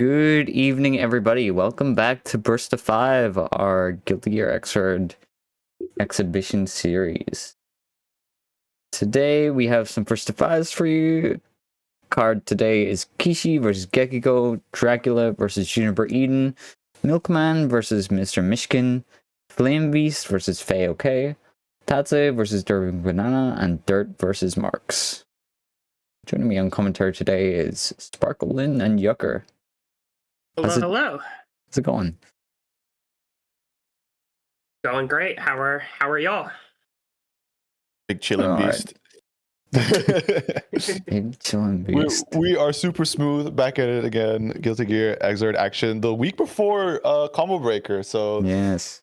Good evening, everybody. Welcome back to Burst of 5, our GGXrd exhibition series. Today, we have some Burst of 5s for you. Card today is Kishi versus Gekiko, Dracula versus Juniper Eden, Milkman versus Mr. Mishkin, Flame Beast versus Faye OK, Tatse versus Derving Banana, and Dirt versus Marks. Joining me on commentary today is Sparkle Lynn and Yucker. Hello. How's it going? Going great. How are y'all? Big chilling beast. Big chilling beast. We are super smooth, back at it again. Guilty Gear Xrd action the week before Combo Breaker, so yes,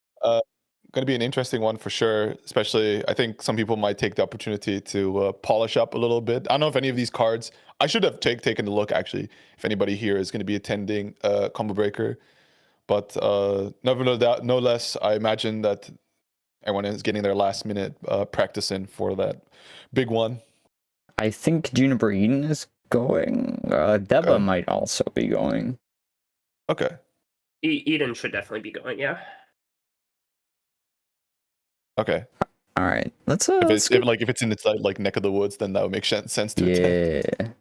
going to be an interesting one for sure. Especially, I think some people might take the opportunity to polish up a little bit. I don't know if any of these cards. I should have taken a look actually. If anybody here is going to be attending Combo Breaker, but no less, I imagine that everyone is getting their last minute practice in for that big one. I think Juniper Eden is going. Deba might also be going. Okay. Eden should definitely be going. Yeah. Okay. All right. Let's if it's in its like neck of the woods, then that would make sense to attend.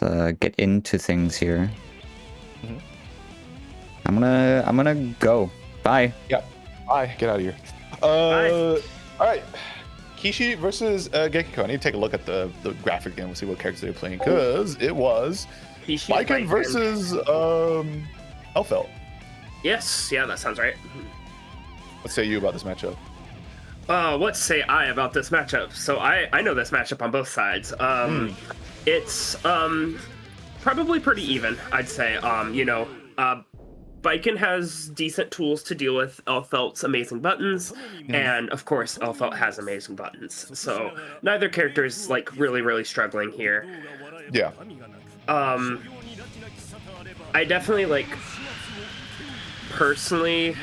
Let's get into things here. Mm-hmm. I'm gonna go. Bye. Yeah. Bye. Get out of here. Bye. All right. Kishi versus Gekiko. I need to take a look at the graphic again. We'll see what characters they're playing, because it was Lycan versus Elfelt. Yes. Yeah, that sounds right. What say you about this matchup? What say I about this matchup? So I know this matchup on both sides. It's probably pretty even, I'd say. Viken has decent tools to deal with Elfelt's amazing buttons, and of course Elfelt has amazing buttons. So neither character is like really struggling here. Yeah. I definitely personally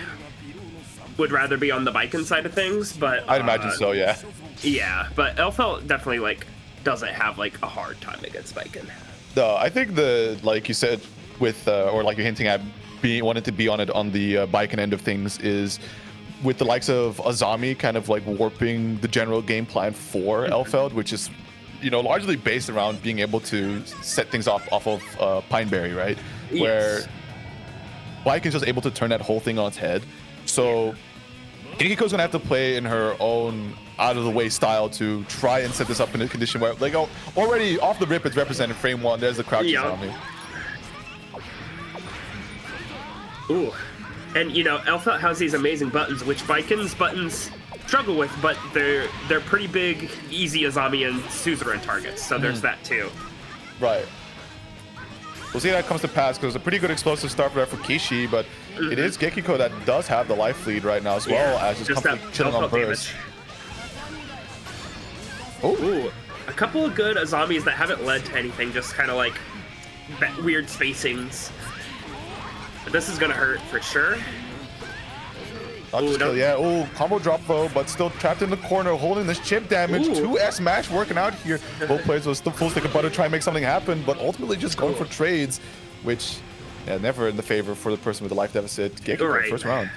would rather be on the Viken side of things, but I'd imagine so, yeah. Yeah, but Elfelt definitely doesn't have a hard time against Viken. No, I think like you said with or like you're hinting at wanted to be on the Viken end of things is with the likes of Azami kind of warping the general game plan for Elfelt, which is largely based around being able to set things off of Pineberry, right? Yes. Where Viken's just able to turn that whole thing on its head. So Gekiko's gonna have to play in her own out of the way style to try and set this up in a condition where already off the rip it's represented frame one. There's the crouch Azami. Ooh, and Elfelt has these amazing buttons, which Viken's buttons struggle with, but they're pretty big, easy Azami and suzerain targets. So there's that too. Right. We'll see how that comes to pass, because it's a pretty good explosive start there for Kishi, but it is Gekiko that does have the life lead right now, as well as just chilling on burst. Ooh, a couple of good Azamis that haven't led to anything, just kind of weird spacings. But this is gonna hurt for sure. Combo drop though, but still trapped in the corner, holding this chip damage. 2S match working out here. Both players will still full stick of butter, try and make something happen, but ultimately just going for trades, which never in the favor for the person with the life deficit. Gekiko first round.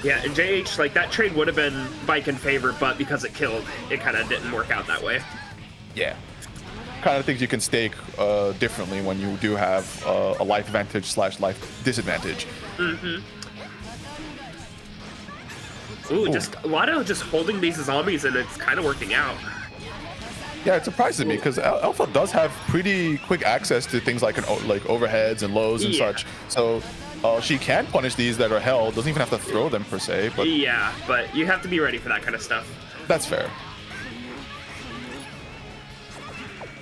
Yeah, and JH, that trade would have been Bike in favor, but because it killed, it kind of didn't work out that way. Yeah. Kind of things you can stake differently when you do have a life advantage / life disadvantage. Ooh, just a lot of just holding these zombies, and it's kind of working out. Yeah, it surprises me because Elfelt does have pretty quick access to things like overheads and lows and such. So she can punish these that are held. Doesn't even have to throw them per se. But yeah, but you have to be ready for that kind of stuff. That's fair.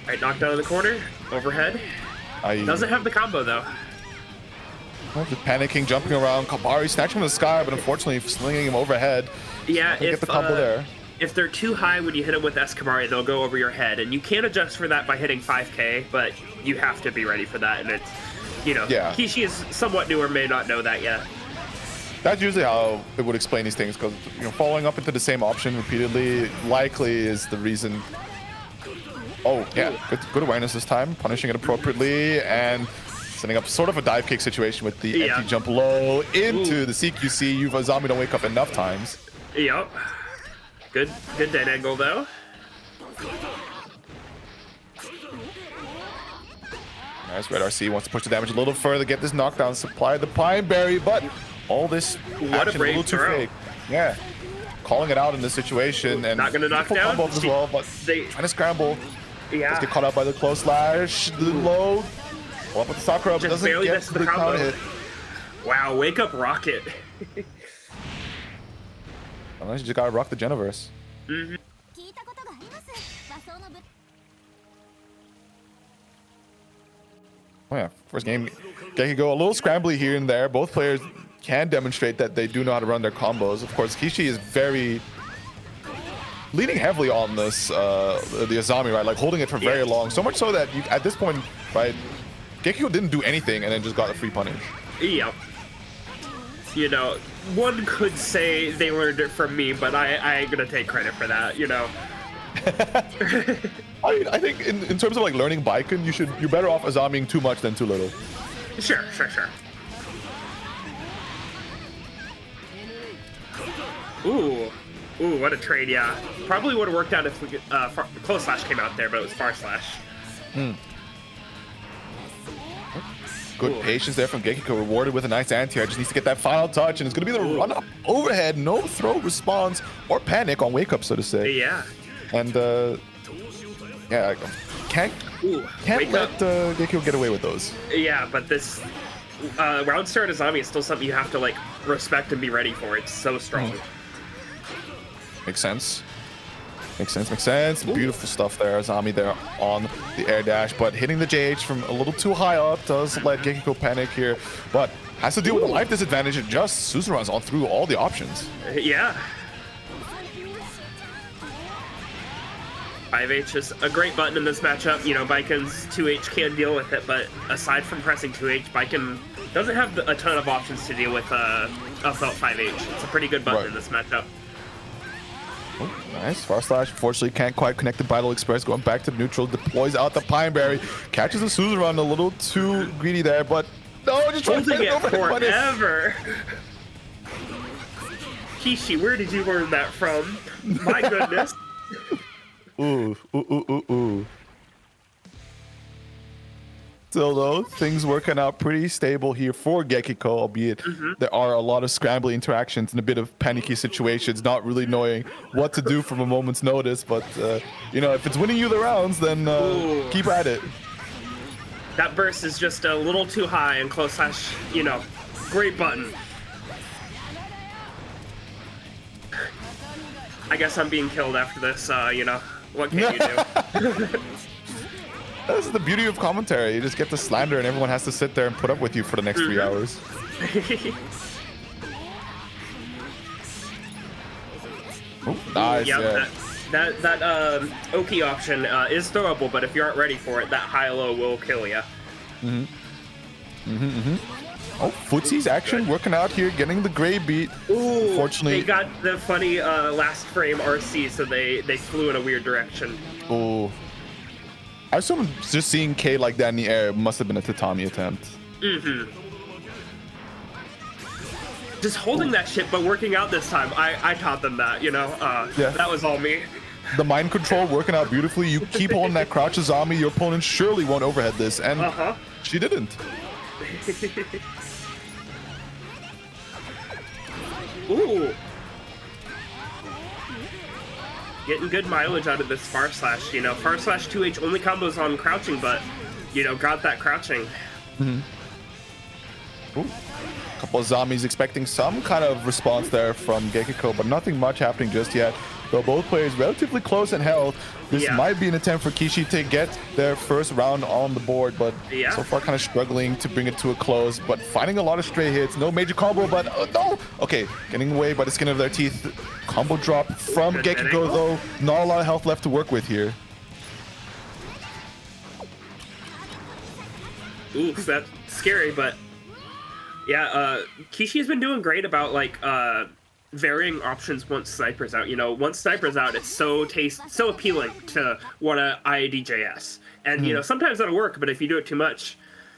All right, knockdown in the corner, overhead. Doesn't have the combo though. Just panicking, jumping around. Kabari snatching from the sky, but unfortunately slinging him overhead. Yeah, get the combo there. If they're too high when you hit them with Escabari, they'll go over your head, and you can adjust for that by hitting 5k, but you have to be ready for that, and it's, Kishi is somewhat newer, may not know that yet. That's usually how it would explain these things, because following up into the same option repeatedly likely is the reason Oh, yeah. Good awareness this time. Punishing it appropriately and setting up sort of a dive kick situation with the empty jump low into the CQC. You've a zombie don't wake up enough times. Yep. Good dead angle, though. Nice. Red RC wants to push the damage a little further, get this knockdown supply the Pine Berry, but all this action a little too fake. Yeah. Calling it out in this situation and not gonna knock down combos as well, but trying to scramble. Yeah. Let's get caught out by the close slash, the low. Well, up with the Sakura, but doesn't barely get missed the the counter combo. hit. Wow, wake up rocket. Unless you just gotta rock the Genoverse. Oh yeah, first game, Gekiko a little scrambly here and there. Both players can demonstrate that they do know how to run their combos. Of course, Kishi is very leaning heavily on this, the Azami, right? Like holding it for very long. So much so that you, at this point, right, Gekiko didn't do anything and then just got a free punish. Yep. You know, one could say they learned it from me, but I ain't gonna take credit for that, you know. I think in terms of like learning Baiken, you're better off Azamiing too much than too little. Sure. Ooh, what a trade, yeah. Probably would have worked out if we could, close slash came out there, but it was far slash. Good patience there from Gekiko, rewarded with a nice anti-air. Just needs to get that final touch, and it's going to be the run-up overhead. No throw response or panic on wake-up, so to say. Yeah. And, yeah, can't let Gekiko get away with those. Yeah, but this round start Azami is still something you have to, like, respect and be ready for. It's so strong. Makes sense. Makes sense. Beautiful stuff there. Azami there on the air dash, but hitting the JH from a little too high up does let Gekiko panic here, but has to deal with a life disadvantage and just Suzuran's on through all the options. Yeah. 5H is a great button in this matchup. You know, Baiken's 2H can deal with it, but aside from pressing 2H, Baiken doesn't have a ton of options to deal with a felt 5H. It's a pretty good button in this matchup. Oh, nice. Far slash. Unfortunately, can't quite connect the Vital Express. Going back to neutral. Deploys out the Pine Berry. Catches the Suzuran a little too greedy there, but no, just trying to Holding get it forever. Kishi, where did you learn that from? My goodness. Ooh. Still though, things working out pretty stable here for Gekiko, albeit there are a lot of scrambly interactions and a bit of panicky situations, not really knowing what to do from a moment's notice. But, you know, if it's winning you the rounds, then keep at it. That burst is just a little too high and close slash, you know, great button. I guess I'm being killed after this, you know, what can you do? This is the beauty of commentary. You just get to slander and everyone has to sit there and put up with you for the next 3 hours. Oh, nice. Yep, that Oki option is throwable, but if you aren't ready for it, that high-low will kill you. Oh, Footsie's action working out here, getting the gray beat. Ooh, Unfortunately, they got the funny last frame RC, so they flew in a weird direction. Oh. I assume just seeing K like that in the air must have been a tatami attempt. Just holding that shit, but working out this time. I taught them that, you know? That was all me. The mind control working out beautifully. You keep holding that crouch Azami, your opponent surely won't overhead this, and she didn't. Ooh. Getting good mileage out of this far slash, you know. Far slash 2H only combos on crouching, but, you know, got that crouching. Ooh. Couple of zombies expecting some kind of response there from Gekiko, but nothing much happening just yet. Though both players relatively close in health, this might be an attempt for Kishi to get their first round on the board, but so far kind of struggling to bring it to a close, but finding a lot of stray hits. No major combo, but no! Okay, getting away by the skin of their teeth. Combo drop from Gekiko, though. Not a lot of health left to work with here. Oof, that's scary, but yeah, Kishi's been doing great about, like, varying options once Sniper's out. You know, once Sniper's out, it's so appealing to want to IADJS. And, you know, sometimes that'll work, but if you do it too much,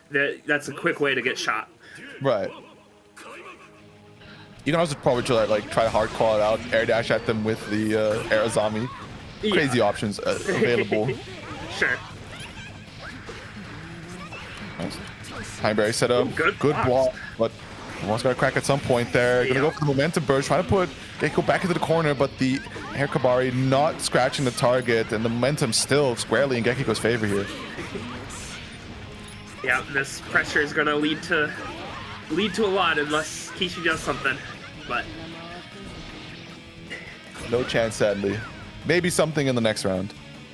that's a quick way to get shot. Right. You can also probably try to hard call it out, air dash at them with the Arizami. Crazy options available. Sure. Nice. Highberry set up. Ooh, good block, but almost got to crack at some point there. Gonna go for the momentum burst, trying to put Gecko back into the corner, but the Air Kabari not scratching the target, and the momentum still squarely in Gekiko's favor here. Yeah, this pressure is gonna lead to a lot unless Kishi does something, but no chance, sadly. Maybe something in the next round.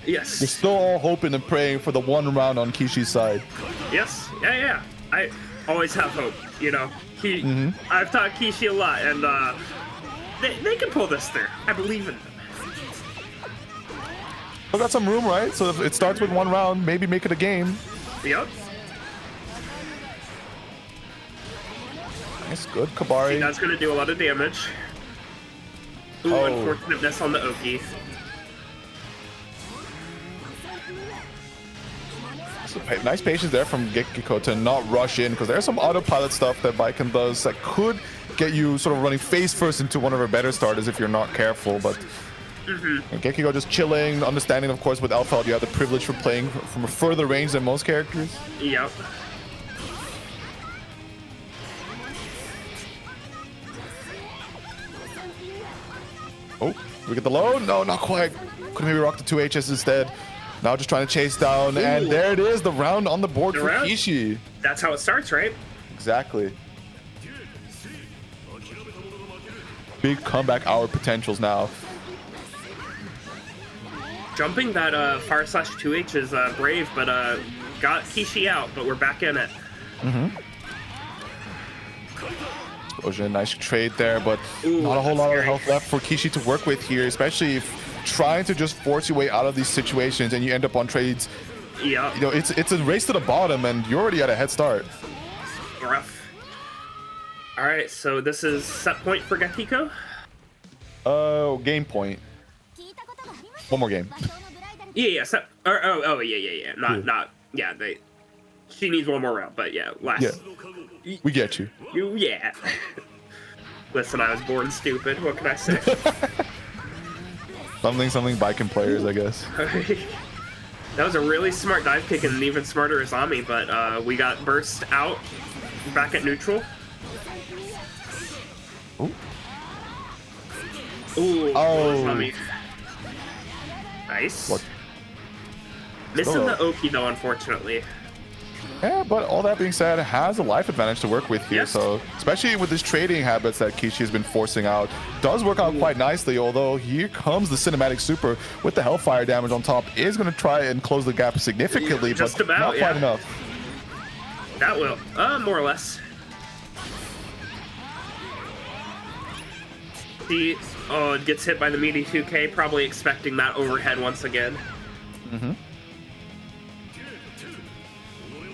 yes. We're still all hoping and praying for the one round on Kishi's side. Yes, yeah. I always have hope, you know. I've taught Kishi a lot, and they can pull this through. I believe in them. We've got some room, right? So if it starts with one round, maybe make it a game. Yep. Nice, good, Kabari. That's gonna do a lot of damage. Ooh, unfortunate miss on the Oki. Nice patience there from Gekiko to not rush in, because there's some autopilot stuff that Baiken does that could get you sort of running face first into one of her better starters if you're not careful. But Gekiko just chilling, understanding, of course, with Alpha, you have the privilege for playing from a further range than most characters. Yep. Oh, we get the low? No, not quite. Could maybe rock the 2HS instead. Now just trying to chase down, and there it is, the round on the board for Kishi. That's how it starts, right? Exactly. Big comeback hour potentials now. Jumping that fire slash 2H is brave, but got Kishi out, but we're back in it. Explosion, nice trade there, but not a whole lot of health left for Kishi to work with here, especially if trying to just force your way out of these situations and you end up on trades. Yeah. You know, it's a race to the bottom, and you're already at a head start. Rough. All right, so this is set point for Gekiko. Game point. One more game. Yeah. Yeah. Not. Yeah. She needs one more round, but yeah, last. Yeah. We get you. Yeah. Listen, I was born stupid. What can I say? something Baiken players, I guess. That was a really smart dive kick and an even smarter Azami, but we got burst out back at neutral. Ooh. Ooh, Azami. Nice. What? Missing the Oki though, unfortunately. Yeah, but all that being said, has a life advantage to work with here. Yes. So, especially with his trading habits that Kishi has been forcing out, does work out quite nicely. Although here comes the cinematic super with the Hellfire damage on top, is going to try and close the gap significantly, Just but about, not quite enough. That will, more or less. He gets hit by the meaty 2K, probably expecting that overhead once again.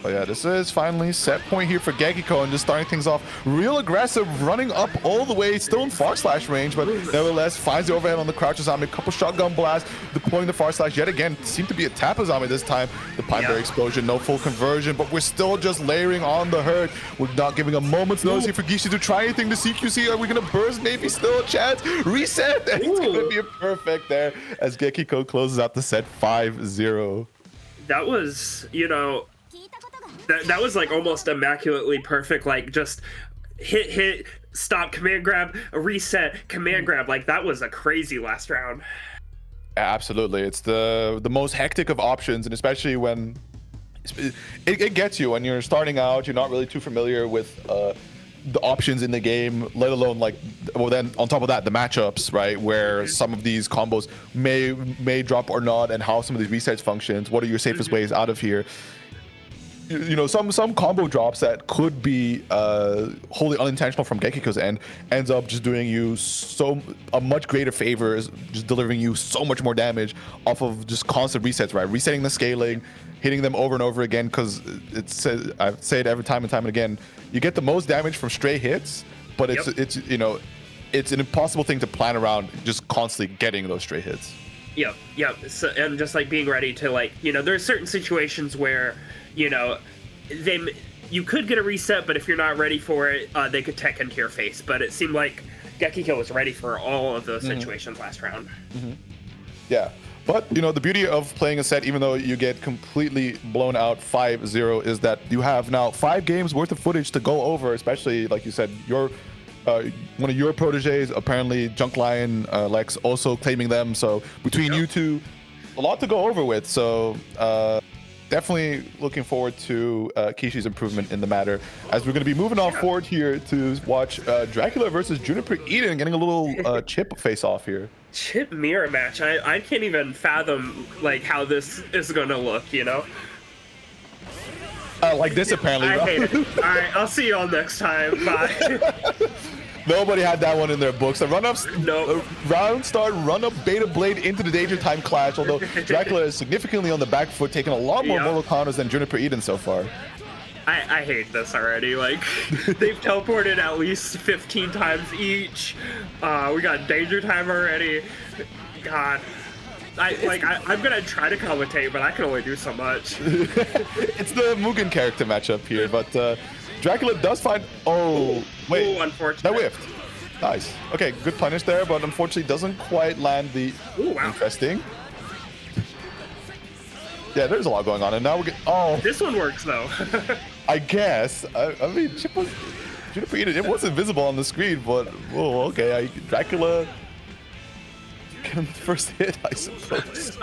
But yeah, this is finally set point here for Gekiko, and just starting things off real aggressive, running up all the way, still in far slash range, but nevertheless finds the overhead on the crouch Azami, a couple shotgun blasts, deploying the far slash yet again. Seemed to be a tap Azami this time. The Pineberry explosion, no full conversion, but we're still just layering on the hurt. We're not giving a moment's notice here for Gishi to try anything to CQC. Are we gonna burst? Maybe still a chance. Reset, and it's gonna be a perfect there as Gekiko closes out the set 5-0. That was, that was like almost immaculately perfect, like just hit, stop, command grab, reset, command grab. Like that was a crazy last round. Absolutely. It's the most hectic of options, and especially when it gets you when you're starting out, you're not really too familiar with the options in the game, let alone then on top of that, the matchups, right, where some of these combos may drop or not, and how some of these resets functions. What are your safest ways out of here? Some combo drops that could be wholly unintentional from Gekiko's end ends up just doing you a much greater favor, just delivering you so much more damage off of just constant resets, right? Resetting the scaling, hitting them over and over again, because I say it every time and time and again, you get the most damage from stray hits, but it's it's an impossible thing to plan around, just constantly getting those straight hits. Yep. So, and just like being ready to, like, there's certain situations where, you could get a reset, but if you're not ready for it, they could tech into your face. But it seemed like Gekiko was ready for all of those situations last round. Yeah. But, the beauty of playing a set, even though you get completely blown out 5-0, is that you have now 5 games worth of footage to go over, especially, like you said, your one of your proteges, apparently Junk Lion, Lex, also claiming them. So between you two, a lot to go over with. So definitely looking forward to Kishi's improvement in the matter. As we're going to be moving on forward here to watch Dracula versus Juniper Eden, getting a little chip face off here. Chip mirror match. I can't even fathom like how this is going to look, Like this, apparently. I hate it. All right, I'll see you all next time. Bye. Nobody had that one in their books. The run-ups, round start, run-up Beta Blade into the Danger Time clash, although Dracula is significantly on the back foot, taking a lot more mortal counters than Juniper Eden so far. I hate this already. Like, they've teleported at least 15 times each. We got Danger Time already. God. I'm gonna try to commentate, but I can only do so much. It's the Mugen character matchup here, but Dracula does find. Oh, wait. Ooh, unfortunate. That whiffed. Nice. Okay, good punish there, but unfortunately doesn't quite land the. Ooh, wow. Interesting. Yeah, there's a lot going on, and now we're getting. Oh. This one works though. I guess. I mean, Juniper Eden, it was invisible on the screen, but okay. Dracula. First hit, I suppose.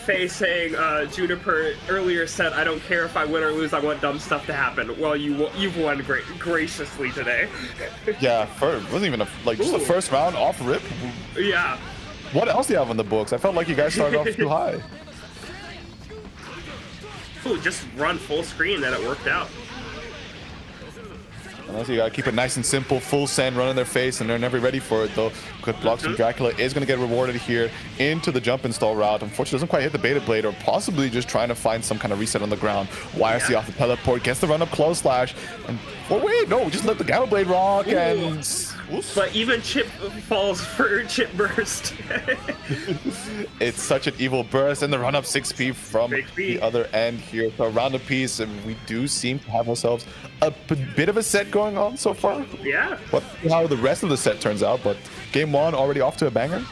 Faye saying Juniper earlier said, "I don't care if I win or lose. I want dumb stuff to happen." Well, you've won graciously today. Yeah, it wasn't even just the first round off rip. Yeah. What else do you have on the books? I felt like you guys started off too high. Ooh, just run full screen, and it worked out. Unless you gotta keep it nice and simple, full send, run in their face, and they're never ready for it though. Good blocks from Dracula is gonna get rewarded here into the jump install route. Unfortunately, doesn't quite hit the Beta Blade, or possibly just trying to find some kind of reset on the ground. YRC off the teleport, gets the run up close slash, and wait, no, just let the Gamma Blade rock. Ooh. And oops. But even Chip falls for Chip burst. It's such an evil burst, and the run up 6P from the other end here. So around the piece, and we do seem to have ourselves a bit of a set going on so far. Yeah. What how the rest of the set turns out, but game 1 already off to a banger.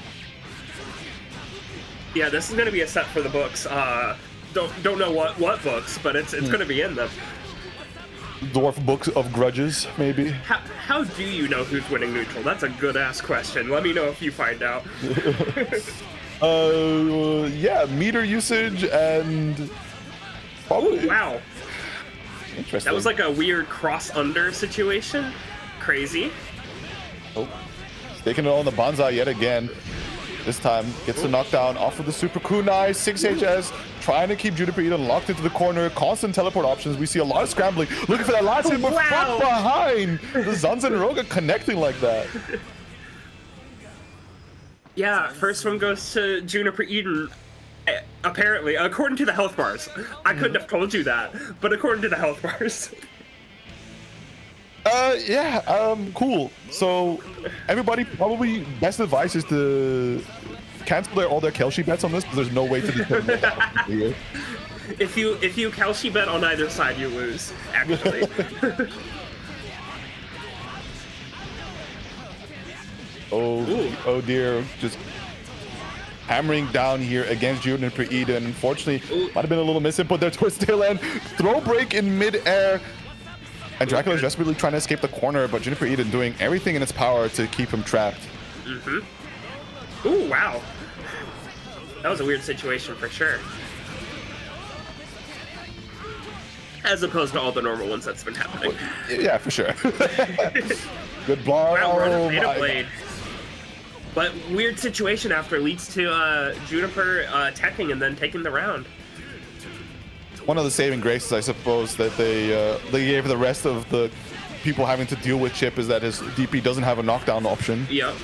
Yeah, this is gonna be a set for the books. Don't know what books, but it's gonna be in them. Dwarf Books of Grudges, maybe. How do you know who's winning neutral? That's a good ass question. Let me know if you find out. Yeah, meter usage and probably. Wow. Interesting. That was like a weird cross under situation. Crazy. Oh, taking it on the Banzai yet again. This time gets the knockdown off of the super kunai. 6HS trying to keep Juniper Eden locked into the corner. Constant teleport options. We see a lot of scrambling, looking for that last hit, but from behind the Zanzen Roga connecting like that. Yeah, first one goes to Juniper Eden. Apparently, according to the health bars. I couldn't have told you that, but according to the health bars. Cool. So everybody, probably best advice is to cancel all their Kelshi bets on this, because there's no way to determine what happens here. If you Kelshi bet on either side, you lose, actually. Oh dear, just hammering down here against Juniper Eden. Unfortunately, might have been a little misinput there towards tail end. Throw break in mid-air. And Dracula is desperately trying to escape the corner, but Juniper Eden doing everything in its power to keep him trapped. Ooh, wow. That was a weird situation for sure. As opposed to all the normal ones that's been happening. Yeah, for sure. Good block. Wow, run a Beta Blade. But weird situation after leads to Juniper teching and then taking the round. One of the saving graces, I suppose, that they gave the rest of the people having to deal with Chip is that his DP doesn't have a knockdown option. Yep.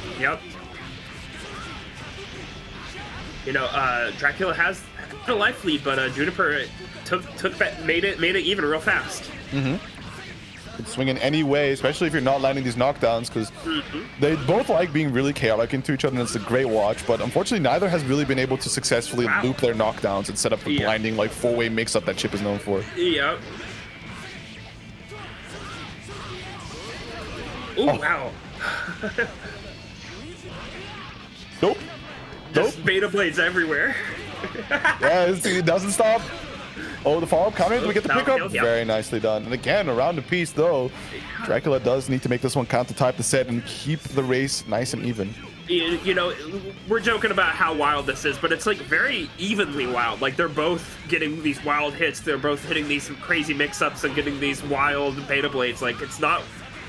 You know, Dracula has a life lead, but Juniper made it even real fast. Can swing in any way, especially if you're not landing these knockdowns, because they both like being really chaotic into each other, and it's a great watch. But unfortunately, neither has really been able to successfully loop their knockdowns and set up the blinding like four-way mix-up that Chip is known for. Yep. Ooh, wow. Nope. Just beta blades everywhere. Yeah, it doesn't stop. Oh, the follow-up coming. Do we get the pickup? Yep. Very nicely done. And again, around the piece, though, Dracula does need to make this one count to type the set and keep the race nice and even. You know, we're joking about how wild this is, but it's like very evenly wild. Like they're both getting these wild hits. They're both hitting these crazy mix-ups and getting these wild beta blades. Like it's not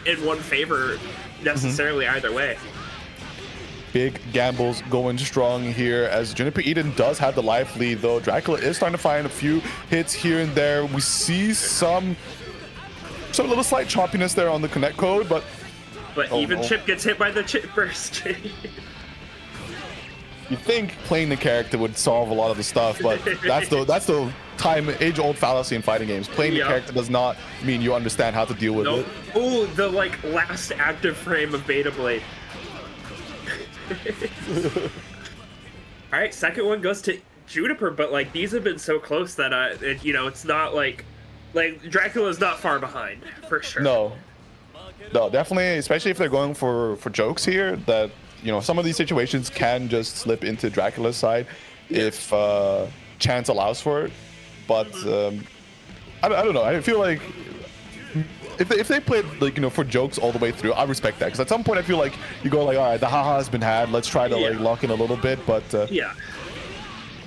in one favor necessarily either way. Big gambles going strong here as Juniper Eden does have the life lead, though. Dracula is starting to find a few hits here and there. We see some little slight choppiness there on the connect code, but even Chip gets hit by the chip burst. You'd think playing the character would solve a lot of the stuff, but that's the age-old fallacy in fighting games. Playing the character does not mean you understand how to deal with it. Oh, the like last active frame of Beta Blade. All right, second one goes to Juniper, but like these have been so close that it's not like Dracula's not far behind for sure. No, definitely, especially if they're going for jokes here. That some of these situations can just slip into Dracula's side if chance allows for it. But I don't know. I feel like if they played for jokes all the way through, I respect that, because at some point I feel like you go like, all right, the haha has been had, let's try to like lock in a little bit. But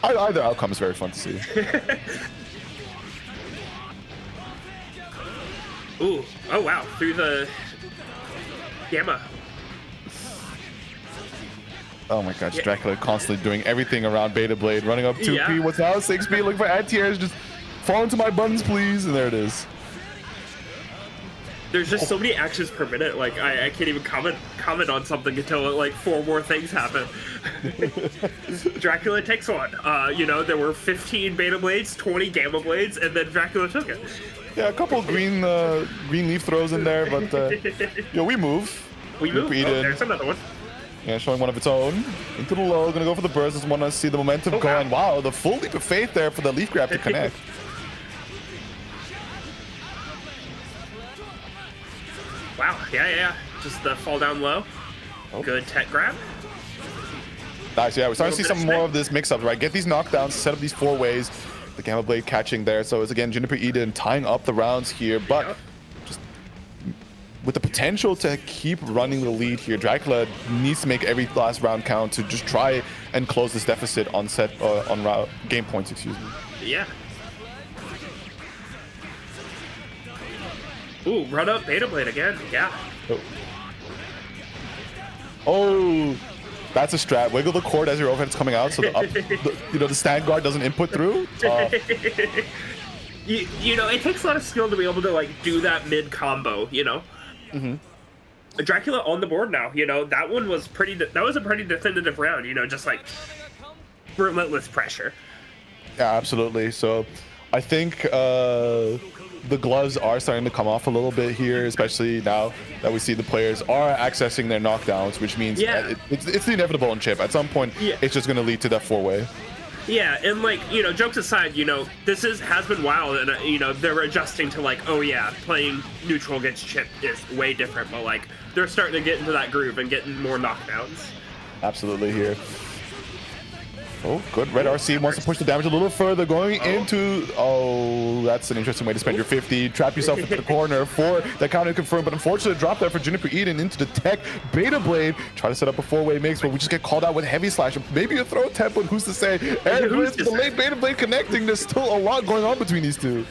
either outcome is very fun to see. Ooh, oh wow, through the gamma. Oh my gosh, Dracula constantly doing everything around Beta Blade, running up 2P, what's now 6P, looking for anti-airs, just fall into my buttons, please, and there it is. There's just so many actions per minute, like I can't even comment on something until like 4 more things happen. Dracula takes one. There were 15 Beta Blades, 20 Gamma Blades, and then Dracula took it. Yeah, a couple green leaf throws in there, but we move. We move. Oh, there's another one. Yeah, showing one of its own. Into the low, gonna go for the burst. Just want to see the momentum going. Wow, the full leap of faith there for the leaf grab to connect. Wow, yeah. Just the fall down low. Good tech grab. Nice, yeah, we're starting to see some more of this mix-up, right? Get these knockdowns, set up these 4 ways. The Gamma Blade catching there. So it's again Juniper Eden tying up the rounds here, but just with the potential to keep running the lead here, Dracula needs to make every last round count to just try and close this deficit on game points, excuse me. Yeah. Ooh, run up Beta Blade again. Yeah. Oh, that's a strat. Wiggle the cord as your overhead is coming out, so the stand guard doesn't input through. It takes a lot of skill to be able to like do that mid combo. Dracula on the board now. That one was pretty. That was a pretty definitive round. Just like relentless pressure. Yeah, absolutely. So, I think the gloves are starting to come off a little bit here, especially now that we see the players are accessing their knockdowns, which means it's the inevitable on Chip. At some point, it's just going to lead to that 4-way. Yeah, and like, jokes aside, this has been wild, and they're adjusting to like, oh yeah, playing neutral against Chip is way different, but like they're starting to get into that groove and getting more knockdowns. Absolutely here. Oh, good. Red RC wants to push the damage a little further, going into... Oh, that's an interesting way to spend your 50. Trap yourself into the corner for the counter confirmed, but unfortunately drop there for Juniper Eden into the tech. Beta Blade, try to set up a 4-way mix, but we just get called out with heavy slash. Maybe a throw attempt, but who's to say? And with the late Beta Blade connecting, there's still a lot going on between these two.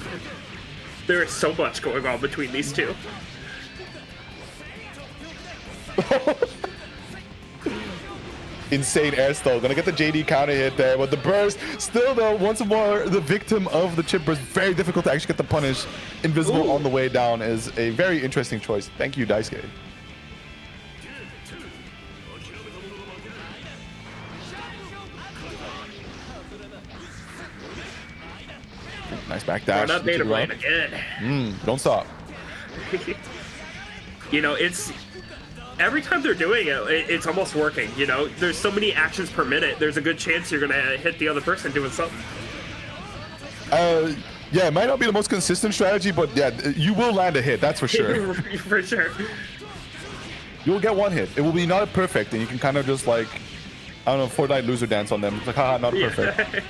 There is so much going on between these two. Insane air stall. Gonna get the JD counter hit there, but the burst still though once more the victim of the chip burst. Very difficult to actually get the punish. Invisible on the way down is a very interesting choice. Thank you, Daisuke. Nice back dash. Beta Blade again. Don't stop. You know, it's every time they're doing it, it's almost working. You know, there's so many actions per minute. There's a good chance you're gonna hit the other person doing something. Yeah, it might not be the most consistent strategy, but yeah, you will land a hit. That's for sure. For sure. You'll get one hit. It will be not perfect, and you can kind of just like, I don't know, Fortnite loser dance on them. It's like, haha, not perfect.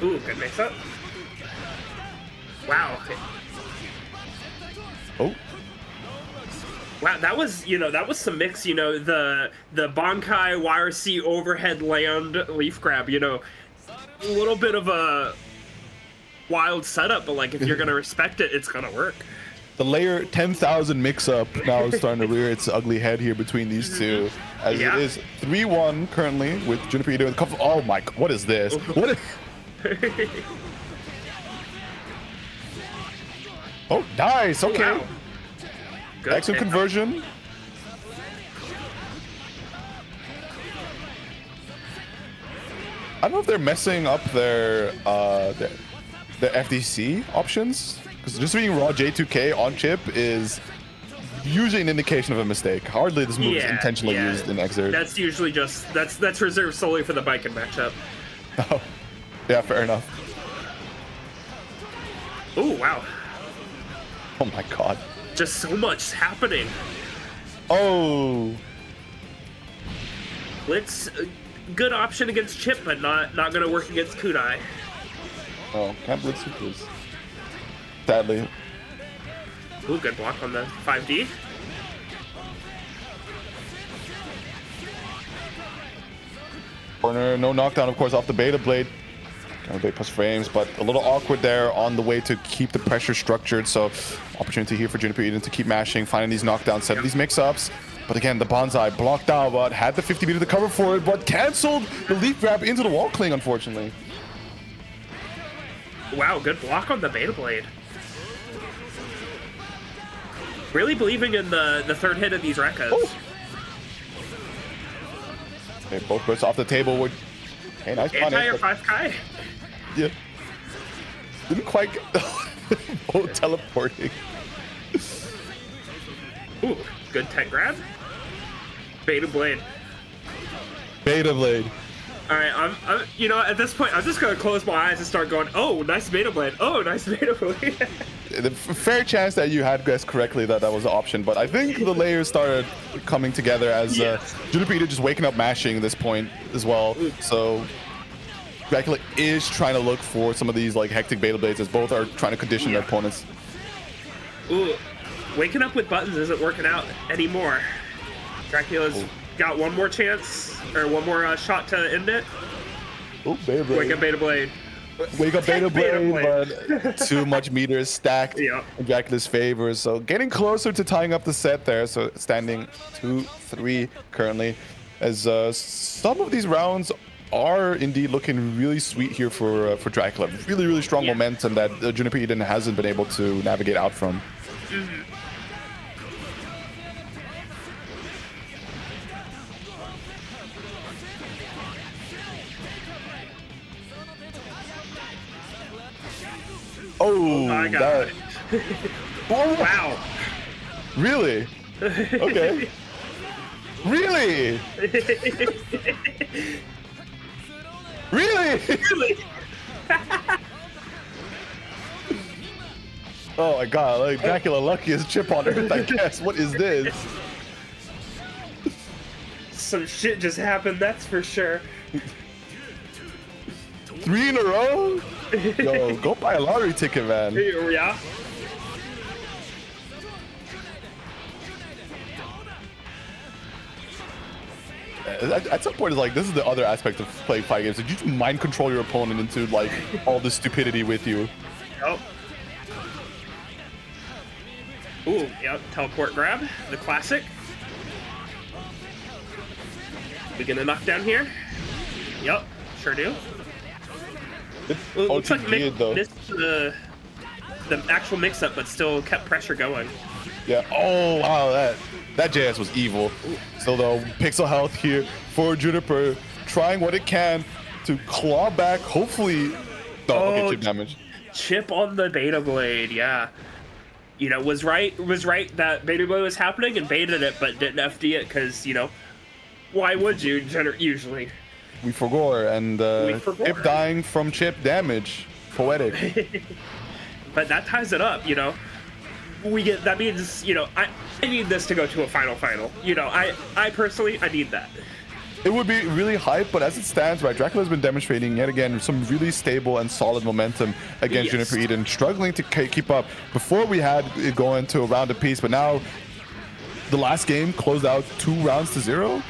Ooh, good mix up. Wow. Oh. Wow, that was, you know, that was some mix, you know, the Bankai YRC overhead land leaf grab, you know, a little bit of a wild setup, but like if you're gonna respect it, it's gonna work. The layer 10,000 mix-up now is starting to rear its ugly head here between these two, as it is 3-1 currently with Juniper doing a couple. Oh my! What is this? What is? Oh, nice. Okay. Wow. Good. Excellent conversion. I don't know if they're messing up their the FDC options, because just being raw J2K on chip is usually an indication of a mistake. Hardly this move is intentionally used in Xrd. That's usually just that's reserved solely for the Baiken matchup. Oh, yeah, fair enough. Oh wow. Oh my god. Just so much happening. Oh. Blitz, good option against Chip, but not gonna work against Kudai. Oh, can't blitz supers. Sadly. Ooh, good block on the 5D. Corner, no knockdown, of course, off the Beta Blade. Bait plus frames, but a little awkward there on the way to keep the pressure structured. So opportunity here for Juniper Eden to keep mashing, finding these knockdowns, setting these mix-ups. But again, the Bonsai blocked out, but had the 50 meter to cover for it, but canceled the leaf grab into the wall cling, unfortunately. Wow, good block on the Beta Blade. Really believing in the third hit of these Rekkas. Oh. Okay, both bursts off the table with hey, nice Anti or 5K? Yeah. Didn't quite get both teleporting. Ooh, good tech grab. Beta Blade. Beta Blade. All right, I'm you know, at this point, I'm just gonna close my eyes and start going, oh, nice Beta Blade. Oh, nice Beta Blade. The fair chance that you had guessed correctly that was an option, but I think the layers started coming together as Juniper Eden just waking up mashing at this point as well. So Dracula is trying to look for some of these like hectic Beta Blades, as both are trying to condition their opponents. Ooh, waking up with buttons isn't working out anymore. Dracula's got one more chance, or one more shot to end it. Oh, Beta Blade. Wake up Beta Blade. Wake up Beta Blade, but too much meters stacked in Dracula's favor. So getting closer to tying up the set there. So standing 2-3 currently, as some of these rounds are indeed looking really sweet here for Dracula. Really, really strong momentum that Juniper Eden hasn't been able to navigate out from. Oh my god. Wow. Really? Okay. Really? Really? Really? Oh my god, like Dracula luckiest chip on earth, I guess. What is this? Some shit just happened, that's for sure. 3 in a row? Yo, go buy a lottery ticket, man. Yeah. At some point, it's like, this is the other aspect of playing fight games. Like, you just mind control your opponent into like all this stupidity with you. Oh. Ooh, yep, teleport grab, the classic. We gonna knock down here? Yep, sure do. Looks like missed the actual mix-up, but still kept pressure going. Yeah. Oh wow, that JS was evil. So though, pixel health here for Juniper, trying what it can to claw back. Hopefully, okay, chip damage. Chip on the Beta Blade, yeah. You know, was right that Beta Blade was happening and baited it, but didn't FD it because, you know, why would you usually? We forgot, and Chip dying from chip damage. Poetic. But that ties it up, you know. That means, you know, I need this to go to a final. You know, I personally, I need that. It would be really hype, but as it stands, right, Dracula's been demonstrating yet again some really stable and solid momentum against Juniper Eden, struggling to keep up. Before we had it go into a round apiece, but now the last game closed out 2 rounds to 0.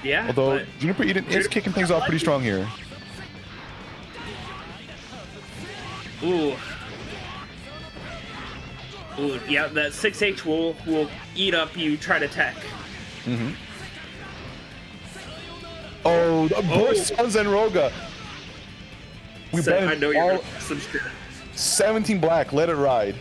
Yeah. Although Juniper Eden is kicking things off pretty strong here. Ooh, yeah, that 6H will eat up you try to tech. Mm-hmm. Oh, the burst on Zenroga. We bet I know you're some shit. 17 black, let it ride.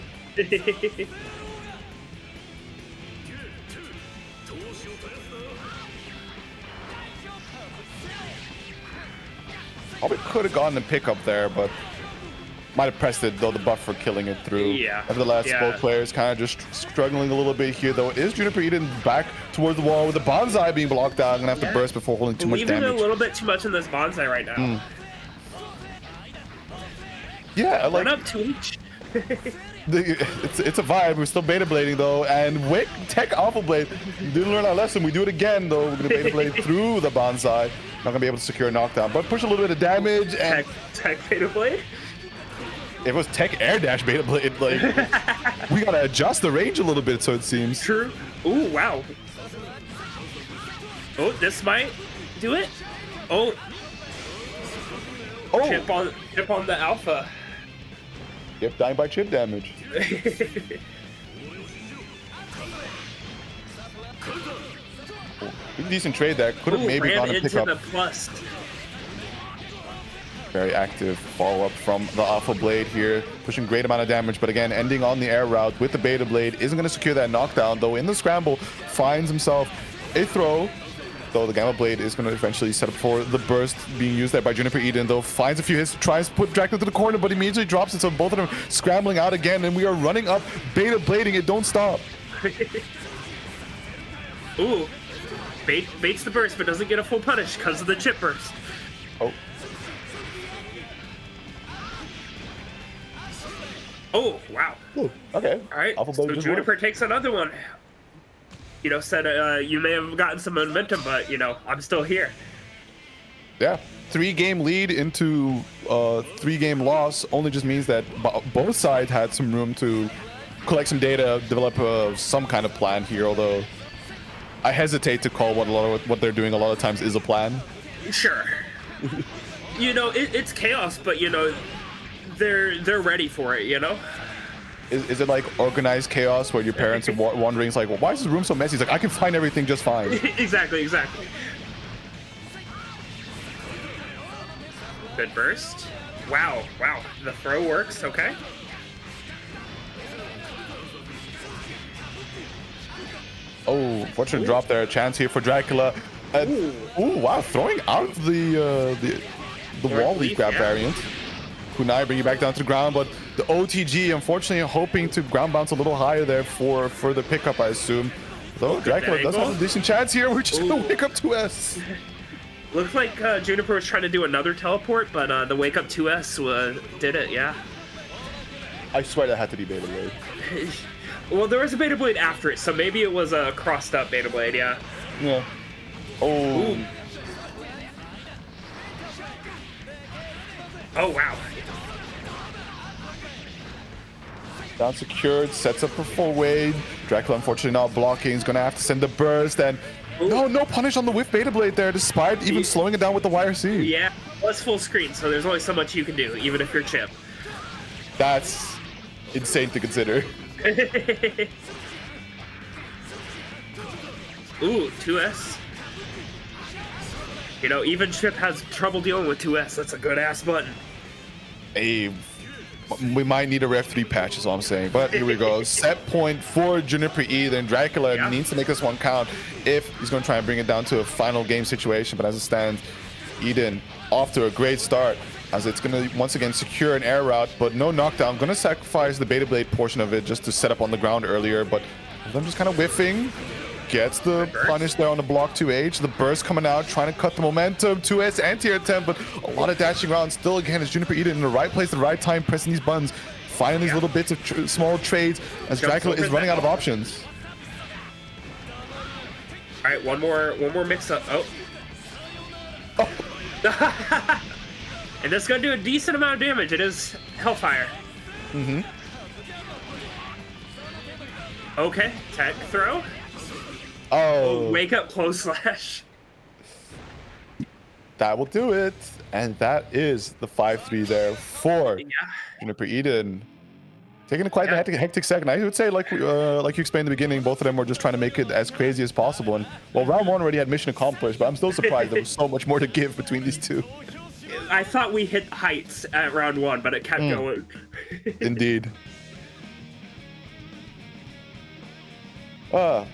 Probably could have gotten the pickup there, but might have pressed it, though, the buff for killing it through. Yeah. Nevertheless, both players kind of just struggling a little bit here, though. Is Juniper Eden back towards the wall with the bonsai being blocked out? Gonna have to burst before holding too much damage. Leaving a little bit too much in this bonsai right now. Yeah, like... Run up to each. it's a vibe. We're still beta blading, though, and wait, tech alpha blade. We didn't learn our lesson. We do it again, though. We're gonna beta blade through the bonsai. Not gonna be able to secure a knockdown, but push a little bit of damage. And tech beta blade. It was tech air dash beta blade. Like we gotta adjust the range a little bit, so it seems. True. Ooh, wow. Oh, this might do it. Oh. Chip on the alpha. Yep, dying by chip damage. Decent trade there. Could have maybe gone to pick up. The plus. Very active follow-up from the Alpha Blade here, pushing great amount of damage, but again, ending on the air route with the Beta Blade. Isn't going to secure that knockdown, though in the scramble, finds himself a throw, though the Gamma Blade is going to eventually set up for the burst being used there by Juniper Eden, though finds a few hits, tries to put Dracula to the corner, but immediately drops it, so both of them scrambling out again, and we are running up, Beta Blading it, don't stop. Ooh, baits the burst, but doesn't get a full punish because of the chip burst. Oh, wow. Ooh, okay. All right, so Juniper takes another one. You know, said you may have gotten some momentum, but, you know, I'm still here. Yeah. 3-game lead into 3-game loss only just means that both sides had some room to collect some data, develop some kind of plan here, although I hesitate to call what they're doing a lot of times is a plan. Sure. You know, it's chaos, but, you know, they're ready for it, you know? Is it like organized chaos where your parents are wondering, it's like, well, why is this room so messy? It's like, I can find everything just fine. Exactly. Good burst. Wow. The throw works, okay. Oh, fortunate drop there. A chance here for Dracula. Ooh, wow, throwing out the wall leaf grab variant. Kunai bring you back down to the ground, but the OTG unfortunately hoping to ground bounce a little higher there for the pickup, I assume. Though Dracula does have a decent chance here. We're just gonna wake up 2S. Looks like Juniper was trying to do another teleport, but the wake up 2S did it, yeah. I swear that had to be Beta Blade. Well, there was a Beta Blade after it, so maybe it was a crossed up Beta Blade, yeah. Yeah. Oh. Ooh. Oh, wow. Down secured, sets up for full wave. Dracula unfortunately not blocking. He's gonna have to send the burst, and no punish on the whiff Beta Blade there, despite even slowing it down with the YRC. Yeah, well, it's full screen, so there's only so much you can do, even if you're Chip. That's insane to consider. Ooh, 2S. You know, even Chip has trouble dealing with 2S. That's a good ass button. Hey, we might need a ref 3 patch is all I'm saying, but here we go. Set point for Juniper E. Then Dracula needs to make this one count if he's going to try and bring it down to a final game situation. But as it stands, Eden off to a great start. as it's going to once again secure an air route, but no knockdown. Going to sacrifice the Beta Blade portion of it just to set up on the ground earlier, but I'm just kind of whiffing. Gets the punish there on the block 2H. The burst coming out, trying to cut the momentum. 2S anti-air attempt, but a lot of dashing around. Still, again, is Juniper Eden in the right place at the right time, pressing these buttons, finding these little bits of small trades as Dracula is running out of options. All right, one more mix-up. Oh. And that's gonna do a decent amount of damage. It is Hellfire. Mm-hmm. Okay, tech throw. Oh, wake up close slash. That will do it. And that is the 5-3 there for Juniper Eden. Taking quite a hectic second. I would say, like you explained in the beginning, both of them were just trying to make it as crazy as possible. And well, round 1 already had mission accomplished, but I'm still surprised there was so much more to give between these two. I thought we hit heights at round 1, but it kept going. Indeed. We're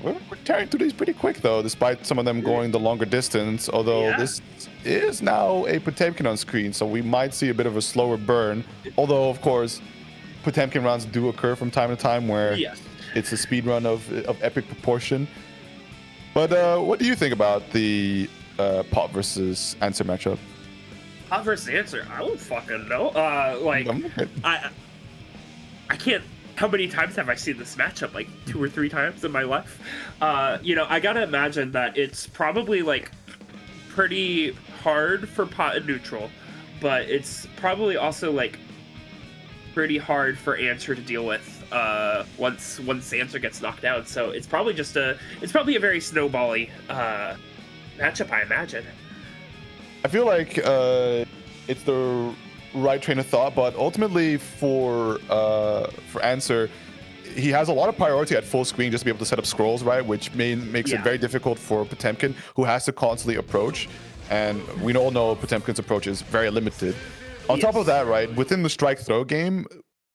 tearing through these pretty quick, though, despite some of them going the longer distance. Although this is now a Potemkin on screen, so we might see a bit of a slower burn. Although, of course, Potemkin rounds do occur from time to time where it's a speed run of epic proportion. But what do you think about the Pop versus Answer matchup? Pop versus Answer? I don't fucking know. I can't. How many times have I seen this matchup? Like 2 or 3 times in my life. I gotta imagine that it's probably like pretty hard for Pot and Neutral, but it's probably also like pretty hard for Answer to deal with once Answer gets knocked down. So it's probably a very snowbally matchup, I imagine. I feel like it's the right train of thought, but ultimately for Answer, he has a lot of priority at full screen just to be able to set up scrolls, right? Which makes it very difficult for Potemkin, who has to constantly approach. And we all know Potemkin's approach is very limited. On top of that, right, within the strike throw game,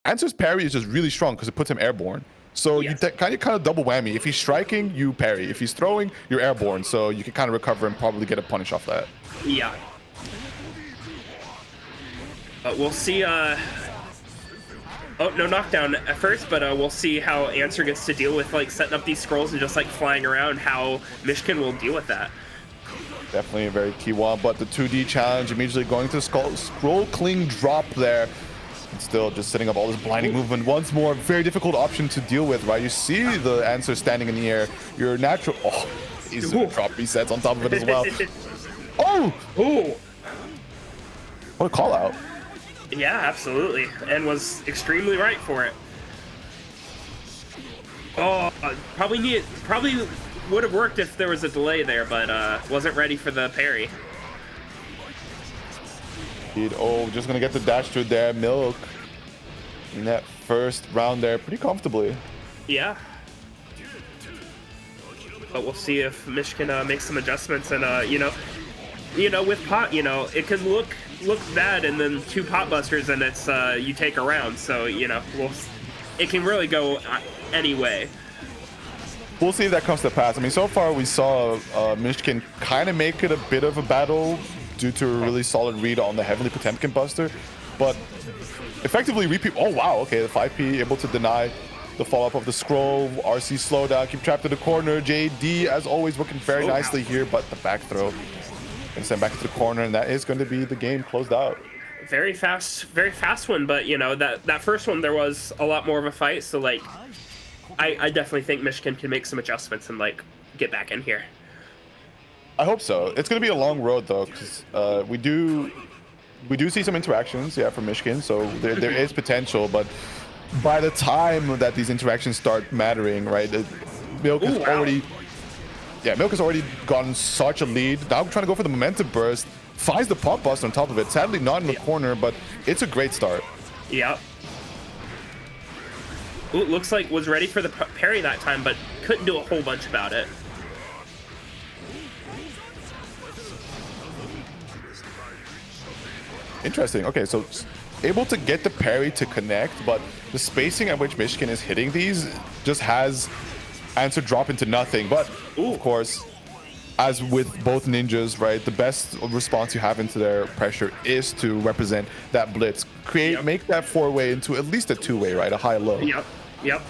Answer's parry is just really strong because it puts him airborne. So you kind of double whammy. If he's striking, you parry. If he's throwing, you're airborne. So you can kind of recover and probably get a punish off that. Yeah. We'll see. Oh, no knockdown at first, but we'll see how Answer gets to deal with like setting up these scrolls and just like flying around. How Mishkin will deal with that. Definitely a very key one, but the 2D challenge immediately going to scroll cling drop there. And still just setting up all this blinding movement once more. Very difficult option to deal with, right? You see the Answer standing in the air. Your natural. Oh, he's gonna drop resets on top of it as well. Oh! What a call out. Yeah, absolutely, and was extremely right for it. Oh, probably would have worked if there was a delay there, but wasn't ready for the parry. Oh, just gonna get the dash through there. Milk in that first round there pretty comfortably. Yeah. But we'll see if Mishkin makes some adjustments, and with Pot, it can look bad, and then 2 pot busters, and it's you take a round. So it can really go any way. We'll see if that comes to pass. I mean, so far we saw Mishkin kind of make it a bit of a battle due to a really solid read on the Heavenly Potemkin Buster, but effectively repeat. Oh wow, okay, the 5P able to deny the follow-up of the scroll. RC slowdown, keep trapped in the corner. JD, as always, working very nicely here, but the back throw and send back into the corner, and that is going to be the game closed out. Very fast one, but that first one there was a lot more of a fight, so like I definitely think Mishkin can make some adjustments and like get back in here. I hope so. It's going to be a long road though, because we do see some interactions, from Mishkin, so there is potential, but by the time that these interactions start mattering, right, Milk is already. Yeah, Milk has already gotten such a lead. Now trying to go for the momentum burst. Finds the pop bust on top of it. Sadly not in the corner, but it's a great start. Yep. Ooh, looks like was ready for the parry that time, but couldn't do a whole bunch about it. Interesting. Okay, so able to get the parry to connect, but the spacing at which Mishkin is hitting these just has Answer drop into nothing. But of course, as with both ninjas, right, the best response you have into their pressure is to represent that blitz, make that 4-way into at least a 2-way, right, a high-low. Yep.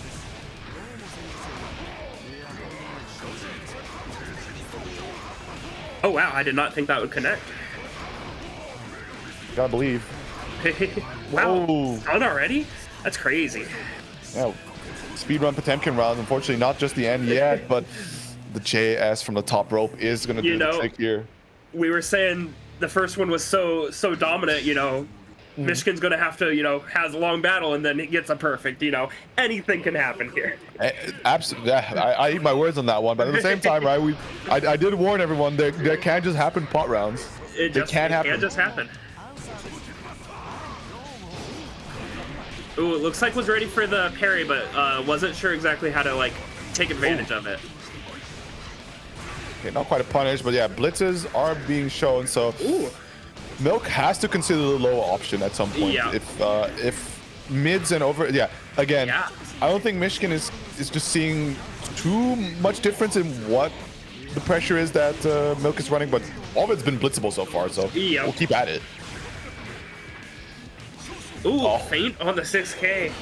Oh wow, I did not think that would connect. Gotta believe. Wow, done already? That's crazy. Yeah, speedrun Potemkin round. Unfortunately, not just the end yet, but the JS from the top rope is gonna do the trick here. We were saying the first one was so dominant, Michigan's gonna have to, has a long battle and then it gets a perfect, anything can happen here. Absolutely, yeah, I eat my words on that one, but at the same time, right, I did warn everyone that can't just happen pot rounds. It can't just happen. Ooh, it looks like was ready for the parry, but wasn't sure exactly how to take advantage of it. Okay, not quite a punish, but yeah, blitzes are being shown, so Milk has to consider the low option at some point. Yeah. If mids and over, again, I don't think Michigan is just seeing too much difference in what the pressure is that Milk is running, but all of it's been blitzable so far, so we'll keep at it. Ooh, feint on the 6K.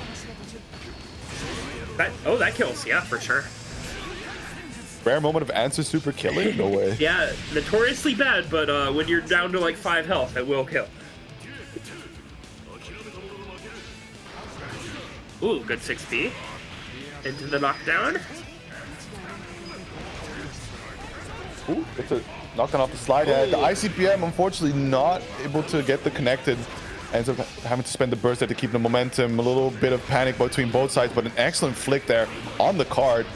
That kills, yeah, for sure. Rare moment of answer super killing? No way. Yeah, notoriously bad, but when you're down to like 5 health, it will kill. Ooh, good 6P. Into the knockdown. Ooh, it's a knockdown off the slide. The ICPM, unfortunately, not able to get the connected. Ends up having to spend the burst there to keep the momentum. A little bit of panic between both sides, but an excellent flick there on the card.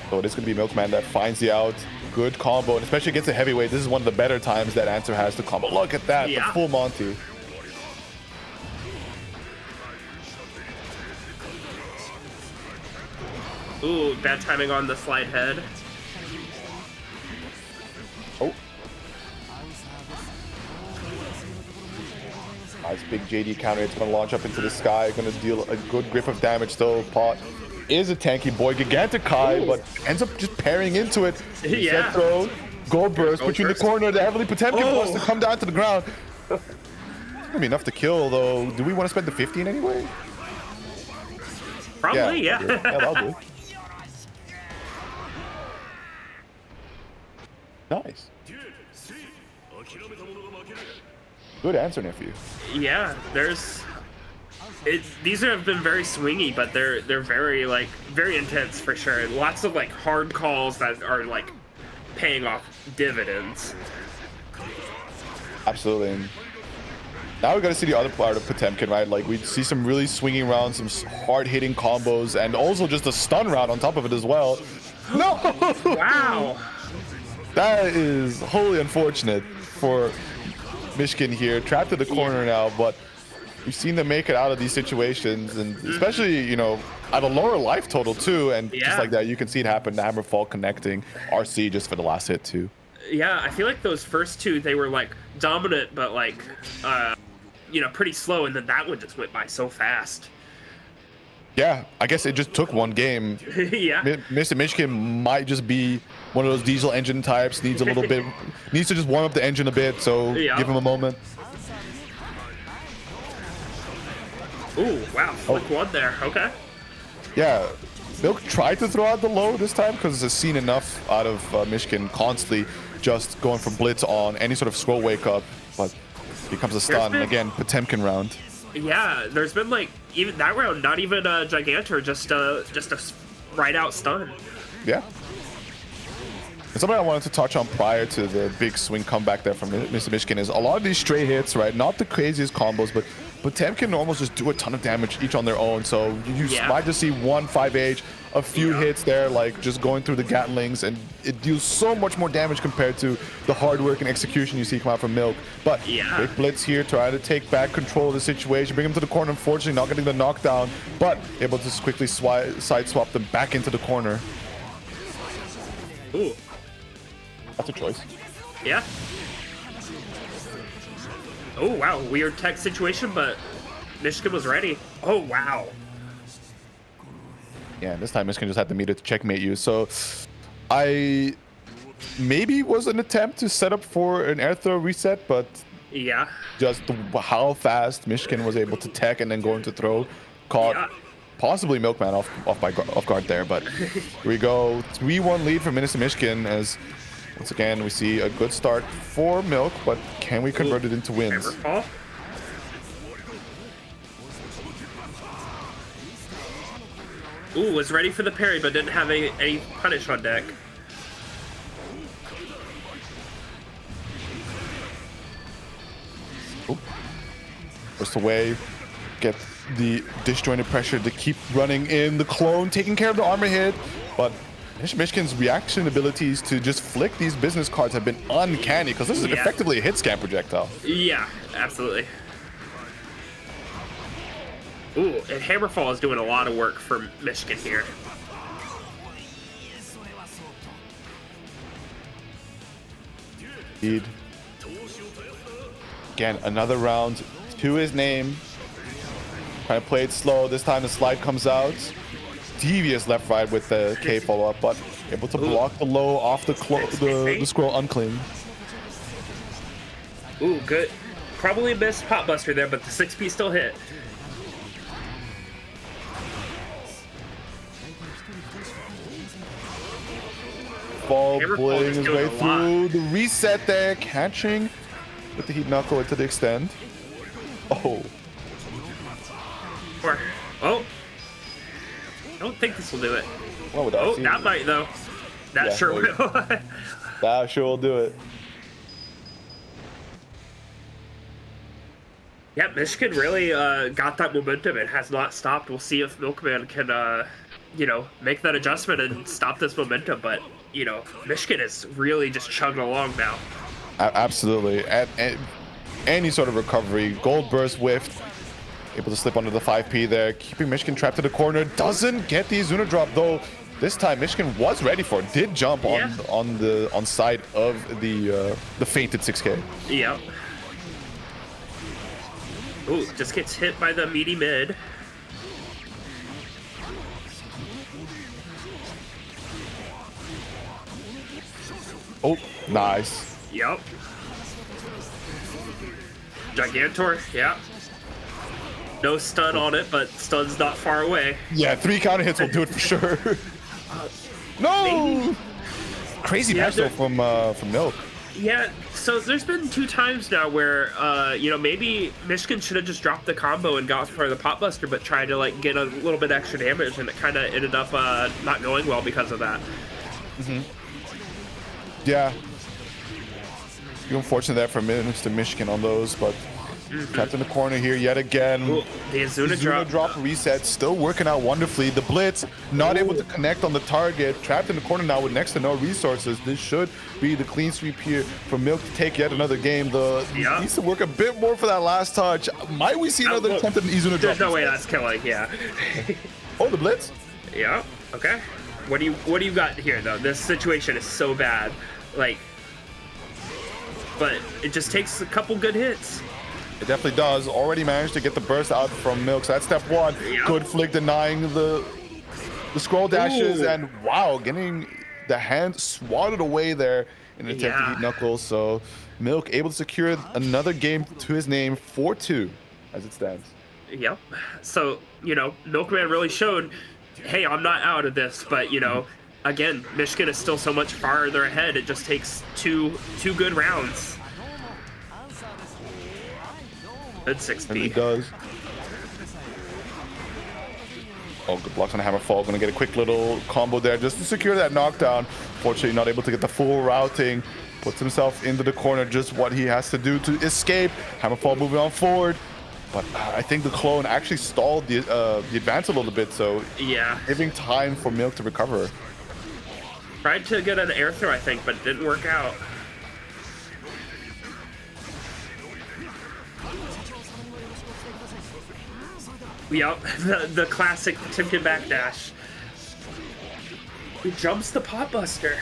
So it is going to be Milkman that finds the out. Good combo, and especially against a heavyweight, this is one of the better times that Answer has to combo. Look at that, the full Monty. Ooh, bad timing on the slide head. Oh. Nice big JD counter. It's going to launch up into the sky. Going to deal a good grip of damage. Still, Pot is a tanky boy. Gigantic Kai, but ends up just parrying into it. Set throw, gold burst between the corner. The heavily Potemkin wants to come down to the ground. It's going to be enough to kill, though. Do we want to spend the 15 anyway? Probably, yeah. Yeah, that'll do. Nice. Good answer, nephew. Yeah, these have been very swingy, but they're very very intense for sure. Lots of hard calls that are paying off dividends. Absolutely. And now we got to see the other part of Potemkin, right? We see some really swinging rounds, some hard-hitting combos, and also just a stun round on top of it as well. No! Wow. That is wholly unfortunate for Michigan here, trapped in the corner now, but we've seen them make it out of these situations, and especially, at a lower life total too, and just like that, you can see it happen. The hammer fall connecting, RC just for the last hit too. Yeah, I feel like those first two, they were dominant, but pretty slow, and then that one just went by so fast. Yeah, I guess it just took one game. Yeah. Mr. Michigan might just be one of those diesel engine types, needs a little bit, needs to just warm up the engine a bit, so give him a moment. Ooh, wow, flick one there, okay. Yeah, Milk tried to throw out the low this time because it's seen enough out of Michigan constantly just going for blitz on any sort of scroll wake up, but becomes a stun. Again, Potemkin round. Yeah, there's been even that round, not even a Gigantor, just a right out stun. Yeah. And something I wanted to touch on prior to the big swing comeback there from Mr. Michigan is a lot of these straight hits, right? Not the craziest combos, but Potemkin almost just do a ton of damage each on their own. So you might just see 5H, a few hits there, just going through the Gatlings, and it deals so much more damage compared to the hard work and execution you see come out from Milk. But big blitz here, trying to take back control of the situation, bring him to the corner. Unfortunately, not getting the knockdown, but able to just quickly side swap them back into the corner. Ooh. That's a choice. Yeah. Oh, wow. Weird tech situation, but Michigan was ready. Oh, wow. Yeah, this time Michigan just had the meter to checkmate you. So I maybe was an attempt to set up for an air throw reset, but Yeah. just how fast Michigan was able to tech and then go into throw caught Yeah. possibly Milkman off guard there. But here we go, 3-1 lead for Minnesota Michigan, as once again we see a good start for Milk, but can we convert it into wins? Hammerfall. Ooh, was ready for the parry, but didn't have any punish on deck. Just away, get the disjointed pressure to keep running in. The clone taking care of the armor hit, but Michigan's reaction abilities to just flick these business cards have been uncanny, because this is effectively a hit scan projectile. Yeah, absolutely. Ooh, and Hammerfall is doing a lot of work for Michigan here. Indeed. Again, another round to his name. Kind of played slow. This time the slide comes out. Devious left right with the K follow up, but able to block the low off the scroll unclean. Ooh, good. Probably missed Pot Buster there, but the 6P still hit. Ball Hammerfall pulling is his doing way a lot. through. The reset there, catching with the heat knuckle to the extent. Oh. Or, oh. I don't think this will do it. What would that Oh, seem? that might, though. That Yeah, sure maybe. will. That sure will do it. Yeah, Michigan really got that momentum and has not stopped. We'll see if Milkman can, you know, make that adjustment and stop this momentum. But, you know, Michigan is really just chugging along now. Absolutely. At any sort of recovery, gold burst whiffed. Able to slip under the 5P there, keeping Michigan trapped in the corner. Doesn't get the Izuna drop, though. This time Michigan was ready for it. Did jump on side of the fainted 6K. Yep. Ooh, just gets hit by the meaty mid. Oh, nice. Yep. Gigantor, yeah. No stun on it, but stun's not far away. Yeah, 3 counter hits will do it for sure. No! Maybe. Crazy Yeah, match though from Milk. Yeah, so there's been 2 times now where, you know, maybe Michigan should have just dropped the combo and got for the Pot Buster, but tried to, like, get a little bit extra damage, and it kind of ended up not going well because of that. Yeah. Unfortunate there for Mr. Michigan on those, but trapped in the corner here yet again. Ooh, the Izuna drop reset, still working out wonderfully. The blitz not able to connect on the target. Trapped in the corner now with next to no resources. This should be the clean sweep here for Milk to take yet another game. Needs to work a bit more for that last touch. Might we see another attempt at an Izuna drop? There's no way that's killing, yeah. Oh, the blitz? Yeah, okay. What do you got here, though? This situation is so bad. Like, but it just takes a couple good hits. It definitely does. Already managed to get the burst out from Milk. So that's step 1. Yep. Good flick denying the scroll dashes. Ooh. And wow, getting the hand swatted away there in an attempt to Yeah. heat knuckles. So Milk able to secure another game to his name, 4-2 as it stands. Yep. So, you know, Milkman really showed, hey, I'm not out of this, but, you know, again, Michigan is still so much farther ahead. It just takes two good rounds. Good And 6P. he does. Oh, good blocks on Hammerfall. Gonna get a quick little combo there just to secure that knockdown. Fortunately, not able to get the full routing. Puts himself into the corner, just what he has to do to escape. Hammerfall moving on forward. But I think the clone actually stalled the advance a little bit, so Yeah. giving time for Milk to recover. Tried to get an air throw, I think, but it didn't work out. Yep, the classic Timken backdash. He jumps the Pot Buster.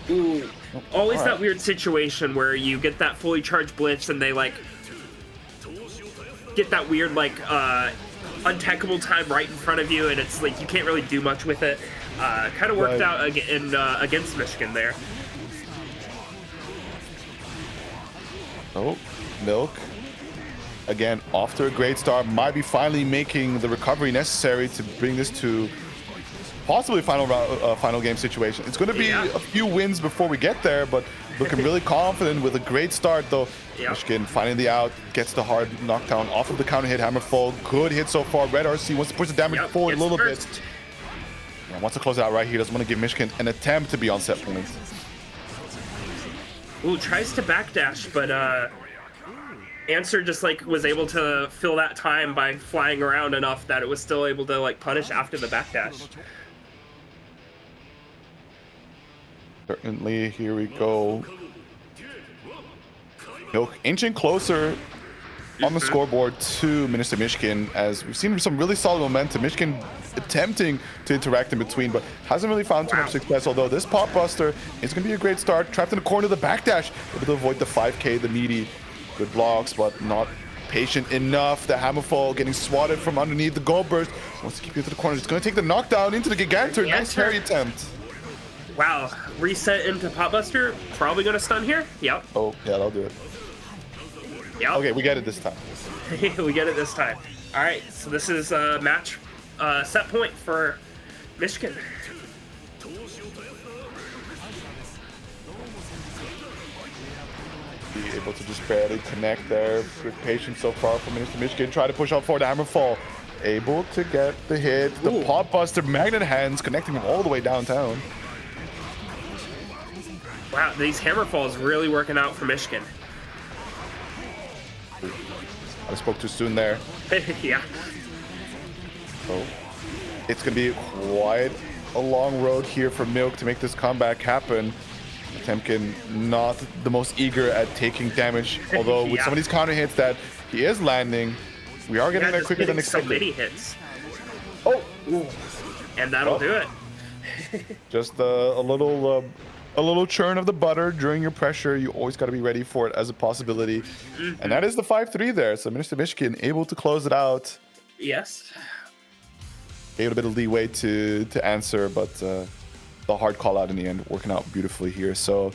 Ooh. Always Alright. that weird situation where you get that fully charged blitz and they, like, get that weird, like, untechable time right in front of you, and it's like you can't really do much with it. Kind of worked out against Michigan there. Oh, Milk. Again, off to a great start. Might be finally making the recovery necessary to bring this to possibly final game situation. It's going to be a few wins before we get there, but looking really confident with a great start, though. Michigan finding the out, gets the hard knockdown off of the counter hit, Hammerfall. Good hit so far. Red RC wants to push the damage forward a little bit. Yeah, wants to close it out right here. Doesn't want to give Michigan an attempt to be on set point. Ooh, tries to backdash, but Answer just like was able to fill that time by flying around enough that it was still able to like punish after the backdash. Certainly, here we go. Milk inching closer on the scoreboard to Minister Michigan, as we've seen some really solid momentum. Michigan attempting to interact in between, but hasn't really found too much success, although this pop buster is going to be a great start. Trapped in the corner of the backdash, able to avoid the 5k, the meaty. Good blocks, but not patient enough. The Hammerfall getting swatted from underneath. The gold burst wants to keep you to the corner. It's going to take the knockdown into the Gigantor. Nice parry attempt. Wow, reset into pop buster. Probably going to stun here. Yep. Oh, yeah, that'll do it. Yep. Okay, we get it this time. We get it this time. All right, so this is a match set point for Michigan. Be able to just barely connect there. Good patience so far from Minister Michigan. Try to push out forward. Hammerfall able to get the hit. The pop buster, magnet hands connecting him all the way downtown. Wow, these Hammerfalls really working out for Michigan. I spoke too soon there. Yeah. So it's going to be quite a long road here for Milk to make this comeback happen. Temkin not the most eager at taking damage, although with some of these counter hits that he is landing, we are getting there quicker than expected. So many hits. Oh, and that'll do it. Just a little churn of the butter during your pressure. You always got to be ready for it as a possibility, and that is the 5-3 there. So Minister Michigan able to close it out. Yes. Gave a bit of leeway to answer, but the hard call out in the end working out beautifully here. So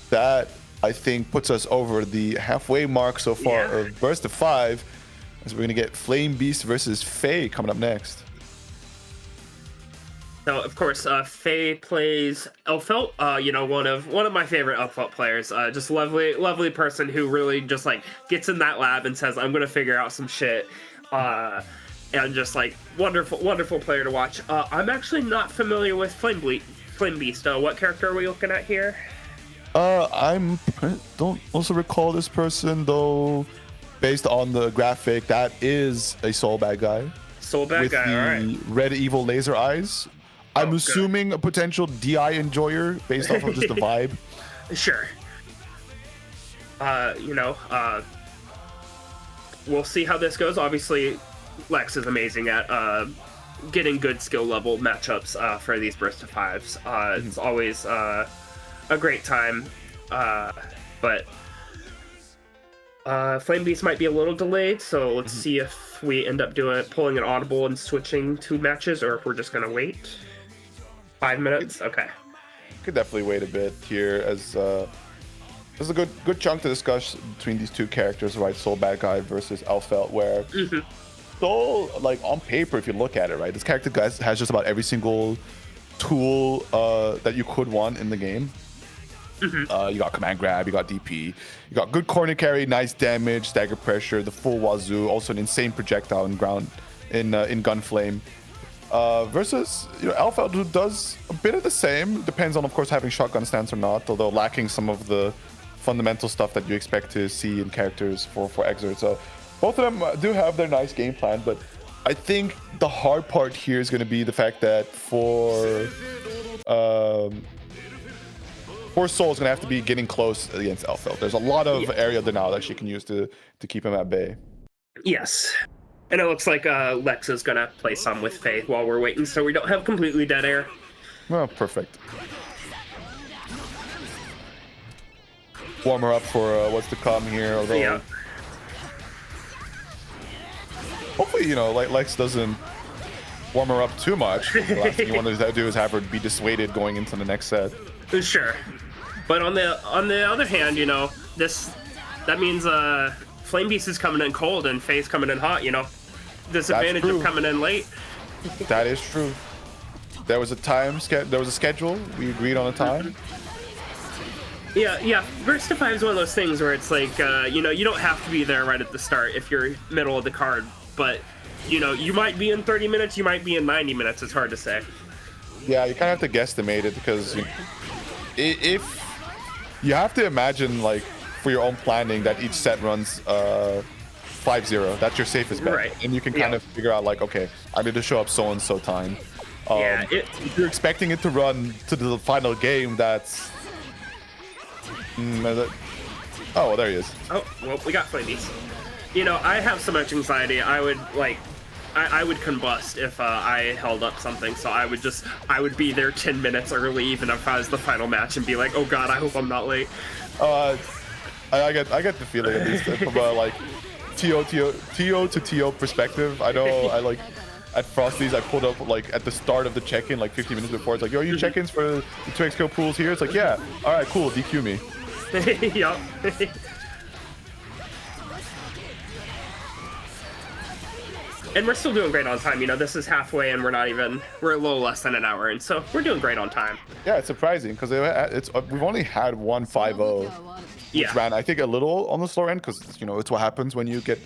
that I think puts us over the halfway mark so far of Burst of 5, as we're going to get Flame Beast versus Faye coming up next. So of course, Faye plays Elfelt. You know, one of my favorite Elfelt players. Just lovely person who really just like gets in that lab and says, "I'm gonna figure out some shit." And just like wonderful player to watch. I'm actually not familiar with Flame Beast. What character are we looking at here? I don't also recall this person though. Based on the graphic, that is a soul bad guy. Soul bad with guy. The all right. red evil laser eyes. I'm assuming a potential DI enjoyer based off of just the vibe. Sure. You know, we'll see how this goes. Obviously, Lex is amazing at getting good skill level matchups for these Burst of 5s. It's always a great time, but Flame Beast might be a little delayed, so let's see if we end up pulling an audible and switching to matches, or if we're just gonna wait. 5 minutes? Okay. Could definitely wait a bit here, as there's a good chunk to discuss between these two characters, right? Soul Bad Guy versus Elfelt, where Soul, like on paper, if you look at it, right, this character has just about every single tool that you could want in the game. You got command grab, you got DP, you got good corner carry, nice damage, stagger pressure, the full wazoo, also an insane projectile in Gunflame. Versus Elfelt, who does a bit of the same, depends on of course having shotgun stance or not, although lacking some of the fundamental stuff that you expect to see in characters for Xrd. So both of them do have their nice game plan, but I think the hard part here is going to be the fact that for Soul is going to have to be getting close against Elfelt. There's a lot of area there now that she can use to keep him at bay. Yes. And it looks like Lex is going to play some with Faye while we're waiting, so we don't have completely dead air. Well, perfect. Warm her up for what's to come here, although hopefully, like Lex doesn't warm her up too much. The last thing you want to do is have her be dissuaded going into the next set. Sure. But on the other hand, you know, that means Flame Beast is coming in cold and Faye's coming in hot, you know. Disadvantage of coming in late. That is true. There was a schedule. We agreed on a time. Yeah. Burst to 5 is one of those things where it's like, you know, you don't have to be there right at the start if you're middle of the card, but you know, you might be in 30 minutes, you might be in 90 minutes. It's hard to say. Yeah, you kind of have to guesstimate it because if you have to imagine, like, for your own planning that each set runs 5-0. That's your safest bet. Right. And you can kind of figure out, like, okay, I need to show up so-and-so time. If you're expecting it to run to the final game, that's... oh, there he is. Oh, well, we got Flame Beast. You know, I have so much anxiety. I would, like... I would combust if I held up something, so I would be there 10 minutes early, even if I was the final match, and be like, oh god, I hope I'm not late. I get the feeling, at least, from a, like, TO to TO perspective. I know, at Frosty's, I pulled up, like, at the start of the check-in, like, 15 minutes before. It's like, yo, you check-ins for the 2x kill pools here? It's like, yeah, alright, cool, DQ me. Yup. And we're still doing great on time. You know, this is halfway, and we're a little less than an hour, and so we're doing great on time. Yeah, it's surprising because we've only had one 5-0, which ran, I think, a little on the slower end because, you know, it's what happens when you get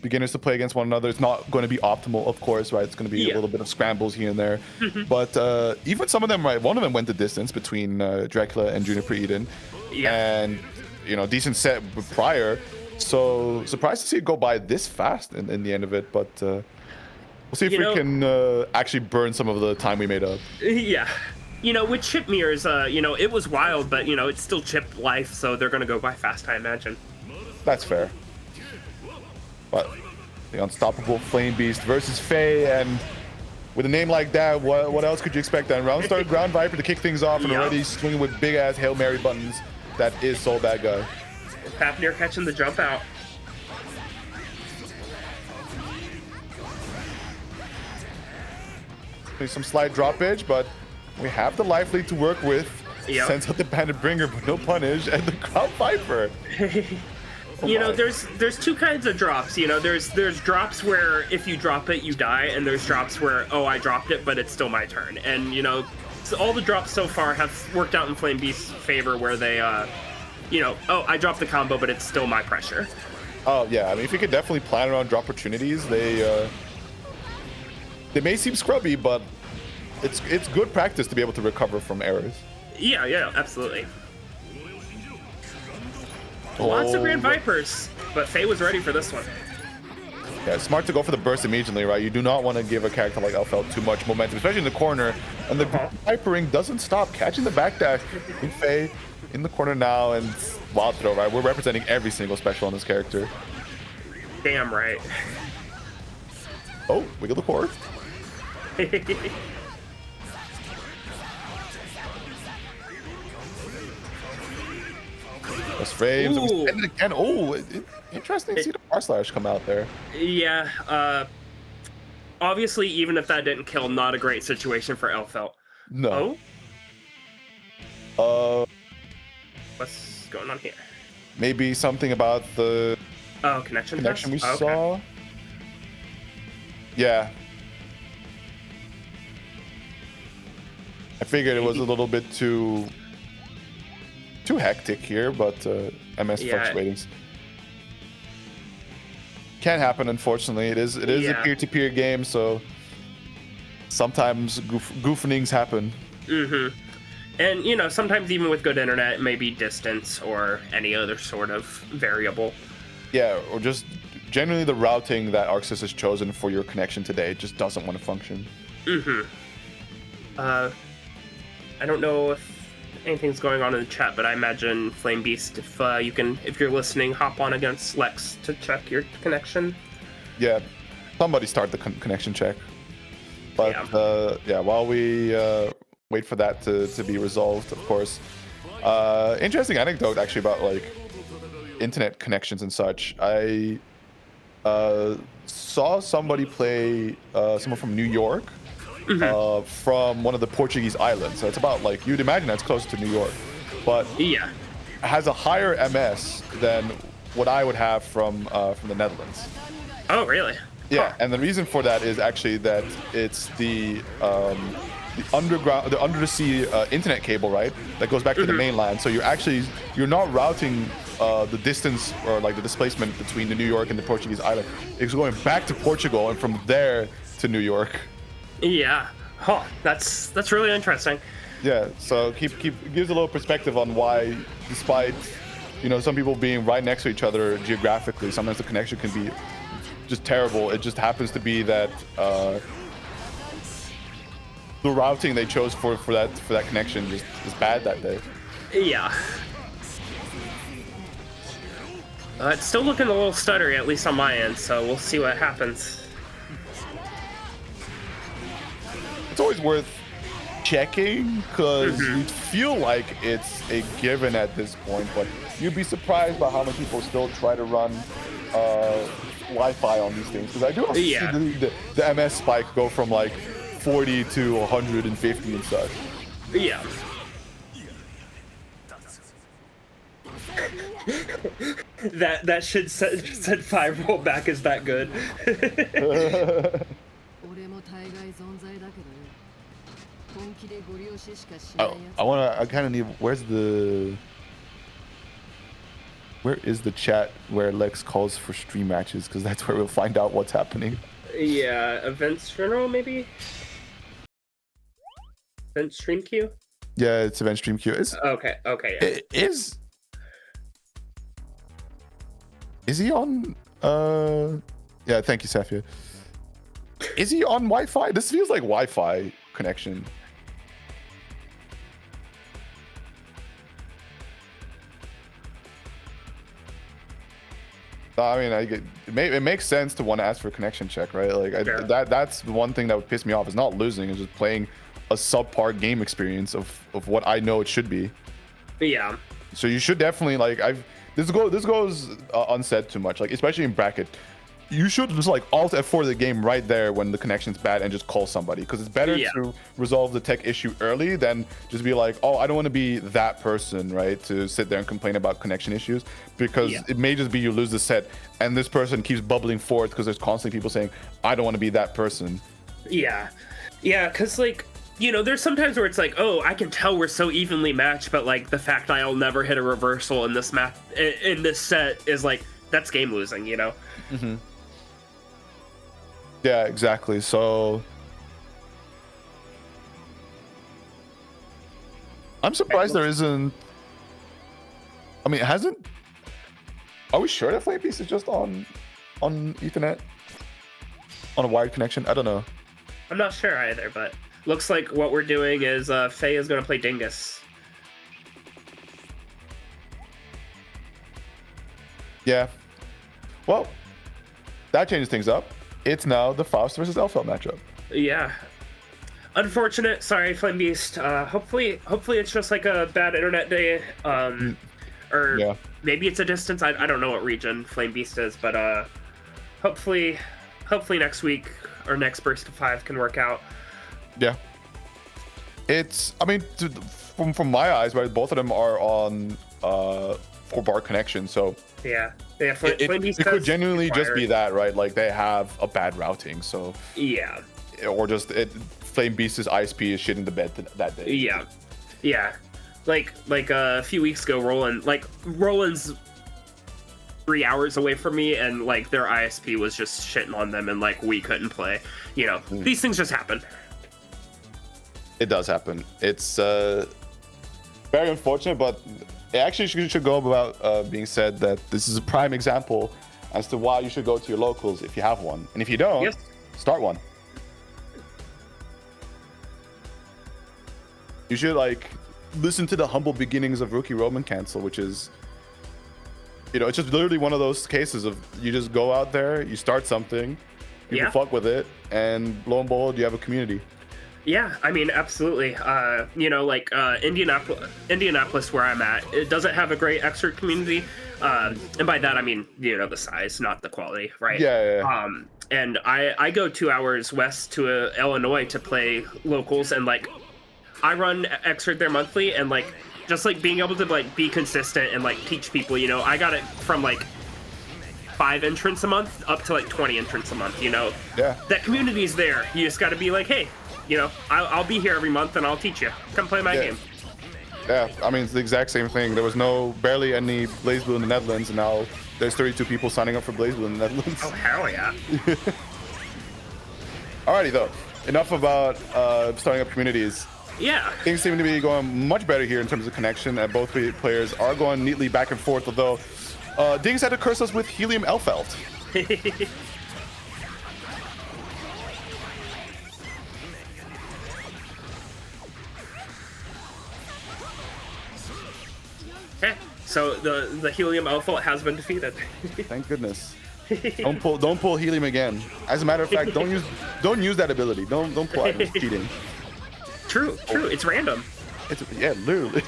beginners to play against one another. It's not going to be optimal, of course, right? It's going to be a little bit of scrambles here and there. But even some of them, right? One of them went the distance between Dracula and Juniper Eden, and, you know, decent set prior. So surprised to see it go by this fast in the end of it, but we'll see if we can actually burn some of the time we made up. Yeah. You know, with chip mirrors, you know, it was wild, but, you know, it's still chip life, so they're going to go by fast, I imagine. That's fair. But the unstoppable Flame Beast versus Faye, and with a name like that, what else could you expect then? Round start, Ground Viper to kick things off, and already swinging with big-ass Hail Mary buttons. That is so bad guy. Fafnir catching the jump out. There's some slight drop edge, but we have the life lead to work with. Sends out the Bandit Bringer, but no punish, and the Ground Viper. You know, there's two kinds of drops. You know, there's drops where if you drop it, you die, and there's drops where, oh, I dropped it, but it's still my turn. And, you know, so all the drops so far have worked out in Flame Beast's favor where they, you know, oh, I dropped the combo, but it's still my pressure. Oh, yeah. I mean, if you could definitely plan around drop opportunities, they may seem scrubby, but it's good practice to be able to recover from errors. Yeah, absolutely. Lots of Grand Vipers, but Faye was ready for this one. Yeah, it's smart to go for the burst immediately, right? You do not want to give a character like Elfeld too much momentum, especially in the corner. And the Vipering doesn't stop. Catching the backdash in Faye in the corner now, and wild throw, right? We're representing every single special on this character. Damn right. Oh, wiggle the cord. Those frames. And again, oh, interesting to see the R slash come out there. Yeah. Obviously, even if that didn't kill, not a great situation for Elfeld. No. What's going on here? Maybe something about the connection we saw. Yeah. I figured it was a little bit too hectic here, but MS fluctuatings can happen. Unfortunately, it is a peer-to-peer game, so sometimes goofinings happen. And you know, sometimes even with good internet, it may be distance or any other sort of variable. Yeah, or just generally the routing that ArcSys has chosen for your connection today just doesn't want to function. I don't know if anything's going on in the chat, but I imagine Flame Beast, if you're listening, hop on against Lex to check your connection. Yeah, somebody start the connection check. But while we wait for that to be resolved, of course. Interesting anecdote actually about like internet connections and such. saw somebody play someone from New York, from one of the Portuguese islands. So it's about like you'd imagine that's close to New York, but Yeah. has a higher MS than what I would have from the Netherlands. Oh, really? Yeah, Huh. and the reason for that is actually that it's the underground, the under the sea internet cable, right? That goes back to the mainland. So you're not routing the distance or like the displacement between the New York and the Portuguese island. It's going back to Portugal and from there to New York. Yeah. Huh. That's really interesting. Yeah, so keep gives a little perspective on why, despite some people being right next to each other geographically, sometimes the connection can be just terrible. It just happens to be that the routing they chose for that connection just is bad that day. Yeah. It's still looking a little stuttery, at least on my end, so we'll see what happens. It's always worth checking because you'd feel like it's a given at this point, but you'd be surprised by how many people still try to run Wi-Fi on these things, because I do also see the MS spike go from like 40 to 150 and such. Yeah. that should said 5 rollback is that good. I kind of need, where is the chat where Lex calls for stream matches, because that's where we'll find out what's happening. Yeah, events general maybe? Event stream queue? Yeah, it's event stream queue. Okay, yeah. Is he on yeah, thank you, Safia. Is he on Wi-Fi? This feels like Wi-Fi connection. I mean, it makes sense to want to ask for a connection check, right? Like that's the one thing that would piss me off, is not losing, is just playing a subpar game experience of what I know it should be. Yeah. So you should definitely this goes unsaid too much, like especially in bracket. You should just like Alt F4 the game right there when the connection's bad and just call somebody, because it's better to resolve the tech issue early than just be like, oh, I don't want to be that person, right, to sit there and complain about connection issues, because it may just be you lose the set and this person keeps bubbling forth because there's constantly people saying, I don't want to be that person. Yeah, because like, there's sometimes where it's like, oh, I can tell we're so evenly matched, but like the fact I'll never hit a reversal in this in this set is like, that's game losing, Yeah, exactly. So I'm surprised there isn't. I mean, are we sure that Flame Beast is just on Ethernet? On a wired connection? I don't know. I'm not sure either, but looks like what we're doing is Faye is going to play Dingus. Yeah. Well, that changes things up. It's now the Faust versus Elfeld matchup. Yeah. Unfortunate. Sorry, Flame Beast. Hopefully it's just like a bad internet day. Or maybe it's a distance. I don't know what region Flame Beast is, but hopefully next week or next burst of 5 can work out. Yeah. I mean, from my eyes, right, both of them are on 4-bar connection, so yeah, it could genuinely just be that, right? Like they have a bad routing, so yeah, or just Flame Beast's ISP is shit in the bed that day. Yeah. Like a few weeks ago, Roland's 3 hours away from me, and like their ISP was just shitting on them, and like we couldn't play. These things just happen. It does happen. It's very unfortunate, but it actually should go about being said that this is a prime example as to why you should go to your locals if you have one, and if you don't, start one. You should listen to the humble beginnings of Rookie Roman Cancel, which is, it's just literally one of those cases of you just go out there, you start something, people fuck with it, and lo and behold, you have a community. Yeah, I mean, absolutely. You know, like Indianapolis, where I'm at, it doesn't have a great Xrd community, and by that I mean, you know, the size, not the quality, right? Yeah. And I go 2 hours west to Illinois to play locals, and like I run Xrd there monthly, and like just like being able to like be consistent and like teach people, you know, I got it from like 5 entrants a month up to like 20 entrants a month. You know, Yeah. that community is there. You just got to be like, hey, you know, I'll be here every month and I'll teach you. Come play my game. Yeah, I mean, it's the exact same thing. There was barely any BlazBlue in the Netherlands, and now there's 32 people signing up for BlazBlue in the Netherlands. Oh, hell yeah. Alrighty, though. Enough about starting up communities. Yeah. Things seem to be going much better here in terms of connection, and both players are going neatly back and forth, although Dingus had to curse us with Helium Elfelt. Okay, so the Helium Alpha has been defeated. Thank goodness. Don't pull Helium again. As a matter of fact, don't use that ability. Don't pull it. It's cheating. True. It's random. Yeah, literally.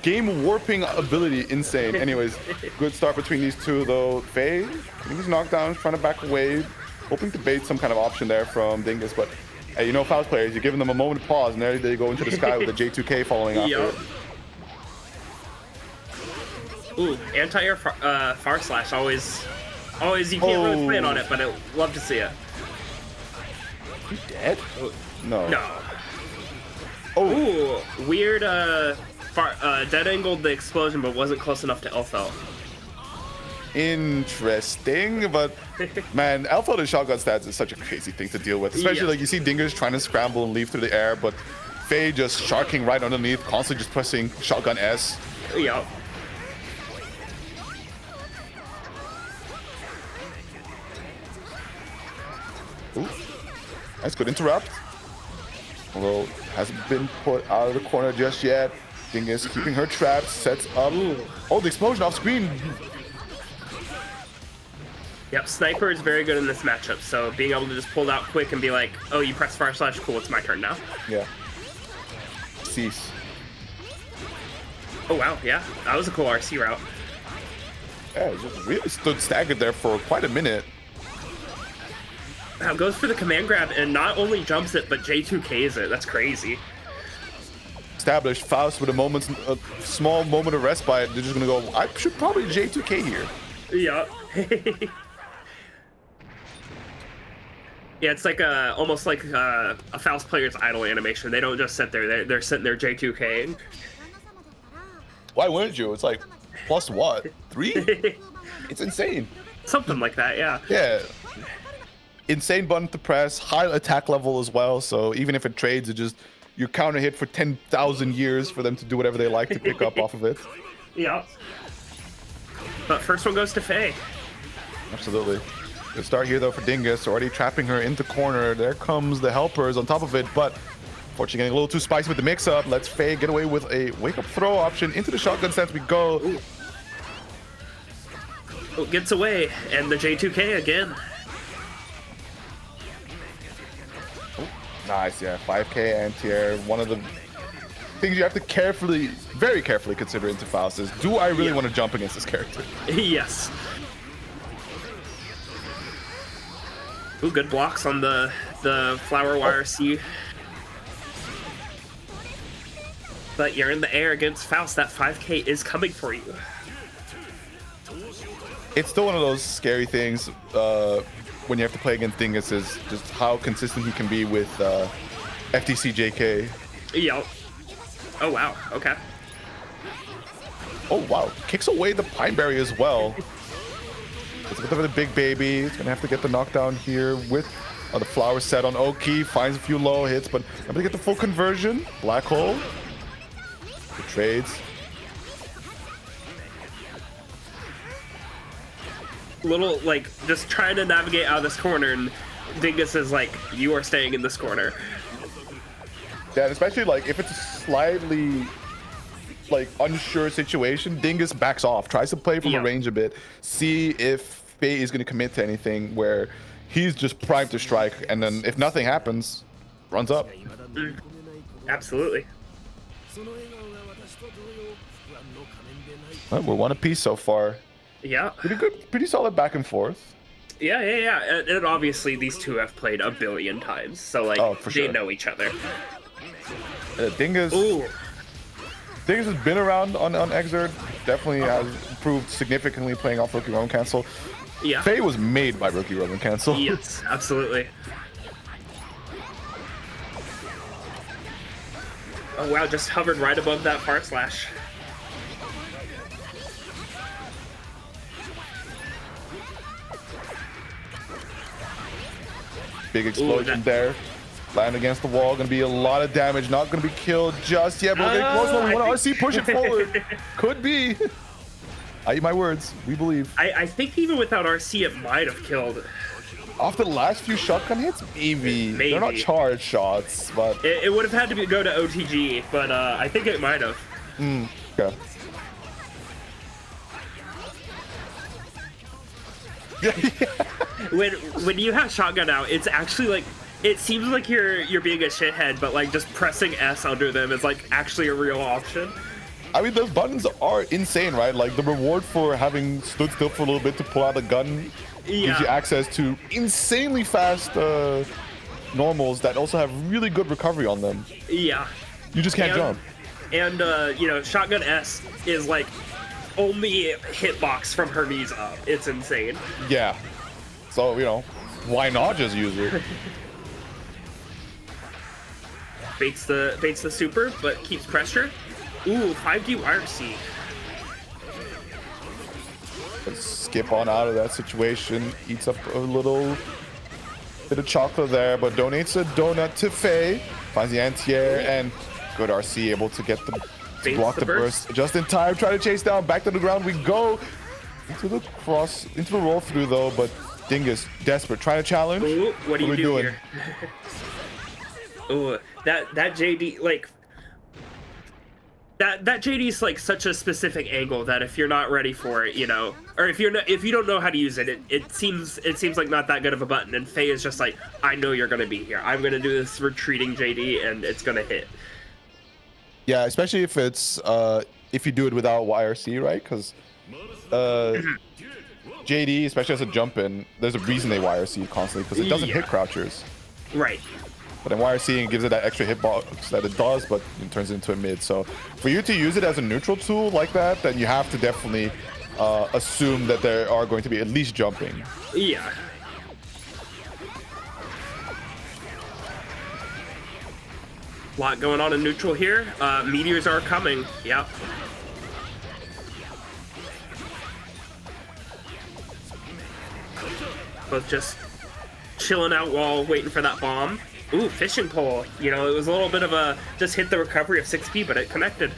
Game warping ability, insane. Anyways, good start between these two though. Faye, he's knocked down, trying to back away, hoping to bait some kind of option there from Dingus, but hey, you know, Faust players, you're giving them a moment to pause, and there they go into the sky with a J2K following after. Yep. Ooh, anti-air far slash, always you can't really plan on it, but I love to see it. You dead? No. Ooh, weird dead angled the explosion, but wasn't close enough to Elfelt. Interesting, but man, Elfelt and shotgun stats is such a crazy thing to deal with, especially like you see Dingus trying to scramble and leave through the air, but Faye just sharking right underneath, constantly just pressing shotgun S. Yep. Ooh, nice, good interrupt. Although hasn't been put out of the corner just yet. Dingus keeping her trapped, sets up. Oh, the explosion off screen. Yep, Sniper is very good in this matchup, so being able to just pull it out quick and be like, oh, you press far slash, cool, it's my turn now. Yeah. Cease. Oh, wow, yeah, that was a cool RC route. Yeah, it just really stood staggered there for quite a minute. Now goes for the command grab and not only jumps it, but J2Ks it. That's crazy. Established Faust with a small moment of respite. They're just gonna go, I should probably J2K here. Yeah. Yeah, it's like almost like a Faust player's idle animation. They don't just sit there. They're sitting there J2K. Why wouldn't you? It's like, plus what? 3? It's insane. Something like that, yeah. Yeah. Insane button to press, high attack level as well, so even if it trades, it just, you counter hit for 10,000 years for them to do whatever they like to pick up off of it. Yeah. But first one goes to Faye. Absolutely. Good start here though for Dingus, already trapping her into corner. There comes the helpers on top of it, but unfortunately getting a little too spicy with the mix-up. Let's Faye get away with a wake-up throw option. Into the shotgun stance we go. Ooh. Oh, gets away, and the J2K again. Nice, yeah. 5k anti-air. One of the things you have to very carefully consider into Faust is, do I really want to jump against this character? Yes. Ooh, good blocks on the flower wire C. But you're in the air against Faust. That 5k is coming for you. It's still one of those scary things when you have to play against Dingus, is just how consistent he can be with FTC JK. Yep. Oh, wow. Okay. Oh, wow. Kicks away the Pineberry as well. It's a bit of a big baby. It's going to have to get the knockdown here with the flower set on Oki. Finds a few low hits, but able to get the full conversion. Black hole. The trades. Little, like, just trying to navigate out of this corner, and Dingus is like, you are staying in this corner. Yeah, and especially, like, if it's a slightly, like, unsure situation, Dingus backs off, tries to play from a range a bit, see if Faye is going to commit to anything where he's just primed to strike, and then if nothing happens, runs up. Absolutely. We're one apiece so far. Yeah. Pretty good, pretty solid back and forth. Yeah. And obviously these two have played a billion times, so like Oh, for they sure. know each other. Dingus. Ooh. Dingus has been around on GGXrd. Definitely has improved significantly playing off Rookie Roman Cancel. Yeah. Faye was made by Rookie Roman Cancel. Yes, absolutely. Oh wow, just hovered right above that far slash. Big explosion there. Land against the wall, gonna be a lot of damage. Not gonna be killed just yet, but we're getting close. We want to RC push it forward. Could be. I eat my words. We believe. I think even without RC, it might have killed. Off the last few shotgun hits, maybe. They're not charged shots, but it would have had to go to OTG, but I think it might have. Okay. When you have shotgun out, it's actually like it seems like you're being a shithead, but like just pressing S under them is like actually a real option. I mean, those buttons are insane, right? Like the reward for having stood still for a little bit to pull out a gun gives you access to insanely fast normals that also have really good recovery on them. Yeah. You just can't jump. And you know, shotgun S is like only hitbox from her knees up. It's insane. Yeah. So, you know, why not just use it? Baits the super, but keeps pressure. Ooh, 5D YRC. Let's skip on out of that situation. Eats up a little bit of chocolate there, but donates a donut to Faye. Finds the anti-air, and good RC able to get the block the burst just in time. Try to chase down. Back to the ground we go. Into the roll through though, but Dingus desperate, trying to challenge. Ooh, what are you doing here? Ooh, that JD like that JD is like such a specific angle that if you're not ready for it, you know, or if you don't know how to use it, it seems like not that good of a button. And Faye is just like, I know you're gonna be here. I'm gonna do this retreating JD, and it's gonna hit. Yeah, especially if it's if you do it without YRC, right? Because JD, especially as a jump in, there's a reason they YRC constantly because it doesn't hit crouchers. Right. But then YRC gives it that extra hitbox that it does, but it turns into a mid. So for you to use it as a neutral tool like that, then you have to definitely assume that there are going to be at least jumping. Yeah. Lot going on in neutral here. Meteors are coming. Yep. Both just chilling out while waiting for that bomb. Ooh, fishing pole. You know, it was a little bit of a just hit the recovery of 6P, but it connected.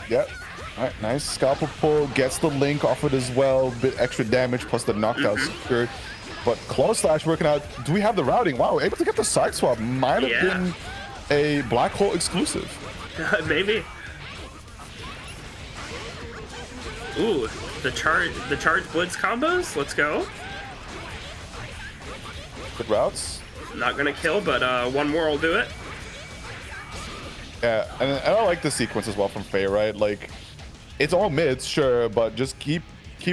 Yep. All right, nice scalpel pull. Gets the link off it as well. Bit extra damage plus the knockdown secured. But Claw Slash working out. Do we have the routing? Wow, able to get the side swap. Might have been a Black Hole exclusive. Maybe. Ooh, the charge blitz combos. Let's go. Good routes. Not gonna kill, but one more will do it. Yeah, and I like the sequence as well from Faye, right? Like, it's all mids, sure, but just keep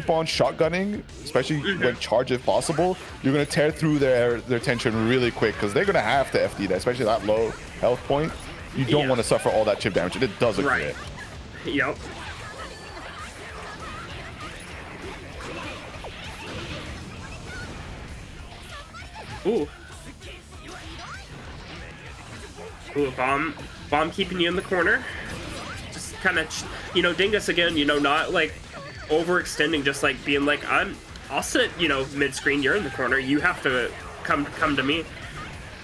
on shotgunning, especially when charge if possible. You're gonna tear through their tension really quick because they're gonna have to FD that, especially that low health point. You don't want to suffer all that chip damage, and it does look great. Yep. Ooh. Ooh, bomb keeping you in the corner. Just kind of, you know, Dingus again, you know, not like overextending, just like being like, I'll sit, you know, mid-screen, you're in the corner, you have to come to me.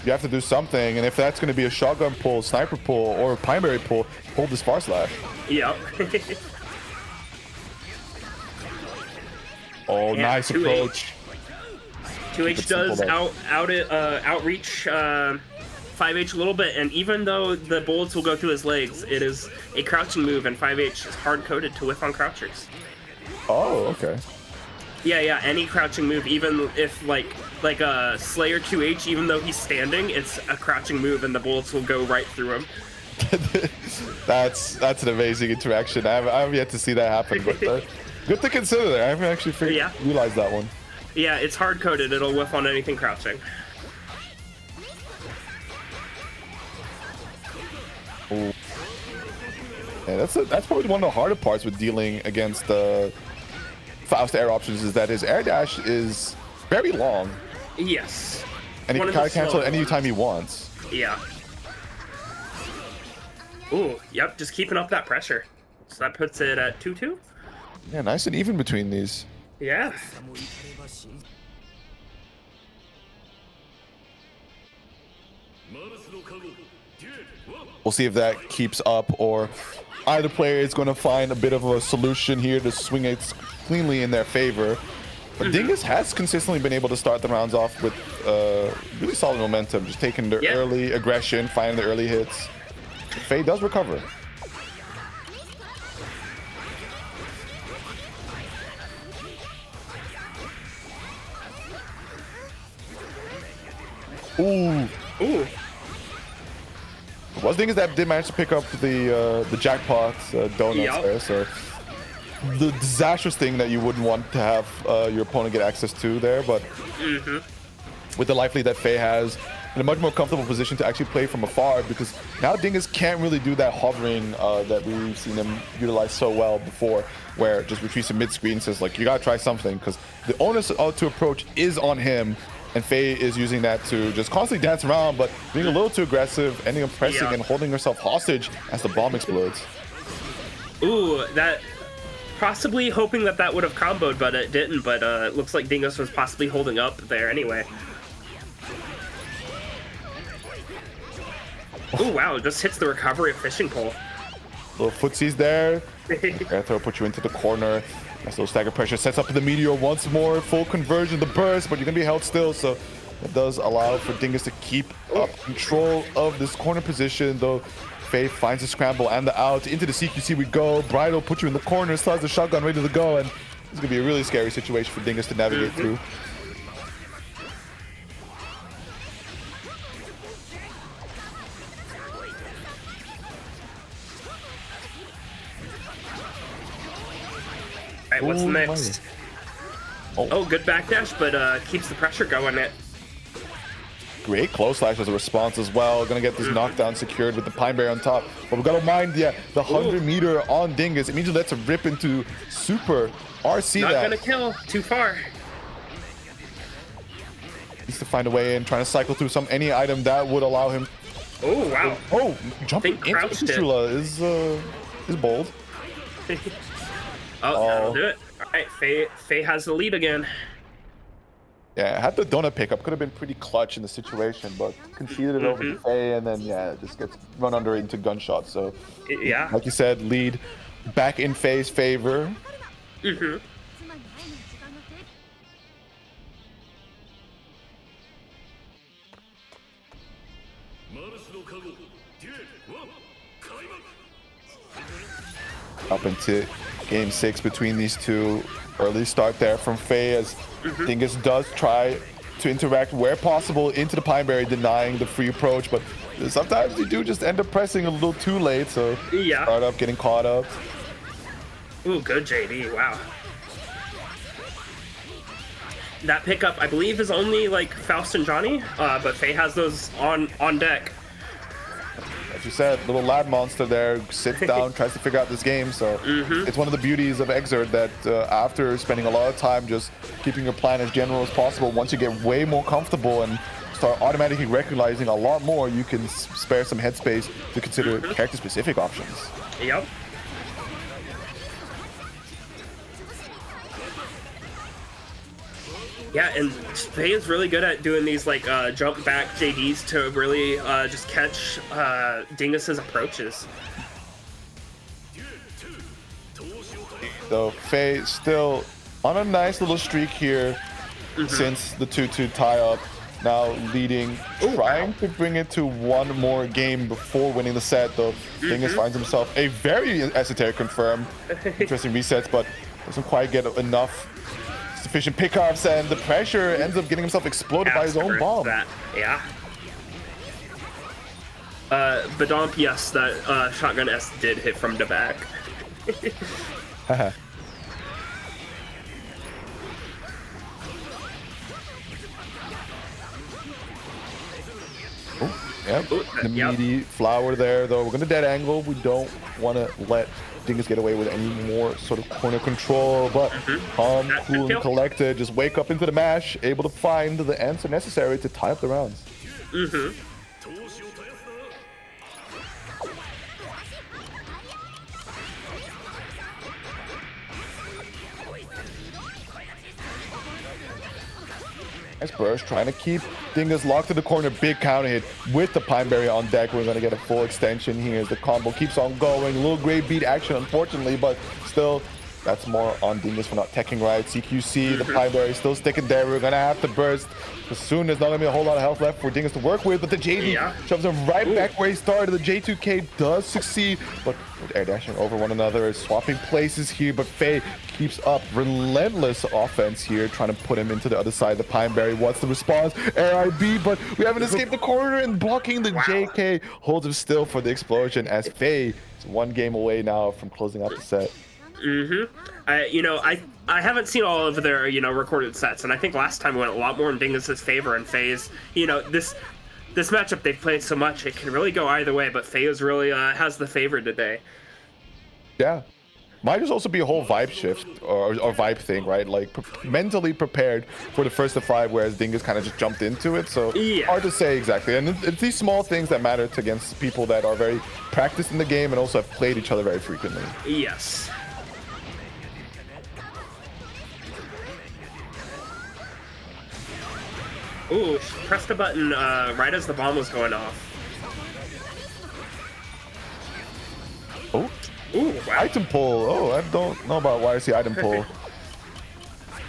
You have to do something, and if that's going to be a shotgun pull, sniper pull, or primary pull, hold this far slash. Yep. Oh, and nice approach. 2H does outreach 5H a little bit, and even though the bullets will go through his legs, it is a crouching move, and 5H is hard-coded to whiff on crouchers. Oh, okay. Yeah, any crouching move, even if like a Slayer 2H, even though he's standing, it's a crouching move and the bullets will go right through him. That's an amazing interaction. I have yet to see that happen, but good to consider there. I haven't actually realized that one. Yeah, it's hard coded. It'll whiff on anything crouching. Ooh. Yeah, that's probably one of the harder parts with dealing against Faust air options, is that his air dash is very long. Yes. And he can kind of cancel it anytime he wants. Yeah. Ooh, yep, just keeping up that pressure. So that puts it at 2-2. Yeah, nice and even between these. Yeah. We'll see if that keeps up, or either player is going to find a bit of a solution here to swing it cleanly in their favor. But Dingus has consistently been able to start the rounds off with really solid momentum, just taking the early aggression, finding the early hits. Faye does recover. Ooh. One thing is that did manage to pick up the jackpot donuts there, so the disastrous thing that you wouldn't want to have your opponent get access to there, but with the life lead that Faye has, in a much more comfortable position to actually play from afar, because now Dingus can't really do that hovering that we've seen him utilize so well before, where it just retreats to mid-screen, says like, you gotta try something, because the onus to approach is on him, and Faye is using that to just constantly dance around, but being a little too aggressive, ending up pressing and holding herself hostage as the bomb explodes. Ooh, that... Possibly hoping that would have comboed, but it didn't, but it looks like Dingus was possibly holding up there anyway. Oh wow, just hits the recovery of fishing pole. Little footsies there. Air throw puts you into the corner. Nice little stagger pressure. Sets up the meteor once more. Full conversion, the burst, but you're going to be held still. So it does allow for Dingus to keep up control of this corner position, though Faye finds the scramble and the out. Into the CQC we go. Bridal put you in the corner. Still has the shotgun ready to go. And it's going to be a really scary situation for Dingus to navigate through. Alright, what's next? Oh, good backdash, but keeps the pressure going. Great close slash as a response as well. Gonna get this knockdown secured with the Pine Bear on top. But we gotta mind, the 100-meter on Dingus. It means that's a rip into super RC. Not gonna kill. Too far. Needs to find a way in, trying to cycle through any item that would allow him. Oh wow. Oh, jumping into Trula is bold. That'll do it. All right, Faye has the lead again. Yeah, had the donut pickup. Could have been pretty clutch in the situation, but conceded it over to Faye, and then it just gets run under into gunshots. So yeah, like you said, lead back in Faye's favor. Up into game 6 between these two. Early start there from Faye as Dingus does try to interact where possible into the Pine Berry, denying the free approach, but sometimes you do just end up pressing a little too late, so start up getting caught up. Ooh, good JD, wow. That pickup, I believe, is only like Faust and Johnny, but Faye has those on deck. As you said, little lad monster there sits down, tries to figure out this game. So it's one of the beauties of Xrd that after spending a lot of time just keeping your plan as general as possible, once you get way more comfortable and start automatically recognizing a lot more, you can spare some headspace to consider character-specific options. Yep. Yeah, and Faye is really good at doing these like jump back JDs to really just catch Dingus's approaches. So Faye still on a nice little streak here since the 2-2 tie-up. Now leading, trying to bring it to one more game before winning the set, though Dingus finds himself a very esoteric confirm. Interesting resets, but doesn't quite get enough efficient pickups, and the pressure ends up getting himself exploded by his own bomb. Yeah. Badump, yes, that shotgun S did hit from the back. Yep, the meaty flower there, though. We're going to dead angle. We don't want to let Dingus get away with any more sort of corner control, but calm, cool, and collected. Just wake up into the mash, able to find the answer necessary to tie up the rounds. Nice burst, trying to keep Dingus locked to the corner. Big counter hit with the Pineberry on deck. We're going to get a full extension here as the combo keeps on going. A little great beat action, unfortunately, but still, that's more on Dingus for not teching right. CQC, the Pineberry still sticking there. We're going to have to burst. As soon as there's not going to be a whole lot of health left for Dingus to work with, but the JD shoves him right back where he started. The J2K does succeed, but air dashing over one another, swapping places here, but Faye keeps up relentless offense here, trying to put him into the other side. The Pineberry, what's the response? RIB, but we haven't escaped the corner, and blocking the JK holds him still for the explosion as Faye is one game away now from closing out the set. I haven't seen all of their, recorded sets, and I think last time went a lot more in Dingus's favor, and Faye's, this matchup they've played so much, it can really go either way, but Faye is really has the favor today. Yeah. Might just also be a whole vibe shift or vibe thing, right? Like mentally prepared for the first of 5, whereas Dingus kind of just jumped into it. So hard to say exactly. And it's these small things that matter against people that are very practiced in the game and also have played each other very frequently. Yes. Ooh, pressed the button right as the bomb was going off. Oh. Ooh, wow. Item pull. Oh, I don't know about YRC item pull.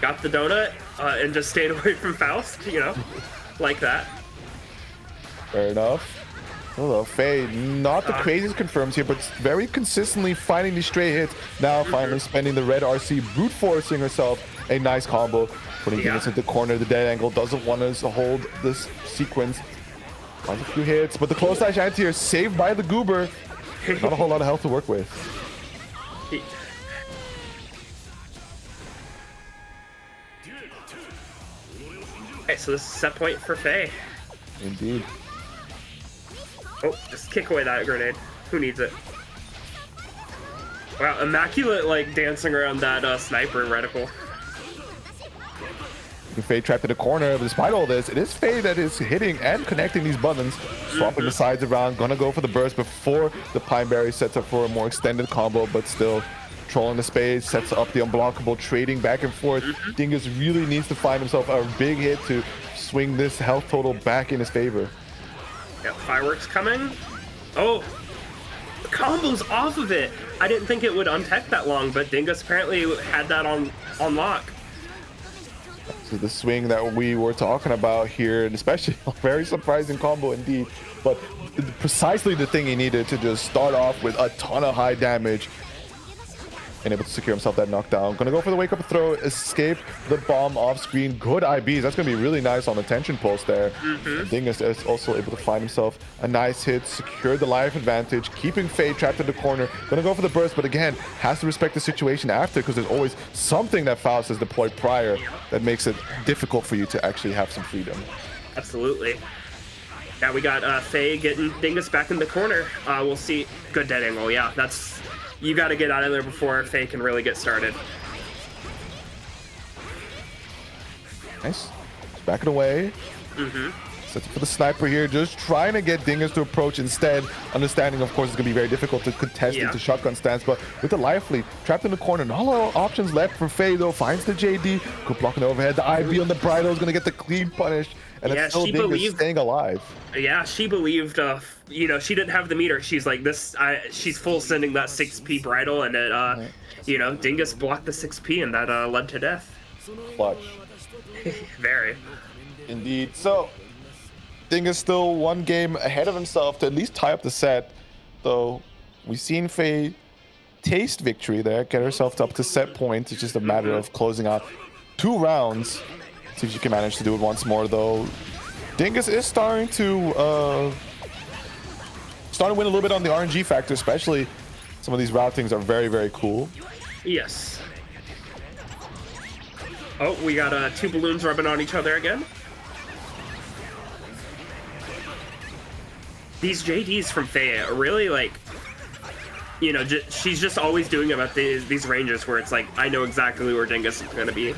Got the donut and just stayed away from Faust, like that. Fair enough. Although Faye, not the craziest confirms here, but very consistently finding these stray hits. Now finally spending the red RC, brute forcing herself a nice combo. Putting Dingus into the corner, the dead angle doesn't want us to hold this sequence. Finds a few hits, but the close dash anti-air saved by the Goober. Not a whole lot of health to work with. Okay, so this is set point for Faye. Indeed. Oh, just kick away that grenade. Who needs it? Wow, immaculate, dancing around that sniper reticle. Faye trapped in the corner, but despite all this, it is Faye that is hitting and connecting these buttons, swapping the sides around, gonna go for the burst before the Pineberry sets up for a more extended combo, but still trolling the space, sets up the unblockable, trading back and forth. Dingus really needs to find himself a big hit to swing this health total back in his favor. Yep, fireworks coming. Oh, the combo's off of it. I didn't think it would untech that long, but Dingus apparently had that on lock. So the swing that we were talking about here, and especially a very surprising combo indeed, but precisely the thing he needed to just start off with a ton of high damage and able to secure himself that knockdown. Gonna go for the wake up throw, escape the bomb off screen. Good IBs. That's gonna be really nice on the tension pulse there. Dingus is also able to find himself a nice hit, secure the life advantage, keeping Faye trapped in the corner. Gonna go for the burst, but again, has to respect the situation after, because there's always something that Faust has deployed prior that makes it difficult for you to actually have some freedom. Absolutely. Now we got Faye getting Dingus back in the corner. We'll see. Good dead angle. Yeah, that's... You got to get out of there before Faye can really get started. Nice. Backing away. Sets up for the sniper here, just trying to get Dingus to approach instead. Understanding, of course, it's going to be very difficult to contest into shotgun stance, but with the life lead trapped in the corner, not a lot of options left for Faye, though. Finds the JD, good blocking overhead. The IB on the bridle is going to get the clean punish, and it's still Dingus staying alive. Yeah, she believed, she didn't have the meter. She's like, she's full sending that 6p bridle, and it, Dingus blocked the 6p, and that led to death. Clutch. Very. Indeed. So, Dingus still one game ahead of himself to at least tie up the set, though we've seen Faye taste victory there, get herself up to set point. It's just a matter of closing out 2 rounds. See if you can manage to do it once more, though. Dingus is starting to win a little bit on the RNG factor, especially some of these routings are very, very cool. Yes. Oh, we got 2 balloons rubbing on each other again. These JDs from Faye are really like, you know, she's just always doing about these ranges where it's like, I know exactly where Dingus is going to be.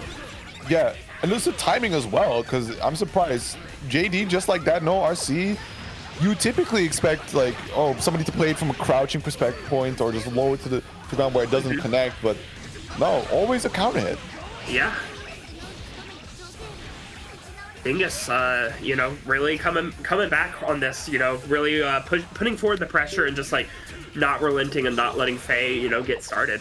Yeah, and there's the timing as well, because I'm surprised. JD, just like that, no RC. You typically expect, like, oh, somebody to play it from a crouching perspective point or just low it to the ground where it doesn't connect, but no, always a counter hit. Yeah. Dingus, you know, really coming back on this, you know, really putting forward the pressure and just like not relenting and not letting Faye, you know, get started.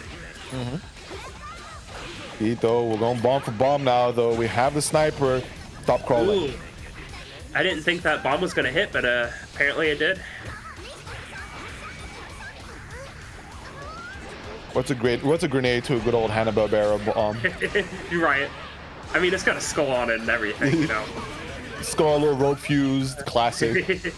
Though we're going bomb for bomb now, though. We have the sniper. Stop crawling. Ooh. I didn't think that bomb was gonna hit, but apparently it did. What's a grenade to a good old Hanna-Barbera bomb? You're right. I mean, it's got a skull on it and everything, you know. Skull, a little rope fused, classic.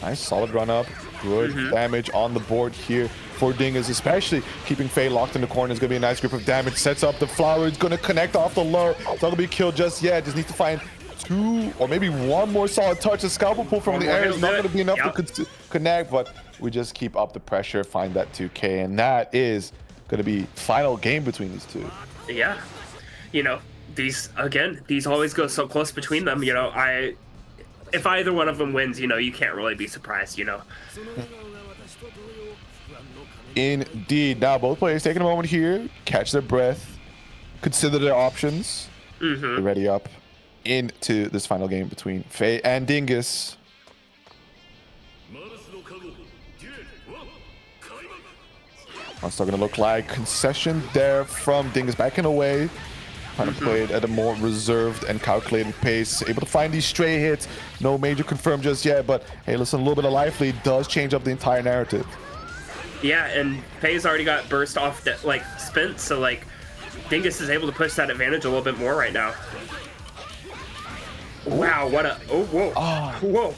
Nice, solid run up. Good damage on the board here for Dingus, especially keeping Faye locked in the corner is going to be a nice grip of damage. Sets up the flower. It's going to connect off the low. It's not going to be killed just yet. Just needs to find 2 or maybe 1 more solid touch. A scalpel pull from the air is not going to be enough to connect, but we just keep up the pressure, find that 2K, and that is going to be final game between these two. Yeah. You know, these always go so close between them. You know, if either one of them wins, you know, you can't really be surprised, you know. Indeed. Now both players taking a moment here, catch their breath, consider their options. They're ready up into this final game between Faye and Dingus. What's still going to look like concession there from Dingus, backing away. Kind of played at a more reserved and calculated pace. Able to find these stray hits. No major confirmed just yet, but hey, listen, a little bit of life lead does change up the entire narrative. Yeah, and Faye's already got burst off that, like, spent, so, like, Dingus is able to push that advantage a little bit more right now. Wow, what a... Oh, whoa. Oh. Whoa.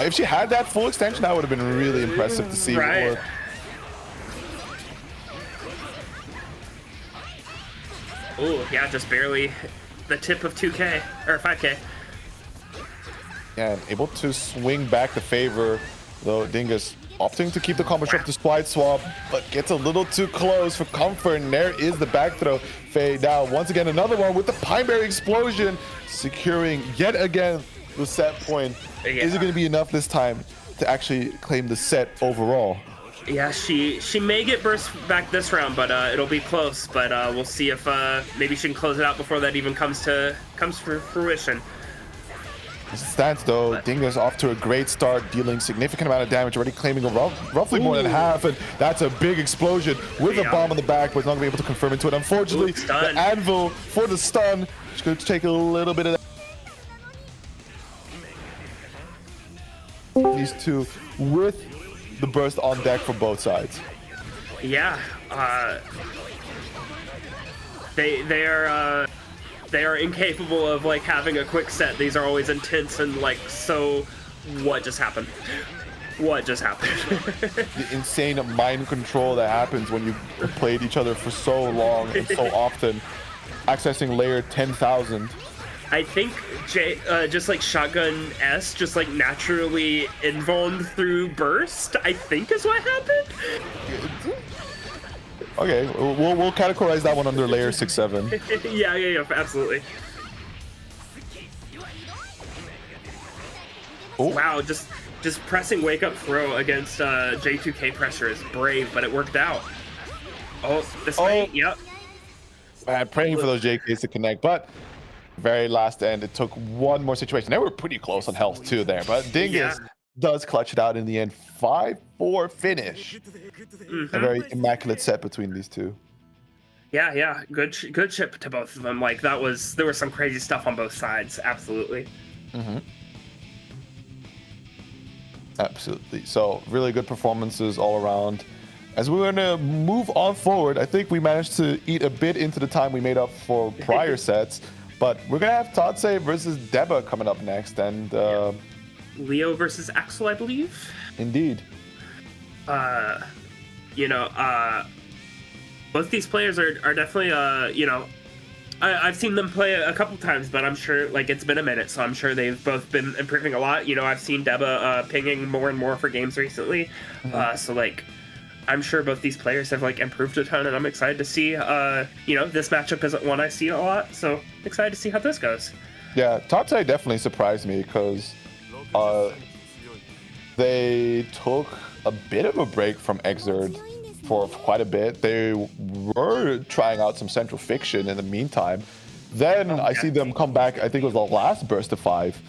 If she had that full extension, that would have been really impressive to see. Right. Oh, yeah, just barely the tip of 2K, or 5K. And able to swing back the favor, though Dingus opting to keep the combo shot to slide swap, but gets a little too close for comfort, and there is the back throw. Faye now, once again, another one with the Pineberry explosion, securing yet again the set point. Yeah. Is it going to be enough this time to actually claim the set overall? Yeah, she may get burst back this round, but it'll be close. But we'll see if maybe she can close it out before that even comes to fruition. As it stands though, Dingus off to a great start, dealing significant amount of damage, already claiming roughly more than half, and that's a big explosion with a bomb on the back, but it's not going to be able to confirm into it. Unfortunately, the anvil for the stun, it's going to take a little bit of that. These two with the burst on deck for both sides. Yeah, they are incapable of like having a quick set. These are always intense and like, so what just happened? What just happened? The insane mind control that happens when you played each other for so long and so often, accessing layer 10,000. I think just like Shotgun S just like naturally invulned through burst, I think is what happened. Okay, we'll categorize that one under layer 6-7. yeah, absolutely. Oh. Wow, just pressing wake up throw against J2K pressure is brave, but it worked out. Oh, this way, yep. Man, praying for those JKs to connect, but very last end, it took one more situation. They were pretty close on health too there, but Dingus does clutch it out in the end. 5-4 finish. A very immaculate set between these two. Yeah, good ship to both of them. Like there was some crazy stuff on both sides. Absolutely. Absolutely. So really good performances all around. as we're gonna move on forward, I think we managed to eat a bit into the time we made up for prior sets, but we're gonna have Tatse versus Deba coming up next, and Leo versus Axel, I believe. indeed. You know, both these players are definitely, you know, I've seen them play a couple times, but I'm sure, like, it's been a minute, so I'm sure they've both been improving a lot. You know, I've seen Deba pinging more and more for games recently, so, like, I'm sure both these players have, like, improved a ton, and I'm excited to see, you know, this matchup isn't one I see a lot, so excited to see how this goes. Yeah, Tatse definitely surprised me because they took a bit of a break from Xrd for quite a bit. They were trying out some Central Fiction in the meantime. Then I see them come back. I think it was the last burst of 5.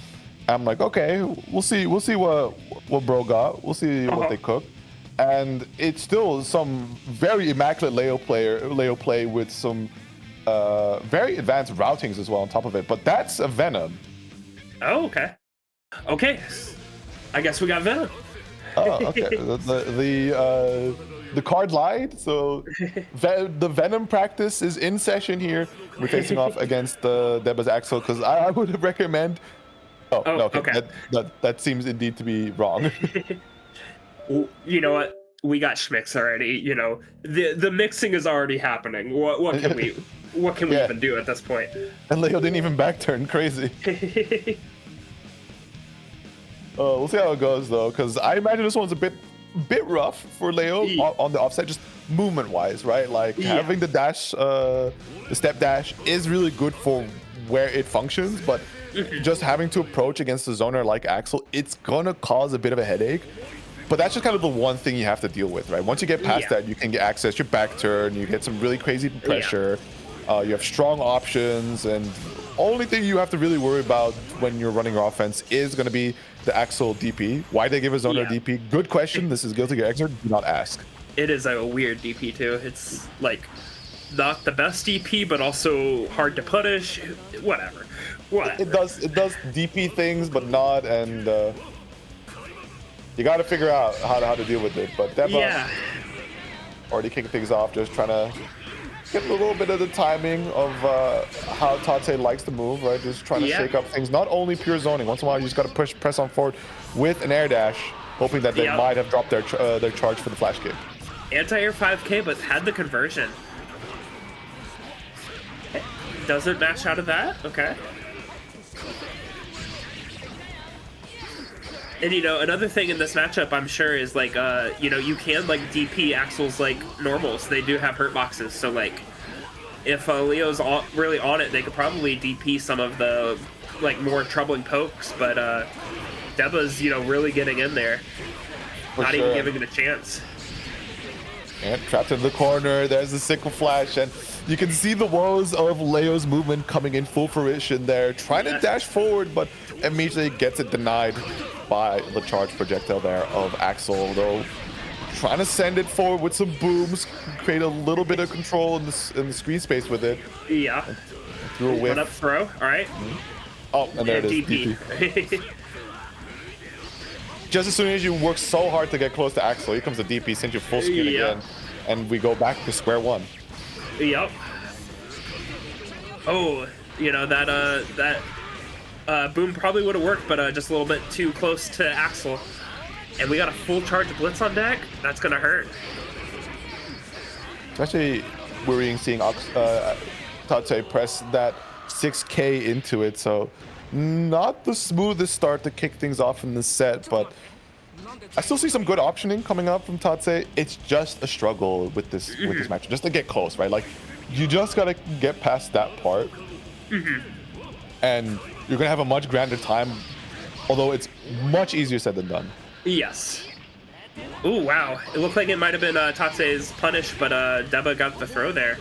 I'm like, okay, we'll see what bro got. We'll see what they cook. And it's still some very immaculate Leo play with some very advanced routings as well on top of it. But that's a Venom. Oh, okay. Okay, I guess we got Venom. Oh, okay. The card lied, so the Venom practice is in session here. We're facing off against Deba's Axel, because I would recommend. Oh, no, okay. That seems indeed to be wrong. You know what? We got Schmicks already. You know, the mixing is already happening. What can we even do at this point? And Leo didn't even back turn. Crazy. We'll see how it goes though, because I imagine this one's a bit rough for Leo on the offset, just movement wise, right? Like having the dash, the step dash is really good for where it functions, but just having to approach against a zoner like Axel, it's gonna cause a bit of a headache. But that's just kind of the one thing you have to deal with, right? Once you get past that, you can get access your back turn, you get some really crazy pressure, you have strong options, and only thing you have to really worry about when you're running your offense is going to be the Axel DP. Why they give a zoner DP? Good question. This is Guilty Gear Xrd. Do not ask. It is a weird DP too. It's like not the best DP, but also hard to punish. Whatever. It does DP things, but not, and you got to figure out how to deal with it. But Deba already kicking things off, just trying to get a little bit of the timing of how Tate likes to move, right? Just trying to shake up things. Not only pure zoning. Once in a while, you just got to press on forward with an air dash, hoping that they might have dropped their charge for the flash kick. Anti-air 5K, but had the conversion. Doesn't mash out of that? Okay. And, you know, another thing in this matchup, I'm sure, is, like, you know, you can, like, DP Axel's, like, normals. They do have hurt boxes, so, like, if Leo's really on it, they could probably DP some of the, like, more troubling pokes, but Deba's, you know, really getting in there. Not even giving it a chance. And trapped in the corner, there's the sickle flash, and you can see the woes of Leo's movement coming in full fruition there, trying to dash forward, but immediately gets it denied by the charge projectile there of Axel, though trying to send it forward with some booms, create a little bit of control in the screen space with it. Yeah. Through a whiff. Up throw, all right. Oh, and there it is. DP. Just as soon as you work so hard to get close to Axel, here comes the DP, sends you full screen again, and we go back to square one. Yep. Oh, you know, that boom probably would have worked, but just a little bit too close to Axel. And we got a full charge blitz on deck. That's gonna hurt. Especially worrying seeing Tate press that 6K into it, so not the smoothest start to kick things off in this set, but I still see some good optioning coming up from Tate. It's just a struggle with this match, just to get close, right? Like, you just gotta get past that part, and you're gonna have a much grander time, although it's much easier said than done. Yes. Ooh, wow. It looked like it might have been Tate's punish, but Deba got the throw there.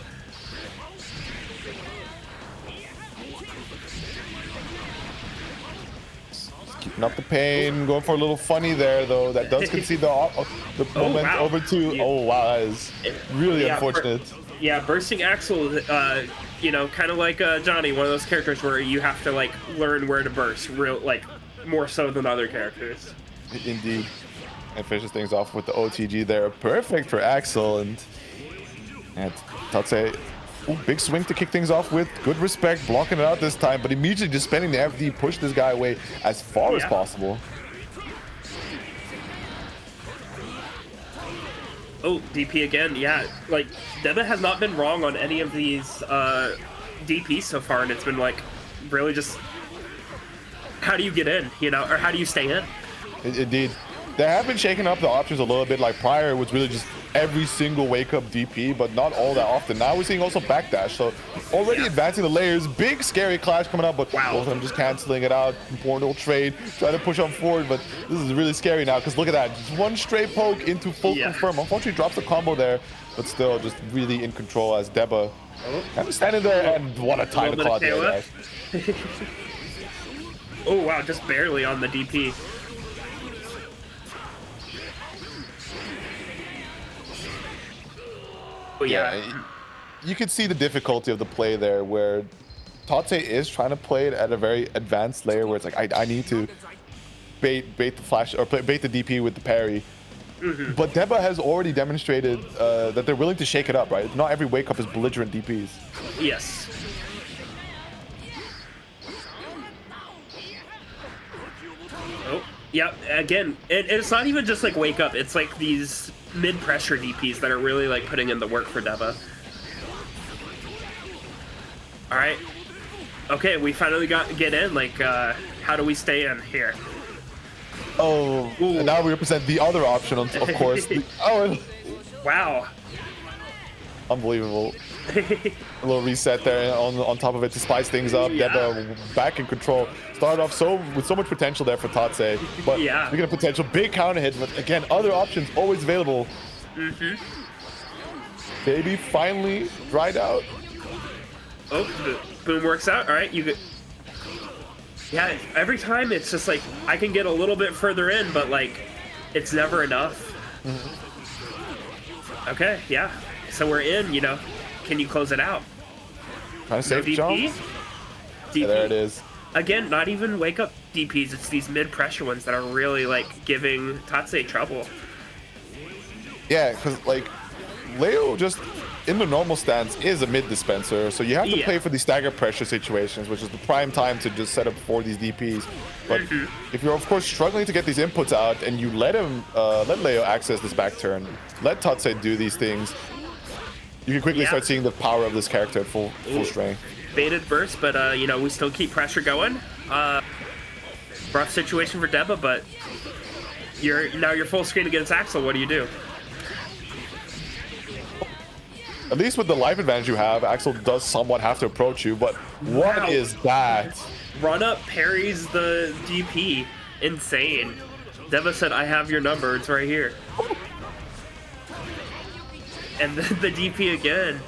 Keeping up the pain, going for a little funny there, though. That does concede the moment over to... Oh, wow, that is really unfortunate. Bursting Axel, you know, kind of like Johnny, one of those characters where you have to, like, learn where to burst, more so than other characters. Indeed. And finishes things off with the OTG there. Perfect for Axel. And Tatse, big swing to kick things off with. Good respect, blocking it out this time, but immediately just spending the FD, push this guy away as far as possible. Oh, DP again. Yeah, like Deba has not been wrong on any of these DPs so far, and it's been like really just how do you get in, you know, or how do you stay in? Indeed. They have been shaking up the options a little bit. Like prior, it was really just every single wake up DP, but not all that often. Now we're seeing also backdash. So already advancing the layers. Big scary clash coming up, but both of them just canceling it out. Important trade, try to push on forward, but this is really scary now because look at that. Just one straight poke into full confirm. Unfortunately, drops the combo there, but still just really in control as Deba kind of standing there, and what a time to call it there, guys. Oh wow, just barely on the DP. Oh, yeah, you could see the difficulty of the play there, where Tate is trying to play it at a very advanced layer, where it's like I need to bait the flash or bait the DP with the parry. But Deba has already demonstrated that they're willing to shake it up, right? Not every wake up is belligerent DPs. Yes. Oh, yeah. Again, it's not even just like wake up. It's like these mid-pressure DPs that are really like putting in the work for Deba. All right. Okay, we finally get in. Like, how do we stay in here? Oh, and now we represent the other option, of course. Wow. Unbelievable. A little reset there on top of it to spice things up. Deba back in control. Started off with so much potential there for Tatse. But speaking of potential, big counter hit. But again, other options always available. Baby finally dried out. Oh, the boom works out. All right, you get. Yeah, every time it's just like I can get a little bit further in, but like it's never enough. Okay, yeah. So we're in, you know. Can you close it out? Trying to save jump. DP? Yeah, there it is. Again, not even wake up DPs. It's these mid-pressure ones that are really like giving Tatse trouble. Yeah, because like Leo just in the normal stance is a mid dispenser, so you have to play for these stagger pressure situations, which is the prime time to just set up for these DPs. But if you're of course struggling to get these inputs out and you let Leo access this back turn, let Tatse do these things, you can quickly start seeing the power of this character at full strength. Baited burst, but you know, we still keep pressure going. Rough situation for Deba, but you're full screen against Axel. What do you do? At least with the life advantage you have, Axel does somewhat have to approach you, but what is that? Run up parries the DP. Insane. Deba said, I have your number, it's right here. And then the DP again.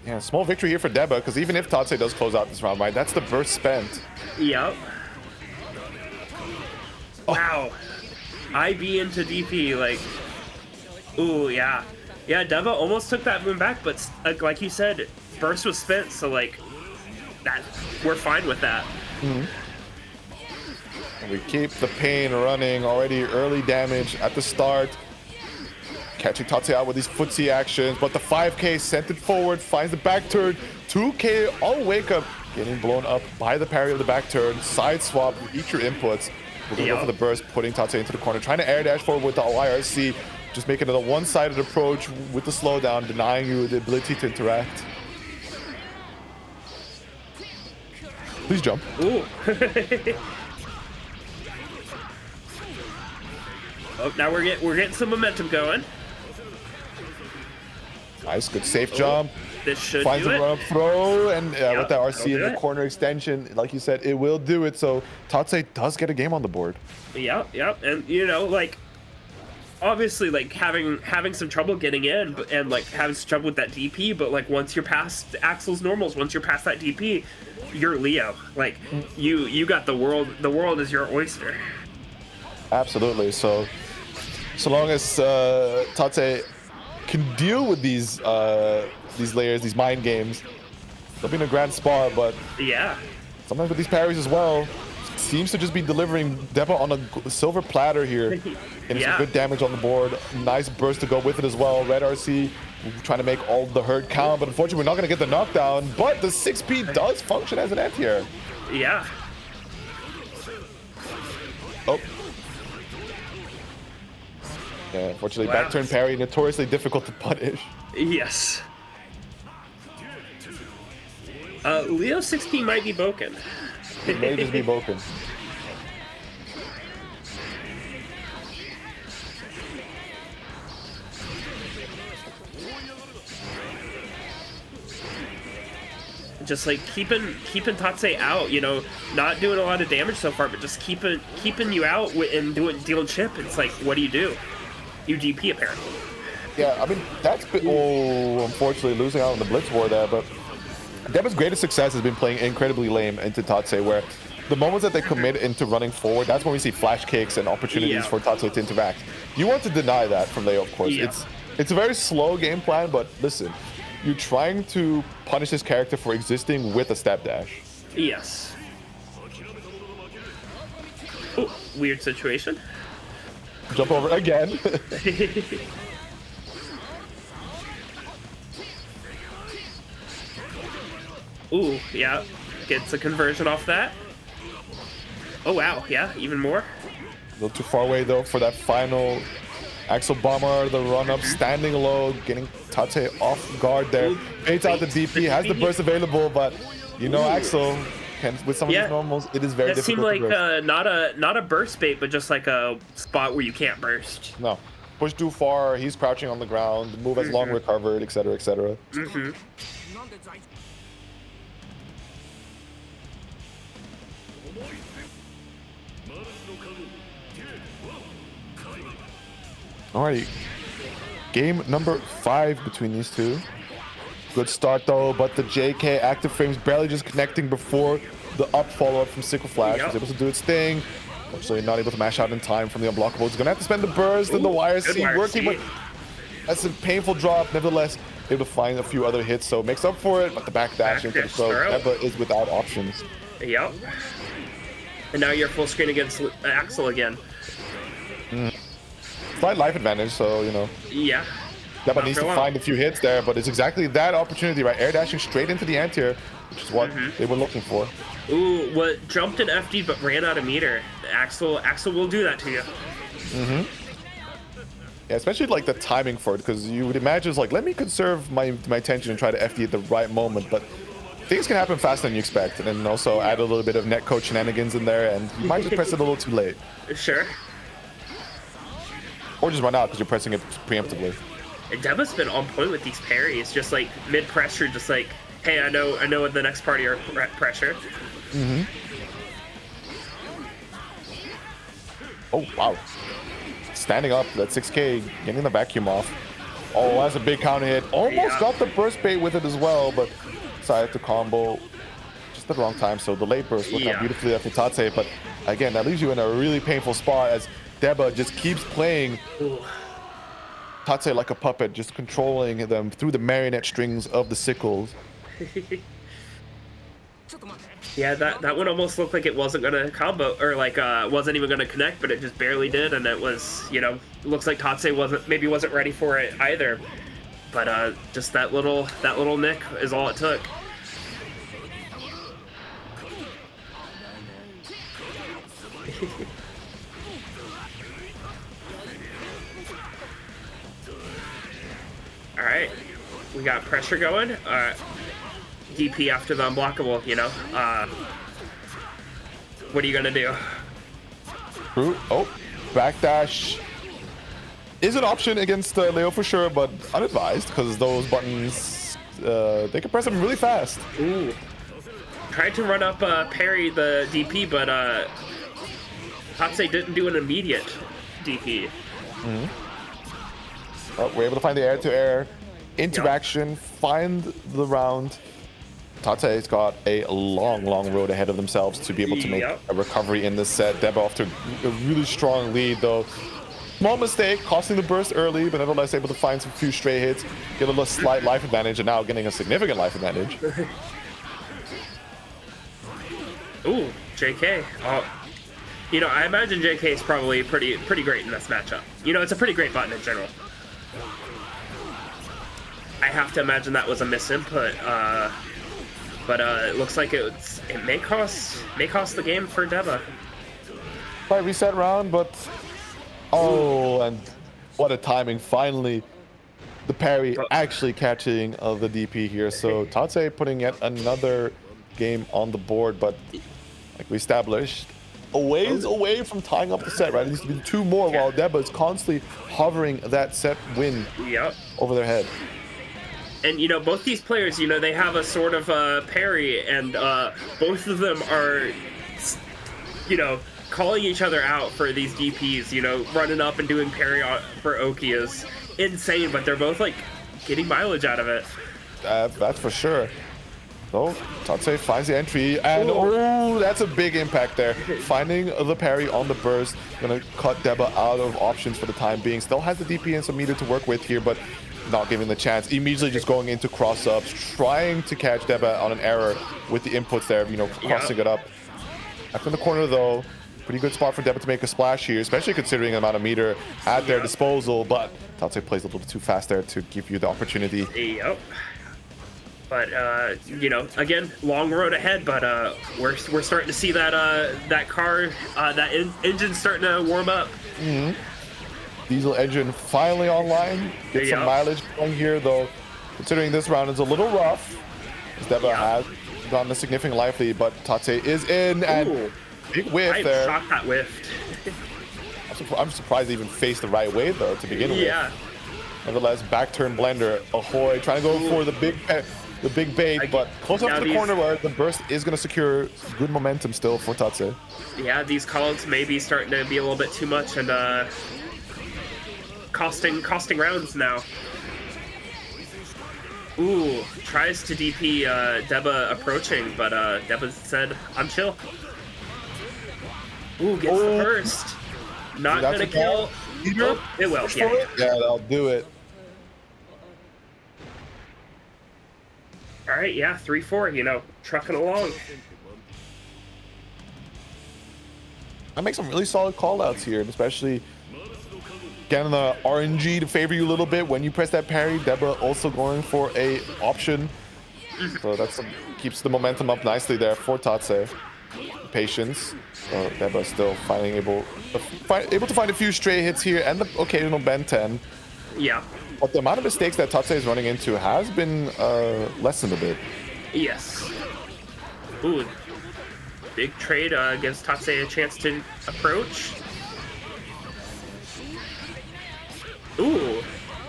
Yeah, small victory here for Deba, because even if Tatse does close out this round, right, that's the burst spent. Yep. Wow. IB into DP, like, ooh, yeah. Yeah, Deba almost took that boom back, but like you said, burst was spent, so like, we're fine with that. We keep the pain running, already early damage at the start. Catching Tatse out with these footsie actions, but the 5K sent it forward, finds the back turn, 2K on wake up, getting blown up by the parry of the back turn, side swap, eat your inputs. We're gonna go for the burst, putting Tatse into the corner, trying to air dash forward with the YRC, just making it a one-sided approach with the slowdown, denying you the ability to interact. Please jump. Ooh. Oh, now we're getting some momentum going. Nice, good safe jump. This should finds do a it. run-up throw, and with the RC in the corner extension, like you said, it will do it. So Tatse does get a game on the board. Yep, and you know, like, obviously, like having some trouble getting in, and like having some trouble with that DP. But like once you're past Axel's normals, once you're past that DP, you're Leo. Like you got the world. The world is your oyster. Absolutely. So long as Tatse can deal with these layers, these mind games, they'll be in a grand spot. But yeah, sometimes with these parries as well, seems to just be delivering Deba on a silver platter here. Getting some good damage on the board. Nice burst to go with it as well. Red RC trying to make all the hurt count, but unfortunately we're not going to get the knockdown. But the 6P does function as an anti-air. Yeah. Oh. Yeah, unfortunately, back turn parry, notoriously difficult to punish. Yes. Leo 6P might be broken. It may just be broken. Just like keeping Tatse out, you know, not doing a lot of damage so far, but just keeping you out and dealing chip. It's like, what do? You GP apparently. Yeah, I mean that's unfortunately losing out on the Blitz War there, but Deba's greatest success has been playing incredibly lame into Tatse, where the moments that they commit into running forward, that's when we see flash kicks and opportunities for Tatse to interact. You want to deny that from Leo, of course. Yeah. It's a very slow game plan, but listen, you're trying to punish this character for existing with a step dash. Yes. Ooh, weird situation. Jump over again. Ooh, yeah. Gets a conversion off that. Oh, wow. Yeah, even more. A little too far away, though, for that final Axel Bomber, the run-up, standing low, getting Tate off guard there. Baits out the DP, has the burst available, but, you know, Axel, with some of these normals, it is very difficult to burst. That seemed like not a burst bait, but just like a spot where you can't burst. No. Push too far, he's crouching on the ground, move has long recovered, etc., etc. Alrighty, game number 5 between these two. Good start though, but the JK active frames barely just connecting before the up follow-up from Sickle Flash. Was able to do its thing. Unfortunately, not able to mash out in time from the unblockable. He's gonna have to spend the burst and the YRC working, but that's a painful drop. Nevertheless, able to find a few other hits, so makes up for it. But the backdash into the throw, Deba is without options. Yep. And now you're full screen against Axel again. Slight life advantage, so you know. Yeah. Deba needs to find a few hits there, but it's exactly that opportunity, right? Air dashing straight into the anti-air, which is what they were looking for. Ooh, what jumped in FD but ran out of meter. Axel will do that to you. Yeah, especially like the timing for it, because you would imagine it's like, let me conserve my attention and try to FD at the right moment, but things can happen faster than you expect, and then also add a little bit of netcode shenanigans in there, and you might just press it a little too late. Sure. Or just run out because you're pressing it preemptively. And Deba's been on point with these parries, just like mid pressure, just like, hey, I know the next part of your pressure. Oh wow! Standing up, that 6K, getting the vacuum off. Oh, that's a big counter hit. Almost got the burst bait with it as well, but decided to combo just at the wrong time. So the late burst working out beautifully there for Tate, but again, that leaves you in a really painful spot as Deba just keeps playing Tate like a puppet, just controlling them through the marionette strings of the sickles. Yeah, that one almost looked like it wasn't gonna combo, or like wasn't even gonna connect, but it just barely did, and it was, you know, looks like Tate wasn't ready for it either. But just that little nick is all it took. All right, we got pressure going. DP after the unblockable, you know. What are you gonna do? Oh, backdash is an option against Leo for sure, but unadvised because those buttons, they can press them really fast. Ooh. Tried to run up parry the DP, but Tate didn't do an immediate DP. Oh, we're able to find the air-to-air interaction, find the round. Tate's got a long road ahead of themselves to be able to make a recovery in this set. Deba off to a really strong lead though. Small mistake, costing the burst early, but nevertheless able to find some few stray hits, get a little slight life advantage, and now getting a significant life advantage. Ooh, JK. Oh, You know, I imagine JK is probably pretty great in this matchup. You know, it's a pretty great button in general. I have to imagine that was a misinput, but it looks like it may cost the game for Deba. Right, reset round, but oh, and what a timing! Finally, the parry actually catching the DP here. So Tate putting yet another game on the board, but like we established, a ways away from tying up the set. Right, it needs to be 2 more, while Deba is constantly hovering that set win over their head. And, you know, both these players, you know, they have a sort of parry, and both of them are, you know, calling each other out for these DPs. You know, running up and doing parry for Oki is insane, but they're both, like, getting mileage out of it. That's for sure. So, Tate finds the entry, and oh, that's a big impact there. Finding the parry on the burst, gonna cut Deba out of options for the time being. Still has the DP and some meter to work with here, but not giving the chance. Immediately just going into cross-ups, trying to catch Deba on an error with the inputs there, you know, crossing it up. Back in the corner, though. Pretty good spot for Deba to make a splash here, especially considering the amount of meter at their disposal, but Tate plays a little bit too fast there to give you the opportunity. Yep. But, you know, again, long road ahead, but we're starting to see that car, that engine starting to warm up. Diesel engine finally online. Get some mileage going here, though. Considering this round is a little rough, as Deba has gotten a significant life lead, but Tate is in, and big whiff there. I shot that whiffed. I'm surprised they even faced the right way, though, to begin with. Nevertheless, back turn blender, ahoy, trying to go for the big bait, but close up to the corner where the burst is going to secure good momentum still for Tate. Yeah, these calls may be starting to be a little bit too much, and costing rounds now. Ooh, tries to DP Deba approaching, but Deba said, I'm chill. Ooh, gets the first. Not gonna kill. Oh, it will, Yeah, that'll do it. All right, yeah, 3-4, you know, trucking along. I make some really solid callouts here, especially getting the RNG to favor you a little bit when you press that parry. Deba also going for a option, so that's keeps the momentum up nicely there for Tate. Patience. So Deba still able to find a few stray hits here and the occasional Ben 10. Yeah. But the amount of mistakes that Tate is running into has been lessened a bit. Yes. Ooh. Big trade gives Tate a chance to approach. Ooh.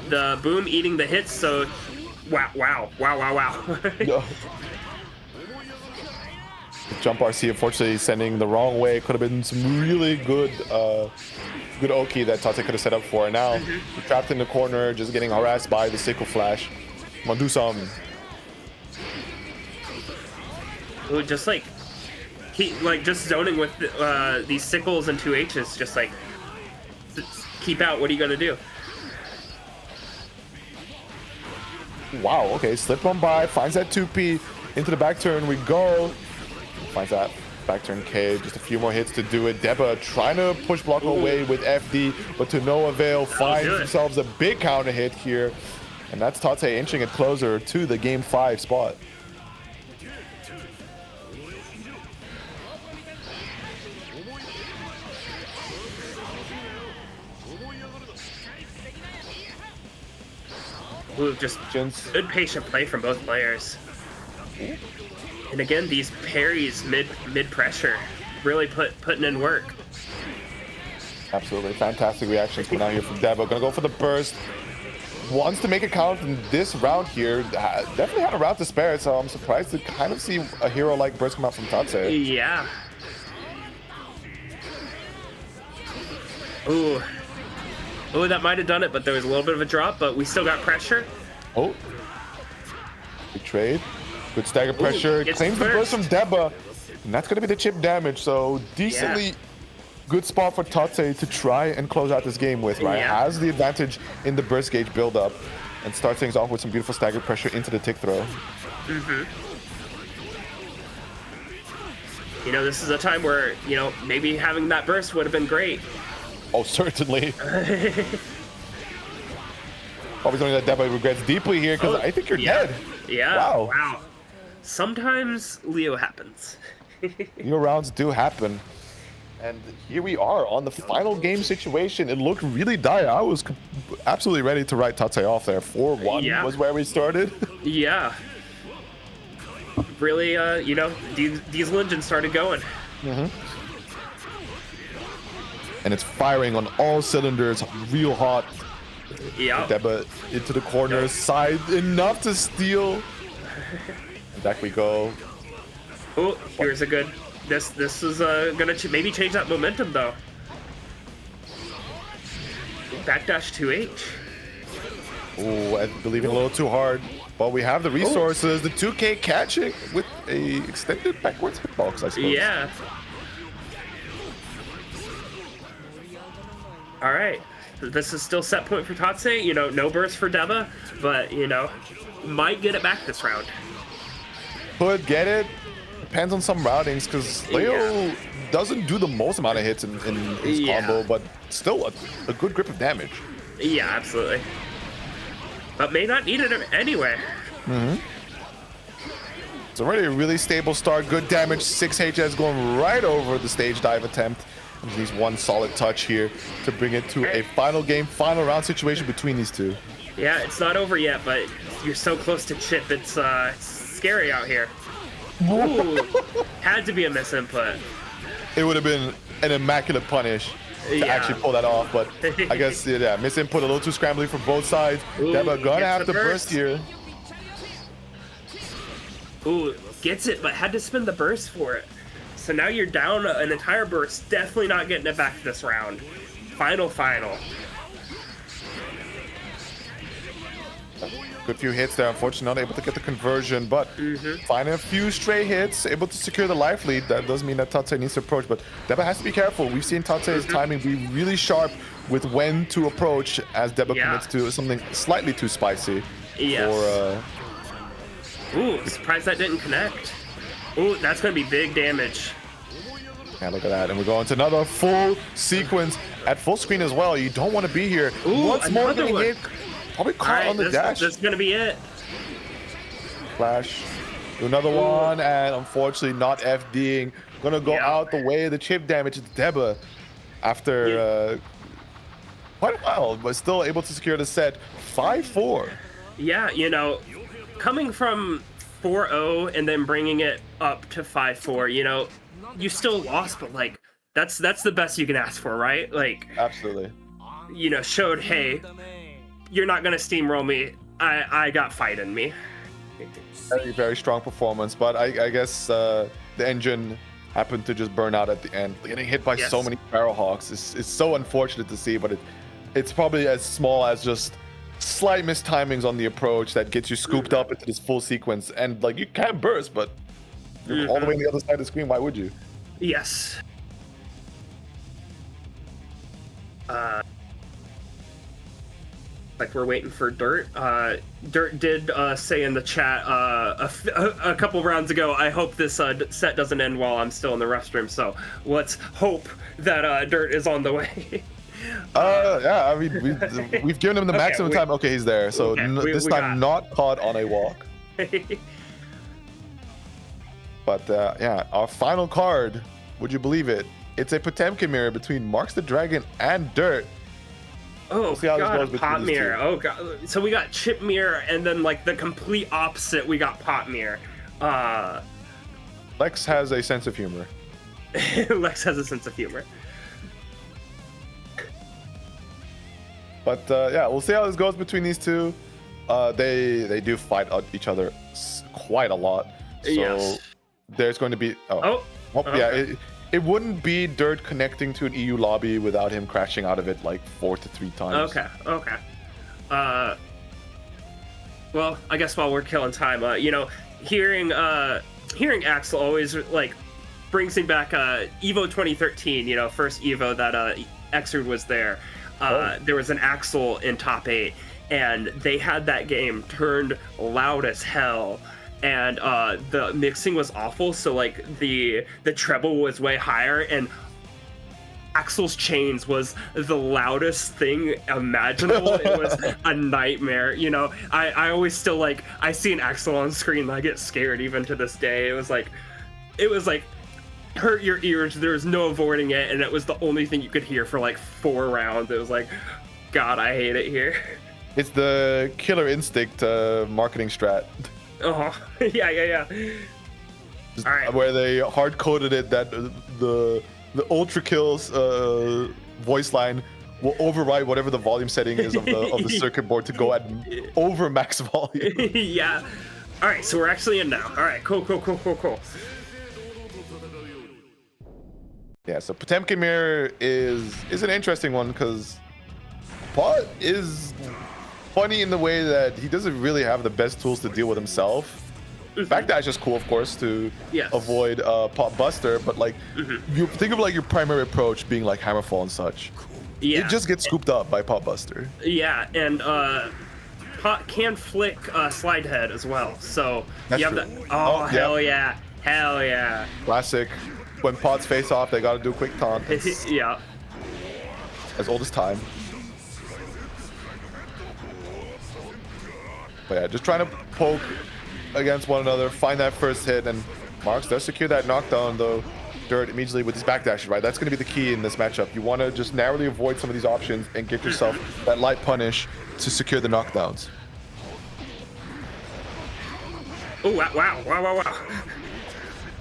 The boom eating the hits, so wow. Jump RC unfortunately sending the wrong way. Could have been some really good Oki that Tate could have set up for. And now trapped in the corner, just getting harassed by the sickle flash. Come on, do something. Ooh, just like just zoning with these sickles and 2Hs, just like keep out. What are you gonna do? Wow. Okay, slip on by, finds that 2P into the back turn. We go. Finds that back turn K, just a few more hits to do it. Deba trying to push block away with FD, but to no avail. Finds themselves a big counter hit here, and that's Tate inching it closer to the game 5 spot. Ooh, just good patient play from both players. And again, these parries mid pressure, really putting in work. Absolutely fantastic reactions coming out here from Deba. Gonna go for the burst. Wants to make a count in this round here. Definitely had a round to spare, so I'm surprised to kind of see a hero like burst come out from Tate. Yeah. Ooh. Oh, that might have done it, but there was a little bit of a drop, but we still got pressure. Oh. Good trade. Good stagger pressure. Claims the burst from Deba. And that's going to be the chip damage. So decently good spot for Tate to try and close out this game with, right? Has the advantage in the burst gauge build-up and starts things off with some beautiful stagger pressure into the tick throw. You know, this is a time where, you know, maybe having that burst would have been great. Oh, certainly. Probably something that Deba regrets deeply here, because I think you're dead. Yeah. Wow. Sometimes Leo happens. Your rounds do happen. And here we are on the final game situation. It looked really dire. I was absolutely ready to write Tate off there. 4-1 was where we started. Yeah. Really, you know, Diesel engine started going. And it's firing on all cylinders, real hot. Yeah. Deba into the corner, side, enough to steal. And back we go. Oh, here's a good. This is gonna maybe change that momentum though. Backdash 2H. Oh, I believe a little too hard. But we have the resources. The 2K catching with a extended backwards hitbox, I suppose. Yeah. All right. This is still set point for Tatse. You know, no burst for Deba, but you know, might get it back this round. Could get it. Depends on some routings, because Leo doesn't do the most amount of hits in his combo, but still a good grip of damage. Yeah, absolutely. But may not need it anyway. It's already a really stable start. Good damage. 6HS going right over the stage dive attempt. And needs one solid touch here to bring it to a final game, final round situation between these two. Yeah, it's not over yet, but you're so close to chip. It's scary out here. Ooh, had to be a misinput. It would have been an immaculate punish to actually pull that off, but I guess, misinput, a little too scrambly for both sides. Deba gonna have to burst here. Ooh, gets it, but had to spin the burst for it. So now you're down an entire burst, definitely not getting it back this round. Final. Good few hits there, unfortunately not able to get the conversion, but finding a few stray hits, able to secure the life lead. That does mean that Tate needs to approach, but Deba has to be careful. We've seen Tate's timing be really sharp with when to approach, as Deba commits to something slightly too spicy. Ooh, surprised that didn't connect. Ooh, that's gonna be big damage. Yeah, look at that. And we're going to another full sequence at full screen as well. You don't want to be here. Ooh, once more getting hit. Probably caught on the dash. That's gonna be it. Flash. Do another one, and unfortunately not FDing. Gonna go out the way of the chip damage. It's Deba after quite a while, but still able to secure the set. 5-4. Yeah, you know, coming from 4-0 and then bringing it up to 5-4, you know, you still lost, but like that's the best you can ask for, right? Like, absolutely. You know, showed, hey, you're not gonna steamroll me. I got fight in me. Very, very strong performance, but I guess the engine happened to just burn out at the end. Getting hit by so many Barrel Hawks is so unfortunate to see, but it's probably as small as just slight mistimings on the approach that gets you scooped up into this full sequence. And like, you can burst, but you're all the way on the other side of the screen. Why would you? Yes. Like, we're waiting for Dirt. Dirt did say in the chat a couple rounds ago, I hope this set doesn't end while I'm still in the restroom, so let's hope that Dirt is on the way. Yeah, I mean, we've given him the maximum time. Okay, he's there. So this time not caught on a walk. But yeah, our final card, would you believe it? It's a Potemkin mirror between Marks the Dragon and Dirt. Oh, God, a Pot Mirror. Oh, God. So we got Chip Mirror, and then, like, the complete opposite, we got Pot Mirror. Lex has a sense of humor. Lex has a sense of humor. But, yeah, we'll see how this goes between these two. They do fight each other quite a lot. So there's going to be... yeah, it wouldn't be Dirt connecting to an EU lobby without him crashing out of it like 4 to 3 times. Okay. Well, I guess while we're killing time, you know, hearing Axel always like brings me back Evo 2013. You know, first Evo that Xrd was there. There was an Axel in top 8, and they had that game turned loud as hell. and the mixing was awful. So like the treble was way higher, and Axel's chains was the loudest thing imaginable. It was a nightmare. You know, I always still like, I see an Axel on screen and I get scared even to this day. It was like hurt your ears. There was no avoiding it, and it was the only thing you could hear for like 4 rounds. It was like, God, I hate it here. It's the Killer Instinct marketing strat. Oh, yeah. All right. Where they hard coded it that the Ultra Kills voice line will override whatever the volume setting is of the circuit board to go at over max volume. Yeah. All right, so we're actually in now. All right, cool. Yeah, so Potemkin Mirror is an interesting one because Pot is funny in the way that he doesn't really have the best tools to deal with himself. Backdash is cool, of course, to avoid Pot Buster, but like you think of like your primary approach being like Hammerfall and such. Yeah. It just gets scooped up by Pot Buster. Yeah, and Pot can flick Slide Head as well, so That's you have true. that. Oh, hell yeah. Classic. When Pots face off, they gotta do a quick taunt. Yeah. As old as time. But yeah, just trying to poke against one another, find that first hit, and Marks does secure that knockdown though. Dirt immediately with his backdash, right? That's going to be the key in this matchup. You want to just narrowly avoid some of these options and get yourself that light punish to secure the knockdowns. Oh, wow.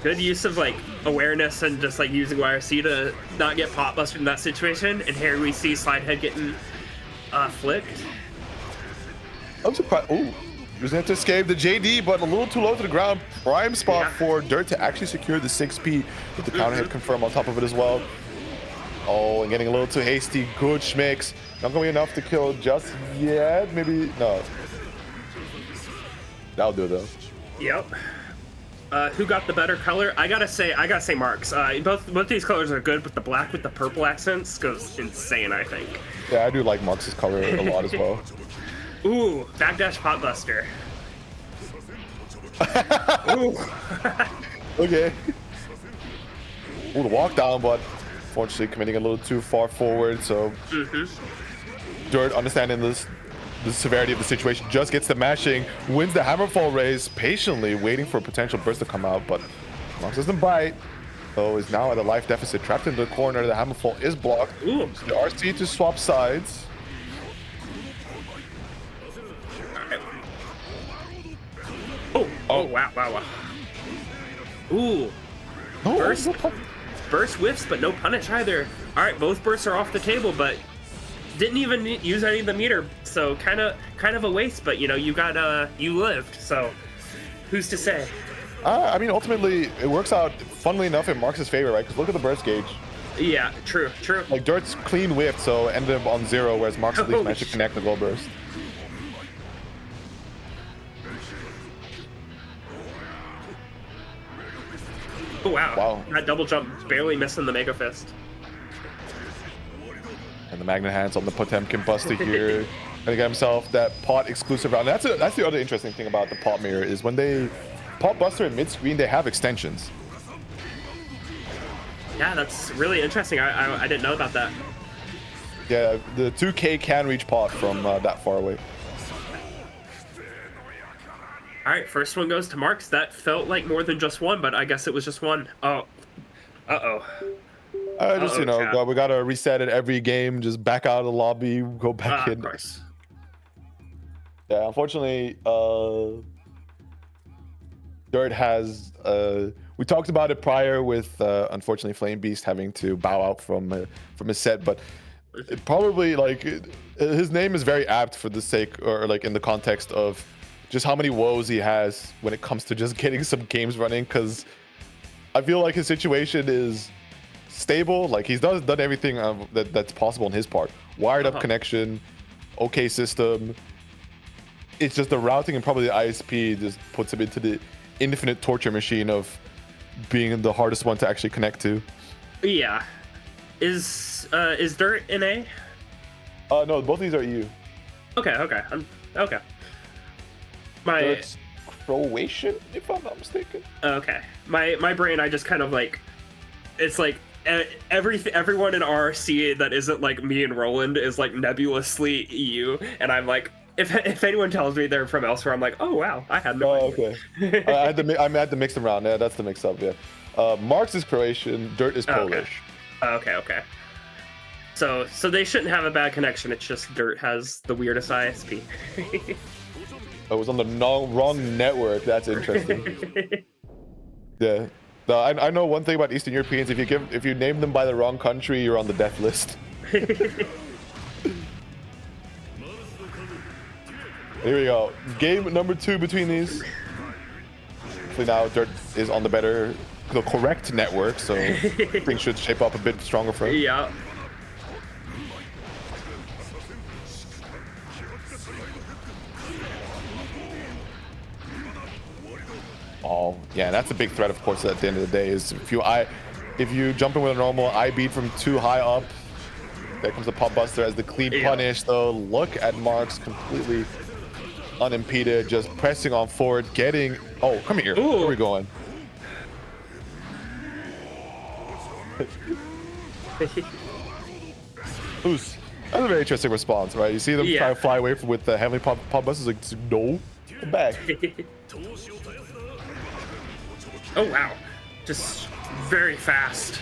Good use of like awareness and just like using YRC to not get Pot Busted in that situation. And here we see Slide Head getting flicked. I'm surprised. Ooh, using it to escape the JD, but a little too low to the ground. Prime spot for Dirt to actually secure the 6P with the counter hit confirm on top of it as well. Oh, and getting a little too hasty. Good schmicks. Not going to be enough to kill just yet. Maybe no. That'll do though. Yep. Who got the better color? I gotta say Marks. Both these colors are good, but the black with the purple accents goes insane, I think. Yeah, I do like Marks' color a lot as well. Ooh, backdash Pot Buster. Ooh. Okay. Ooh, the walk down, but unfortunately committing a little too far forward. So Dirt, understanding the severity of the situation, just gets the mashing, wins the Hammerfall raise, patiently waiting for a potential burst to come out, but Marks doesn't bite. So is now at a life deficit, trapped in the corner. The Hammerfall is blocked. Ooh. So the RC to swap sides. Oh, wow. Ooh. Burst whiffs, but no punish either. All right, both bursts are off the table, but didn't even use any of the meter, so kind of a waste. But you know, you lived, so who's to say? I mean, ultimately, it works out, funnily enough, in Marks' favor, right? Because look at the burst gauge. Yeah, true. Like, Dirt's clean whiffed, so ended up on 0, whereas Marks at least managed to connect the goal burst. Oh, wow. That double jump barely missing the Mega Fist. And the Magnet Hands on the Potemkin Buster here. And get himself that Pot exclusive round. That's the other interesting thing about the Pot Mirror is when they Pot Buster in mid-screen, they have extensions. Yeah, that's really interesting. I didn't know about that. Yeah, the 2K can reach Pot from that far away. All right, first one goes to Marks. That felt like more than just one, but I guess it was just one. Oh. Uh-oh. Just, you know, we got to reset it every game. Just back out of the lobby, go back in. Of course. Yeah, unfortunately, Dirt has... we talked about it prior with, unfortunately, Flame Beast having to bow out from his set, but it probably, like, his name is very apt for the sake, or, like, in the context of just how many woes he has when it comes to just getting some games running, because I feel like his situation is stable. Like, he's done everything that's possible on his part. Wired up connection, okay system. It's just the routing and probably the ISP just puts him into the infinite torture machine of being the hardest one to actually connect to. Yeah. Is Dirt in A? No, both of these are EU. Okay. Okay. Dirt's Croatian, if I'm not mistaken. Okay. My brain, I just kind of like, it's like everyone in RRC that isn't like me and Roland is like nebulously EU, and I'm like, if anyone tells me they're from elsewhere, I'm like, oh wow, I had no idea. Okay. I had to mix them around. Yeah, that's the mix up. Yeah. Marks is Croatian. Dirt is Polish. Okay. So they shouldn't have a bad connection. It's just Dirt has the weirdest ISP. I was on the wrong network. That's interesting. Yeah. No, I know one thing about Eastern Europeans. If you name them by the wrong country, you're on the death list. Here we go. Game number 2 between these. Hopefully now Dirt is on the correct network, so things should shape up a bit stronger for him. Yeah. Oh, yeah, that's a big threat, of course, at the end of the day, is if you jump in with a normal I beat from too high up, there comes the pop buster as the clean punish, though. Look at Marks completely unimpeded, just pressing on forward, getting... Oh, come here. Ooh. Where are we going? That's a very interesting response, right? You see them try to fly away with the heavily pop busters, like, no, come back. Oh wow, just very fast.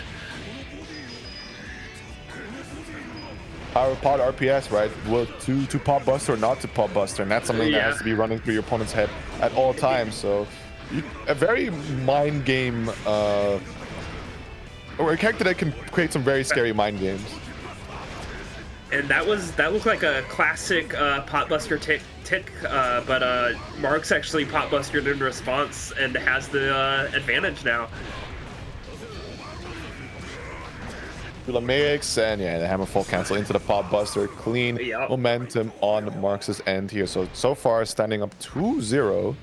Power pod RPS, right? Well, to pop buster or not to pop buster, and that's something that has to be running through your opponent's head at all times. So, a very mind game, or a character that can create some very scary mind games. And that looked like a classic pot buster tick, but Mark's actually pot bustered in response and has the advantage now. Lamaics and the hammer fall cancel into the pop buster. Clean momentum on Marks' end here. So far standing up 2-0.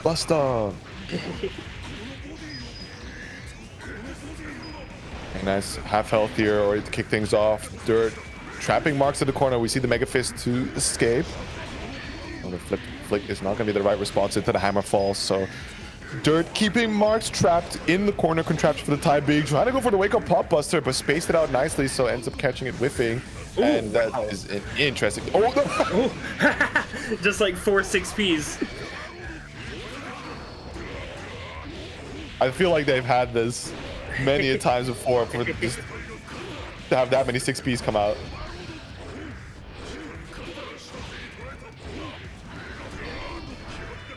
Buster. Nice half health here, or to kick things off. Dirt trapping Marks in the corner. We see the Mega Fist to escape. Oh, the flick is not going to be the right response into the hammer fall. So Dirt keeping Marks trapped in the corner, contraption for the tie big. Trying to go for the wake up pop buster, but spaced it out nicely, so ends up catching it whiffing. Ooh, and that is an interesting. Oh no! Just like 4 6Ps. I feel like they've had this many a times before for just to have that many 6Ps come out.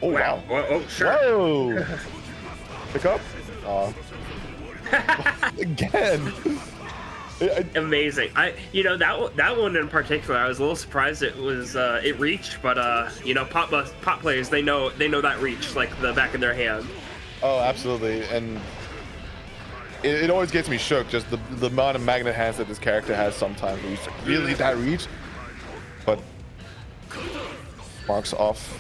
Oh wow! Oh sure. Whoa! Pick up. Again. Amazing. That one in particular, I was a little surprised it was it reached, but pop players, they know that reach like the back of their hand. Oh, absolutely, and it always gets me shook, just the amount of magnet hands that this character has sometimes. Really that reach? But Marks off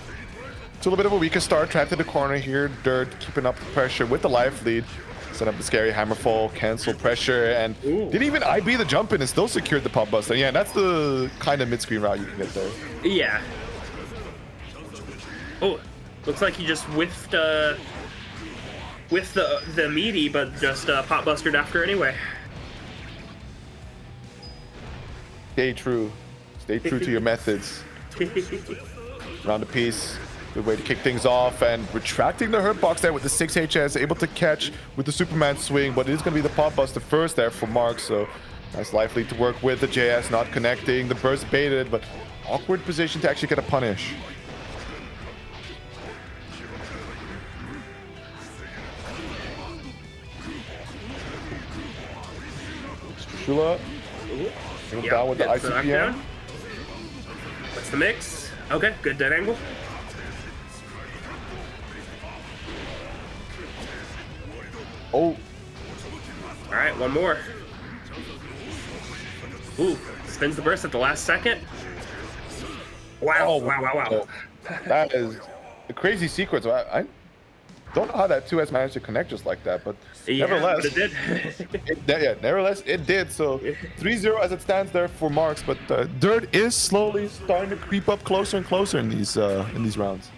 to a little bit of a weaker start, trapped in the corner here. Dirt keeping up the pressure with the life lead. Set up the scary hammerfall, cancel pressure, and didn't even IB the jump in and still secured the pop buster. Yeah, that's the kind of mid-screen route you can get there. Yeah. Oh, looks like he just whiffed with the meaty, but just pop bustered after anyway. Stay true. Stay true to your methods. Round a piece. Good way to kick things off, and retracting the hurt box there with the 6HS, able to catch with the Superman swing, but it is going to be the pop buster first there for Mark, so nice life lead to work with. The JS not connecting, the burst baited, but awkward position to actually get a punish. Shula down with the ICPM. What's the mix? Okay, good dead angle. Oh. All right, one more. Ooh, spins the burst at the last second. Wow, wow. That is a crazy sequence. I don't know how that 2S managed to connect just like that, but Yeah, nevertheless, but it did. nevertheless, it did. So 3-0 as it stands there for Marks, but Dirt is slowly starting to creep up closer and closer in these rounds.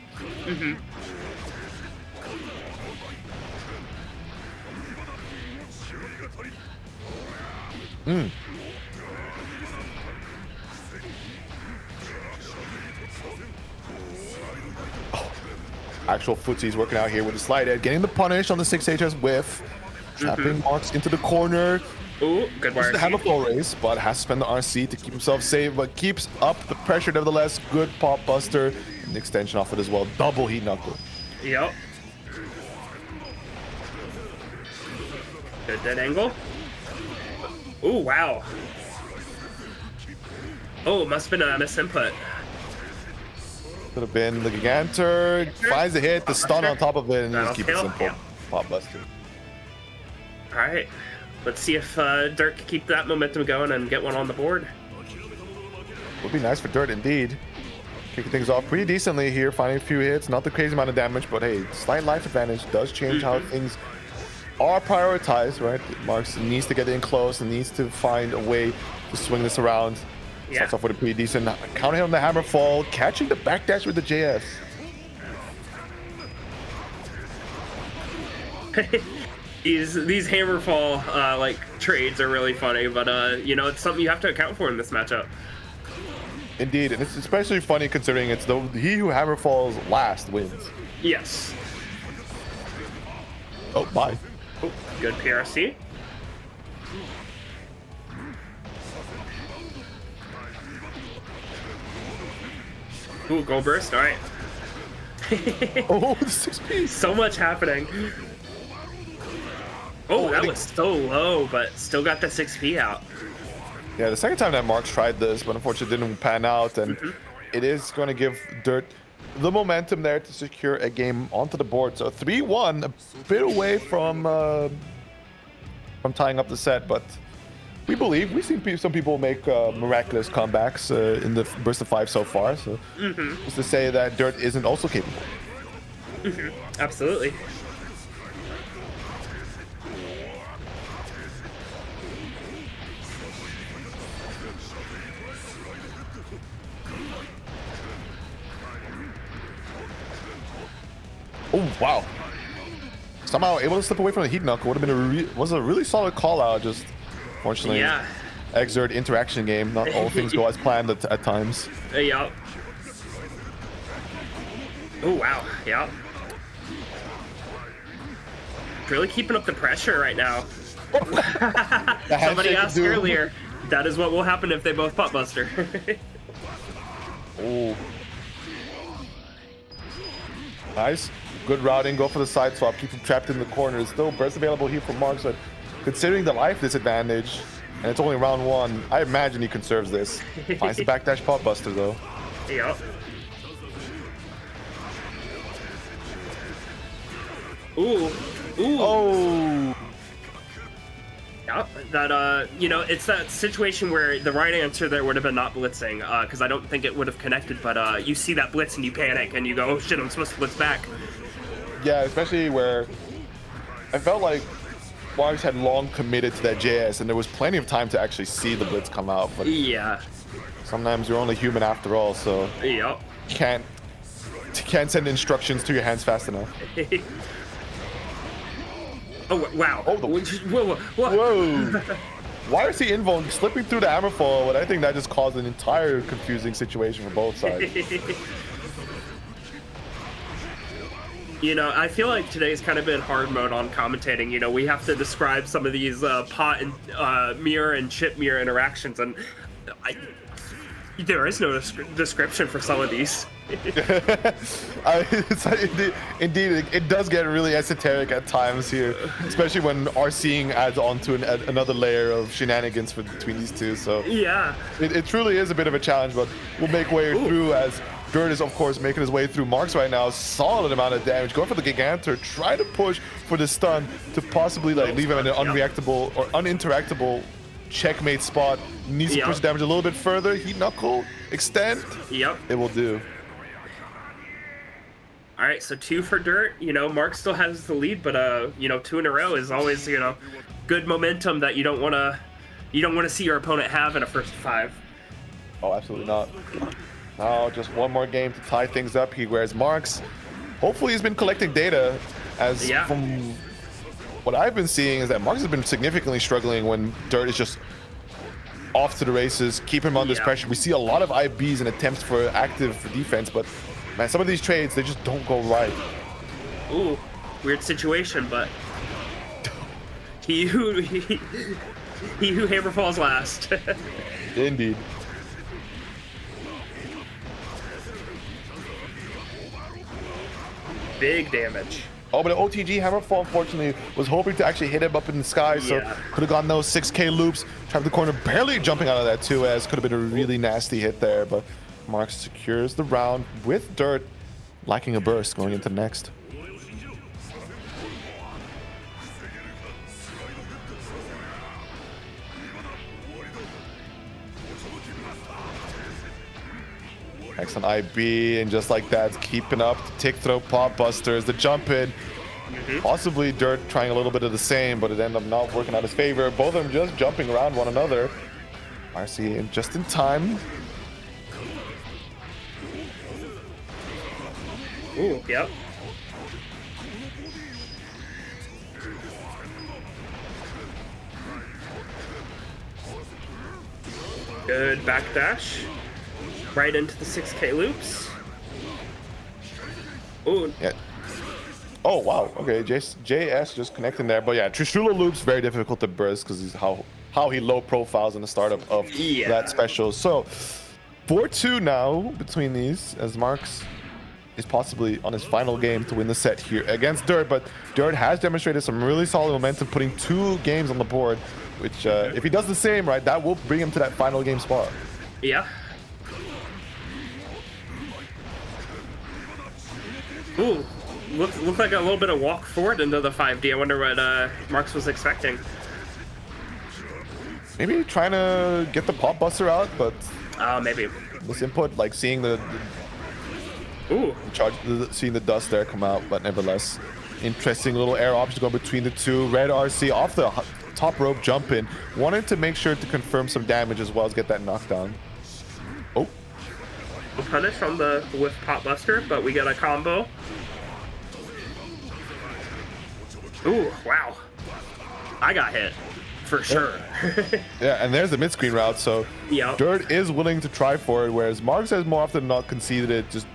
Mm-hmm. Actual footsies working out here with the slide head, getting the punish on the 6HS whiff, trapping Marks into the corner. Ooh, good Doesn't work. have a full race, but has to spend the RC to keep himself safe, but keeps up the pressure nevertheless. Good pop buster, and the extension off it as well. Double heat knuckle. Yep. Good dead angle. Ooh, wow. Oh, must have been a misinput. Could have been the Gigantor. Finds the hit, the stun on top of it, and just keep it simple. Yeah. Pop buster. All right. Let's see if Dirk can keep that momentum going and get one on the board. Would be nice for Dirt indeed. Kicking things off pretty decently here, finding a few hits. Not the crazy amount of damage, but hey, slight life advantage does change how things are prioritized, right? Marks needs to get in close and needs to find a way to swing this around. Yeah. Starts off with a pretty decent counter hit on the hammer fall, catching the backdash with the JS. These hammerfall like trades are really funny, but you know, it's something you have to account for in this matchup. Indeed, and it's especially funny considering it's he who hammer falls last wins. Yes. Oh, bye. Oh, good PRC. Ooh, gold burst. All right. Oh, the 6P. So much happening. Oh, that was so low, but still got the 6P out. Yeah, the second time that Marks tried this, but unfortunately didn't pan out, and it is going to give Dirt the momentum there to secure a game onto the board. So 3-1, a bit away from tying up the set, but we've seen some people make miraculous comebacks in the burst of 5 so far. So just to say that Dirt isn't also capable. Absolutely. Oh wow! Somehow able to slip away from the heat knuckle would have been a really solid call out. Just fortunately, Yeah. Xrd interaction game. Not all things go as planned at times. Yup. Oh wow. Yup. Really keeping up the pressure right now. Somebody asked earlier. That is what will happen if they both pop buster. Oh. Nice. Good routing. Go for the side swap. Keep him trapped in the corner. Still burst available here from Marks, but considering the life disadvantage, and it's only round 1, I imagine he conserves this. Finds the backdash pop buster though. Yep. Ooh. Ooh. Oh. Yep. That you know, it's that situation where the right answer there would have been not blitzing, because I don't think it would have connected. But you see that blitz and you panic and you go, "Oh shit, I'm supposed to blitz back." Yeah, especially where I felt like Marks had long committed to that JS, and there was plenty of time to actually see the blitz come out. But Yeah. sometimes you're only human after all, so Yep. can't send instructions to your hands fast enough. Oh wow. Oh, whoa. Whoa! Why is he invo slipping through the hammerfall? But I think that just caused an entire confusing situation for both sides. You know, I feel like today's kind of been hard mode on commentating. You know, we have to describe some of these pot and mirror and chip mirror interactions, and there is no description for some of these. Indeed, it does get really esoteric at times here, especially when RCing adds on to another layer of shenanigans between these two. So Yeah. it truly is a bit of a challenge, but we'll make way through as Dirt is, of course, making his way through Marks right now. Solid amount of damage. Going for the Gigantor. Try to push for the stun to possibly leave him in an unreactable or uninteractable checkmate spot. Needs to push the damage a little bit further. Heat knuckle. Extend. Yep. It will do. All right, so 2 for Dirt. You know, Mark still has the lead, but you know, 2 in a row is always, you know, good momentum that you don't want to see your opponent have in a first 5. Oh, absolutely not. Now just one more game to tie things up here, whereas Marks, hopefully he's been collecting data, as from what I've been seeing is that Marks has been significantly struggling when Dirt is just off to the races, keep him under this pressure. We see a lot of IBs and attempts for active defense, but man, some of these trades, they just don't go right. Ooh, weird situation, but he who hammer falls last. Indeed. Big damage. Oh, but the OTG Hammerfall, unfortunately, was hoping to actually hit him up in the sky, so could have gotten those 6K loops. Trapped the corner, barely jumping out of that too, as could have been a really nasty hit there, but Marks secures the round with Dirt, lacking a burst going into the next. Excellent IB, and just like that, keeping up the tick throw pop busters, the jump in. Possibly Dirt trying a little bit of the same, but it ended up not working out his favor. Both of them just jumping around one another. RC in just in time. Ooh, yep. Good backdash. Right into the 6K loops. Ooh. Yeah. Oh, wow. Okay, JS just connecting there. But yeah, Trishula loops, very difficult to burst because he's how he low profiles in the startup of that special. So 4-2 now between these, as Marks is possibly on his final game to win the set here against Dirt. But Dirt has demonstrated some really solid momentum, putting 2 games on the board, which if he does the same, right, that will bring him to that final game spot. Yeah. Ooh, looked like a little bit of walk forward into the 5D. I wonder what Marks was expecting. Maybe trying to get the pop buster out, but maybe this input, like seeing seeing the dust there come out, but nevertheless, interesting little air options going between the two. Red RC off the top rope jump in, wanted to make sure to confirm some damage as well as get that knockdown. Oh. Punish from the whiff pop buster, but we get a combo. Ooh, wow. I got hit. For sure. Yeah, and there's the mid-screen route, so Dirt is willing to try for it, whereas Marks has more often than not conceded it, just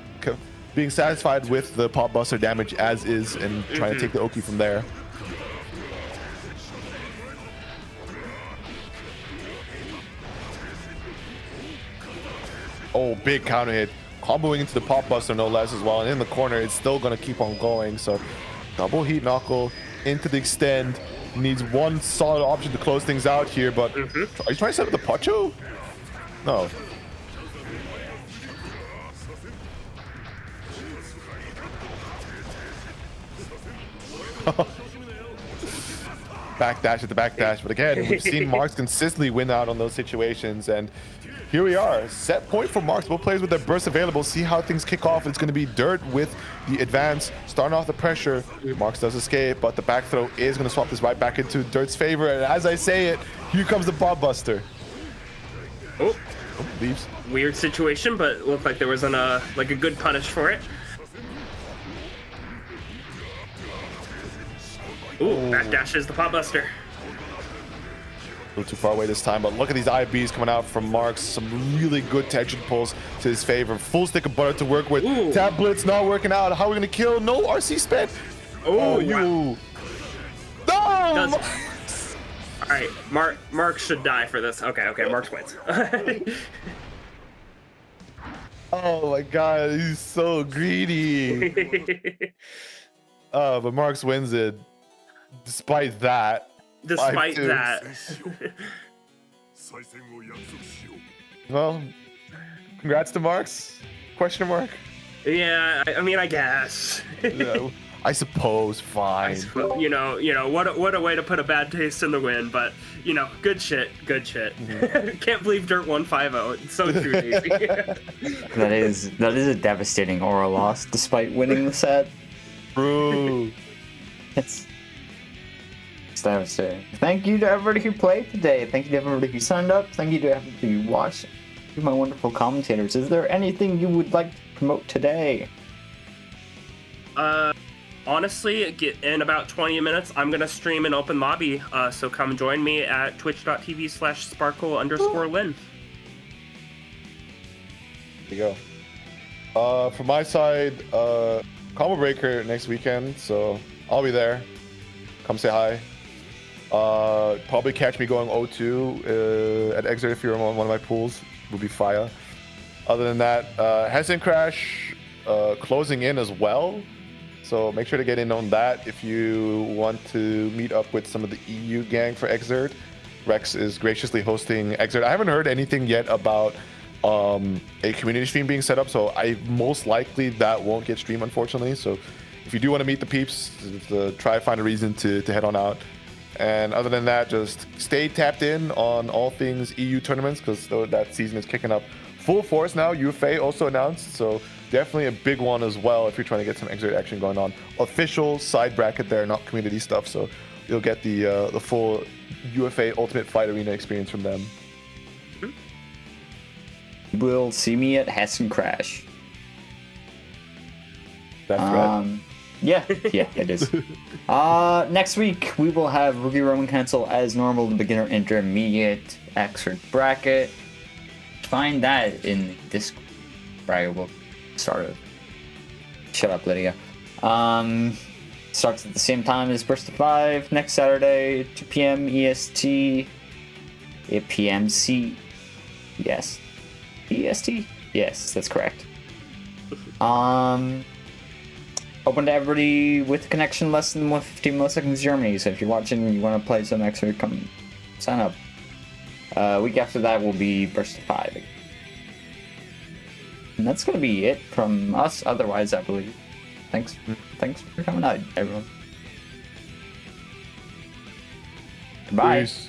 being satisfied with the pop buster damage as is and trying to take the Oki from there. Oh, big counter hit, comboing into the pop buster no less as well, and in the corner it's still going to keep on going, so double heat knuckle into the extend. Needs one solid option to close things out here, but are you trying to set up the Pacho? No. Backdash at the backdash, but again, we've seen Marks consistently win out on those situations, and here we are. Set point for Marks. Both players with their burst available. See how things kick off. It's going to be Dirt with the advance, starting off the pressure. Marks does escape, but the back throw is going to swap this right back into Dirt's favor. And as I say it, here comes the Bob Buster. Oh, leaves. Weird situation, but it looked like there was a good punish for it. Ooh, backdashes the Pop Buster. A little too far away this time, but look at these IBs coming out from Marks. Some really good tension pulls to his favor. Full stick of butter to work with. Tap Blitz not working out. How are we going to kill? No RC spent. Oh, you. Wow. No! All right, Mark should die for this. Okay, Mark wins. Oh my god, he's so greedy. But Marks wins it. Despite that. Despite that. Well, congrats to Marks? Question mark? Yeah, I mean, I guess. Yeah, I suppose. Fine. You know, what a way to put a bad taste in the wind, but good shit. Mm-hmm. Can't believe Dirt 150. It's so true, Daisy. That is a devastating aura loss, despite winning the set. True. It's devastating. Thank you to everybody who played today. Thank you to everybody who signed up. Thank you to everybody who watched. To my wonderful commentators. Is there anything you would like to promote today? Honestly, in about 20 minutes, I'm gonna stream an open lobby. So come join me at twitch.tv/sparkle_Lin. There you go. From my side, Combo Breaker next weekend, so I'll be there. Come say hi. Probably catch me going 0-2 at Exert if you're on one of my pools. Will be fire. Other than that, Hessen Crash closing in as well. So make sure to get in on that if you want to meet up with some of the EU gang for Exert. Rex is graciously hosting Exert. I haven't heard anything yet about a community stream being set up, so I most likely that won't get streamed, unfortunately. So if you do want to meet the peeps, try to find a reason to head on out. And other than that, just stay tapped in on all things EU tournaments, because that season is kicking up full force now. UFA also announced, so definitely a big one as well if you're trying to get some Exert action going on. Official side bracket there, not community stuff, so you'll get the full UFA Ultimate Fight Arena experience from them. You will see me at Hessen Crash. That's right. Yeah, it is. Next week we will have Rookie Roman Cancel as normal, the beginner intermediate Exert bracket. Find that in this bracket. Will start it. Shut up, Lydia. Starts at the same time as Burst of 5 next Saturday, 2 p.m. EST, 8 p.m. C. Yes. EST? Yes, that's correct. Open to everybody with a connection less than 150 milliseconds Germany, so if you're watching and you want to play some Extra, come sign up. Week after that will be Burst of 5. And that's going to be it from us, otherwise, I believe. Thanks for coming out, everyone. Goodbye. Peace.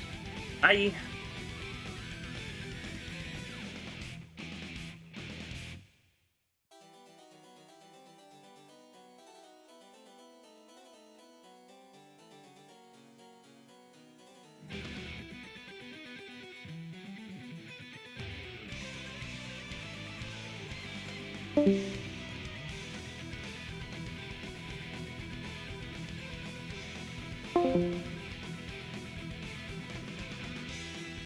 Bye. Bye.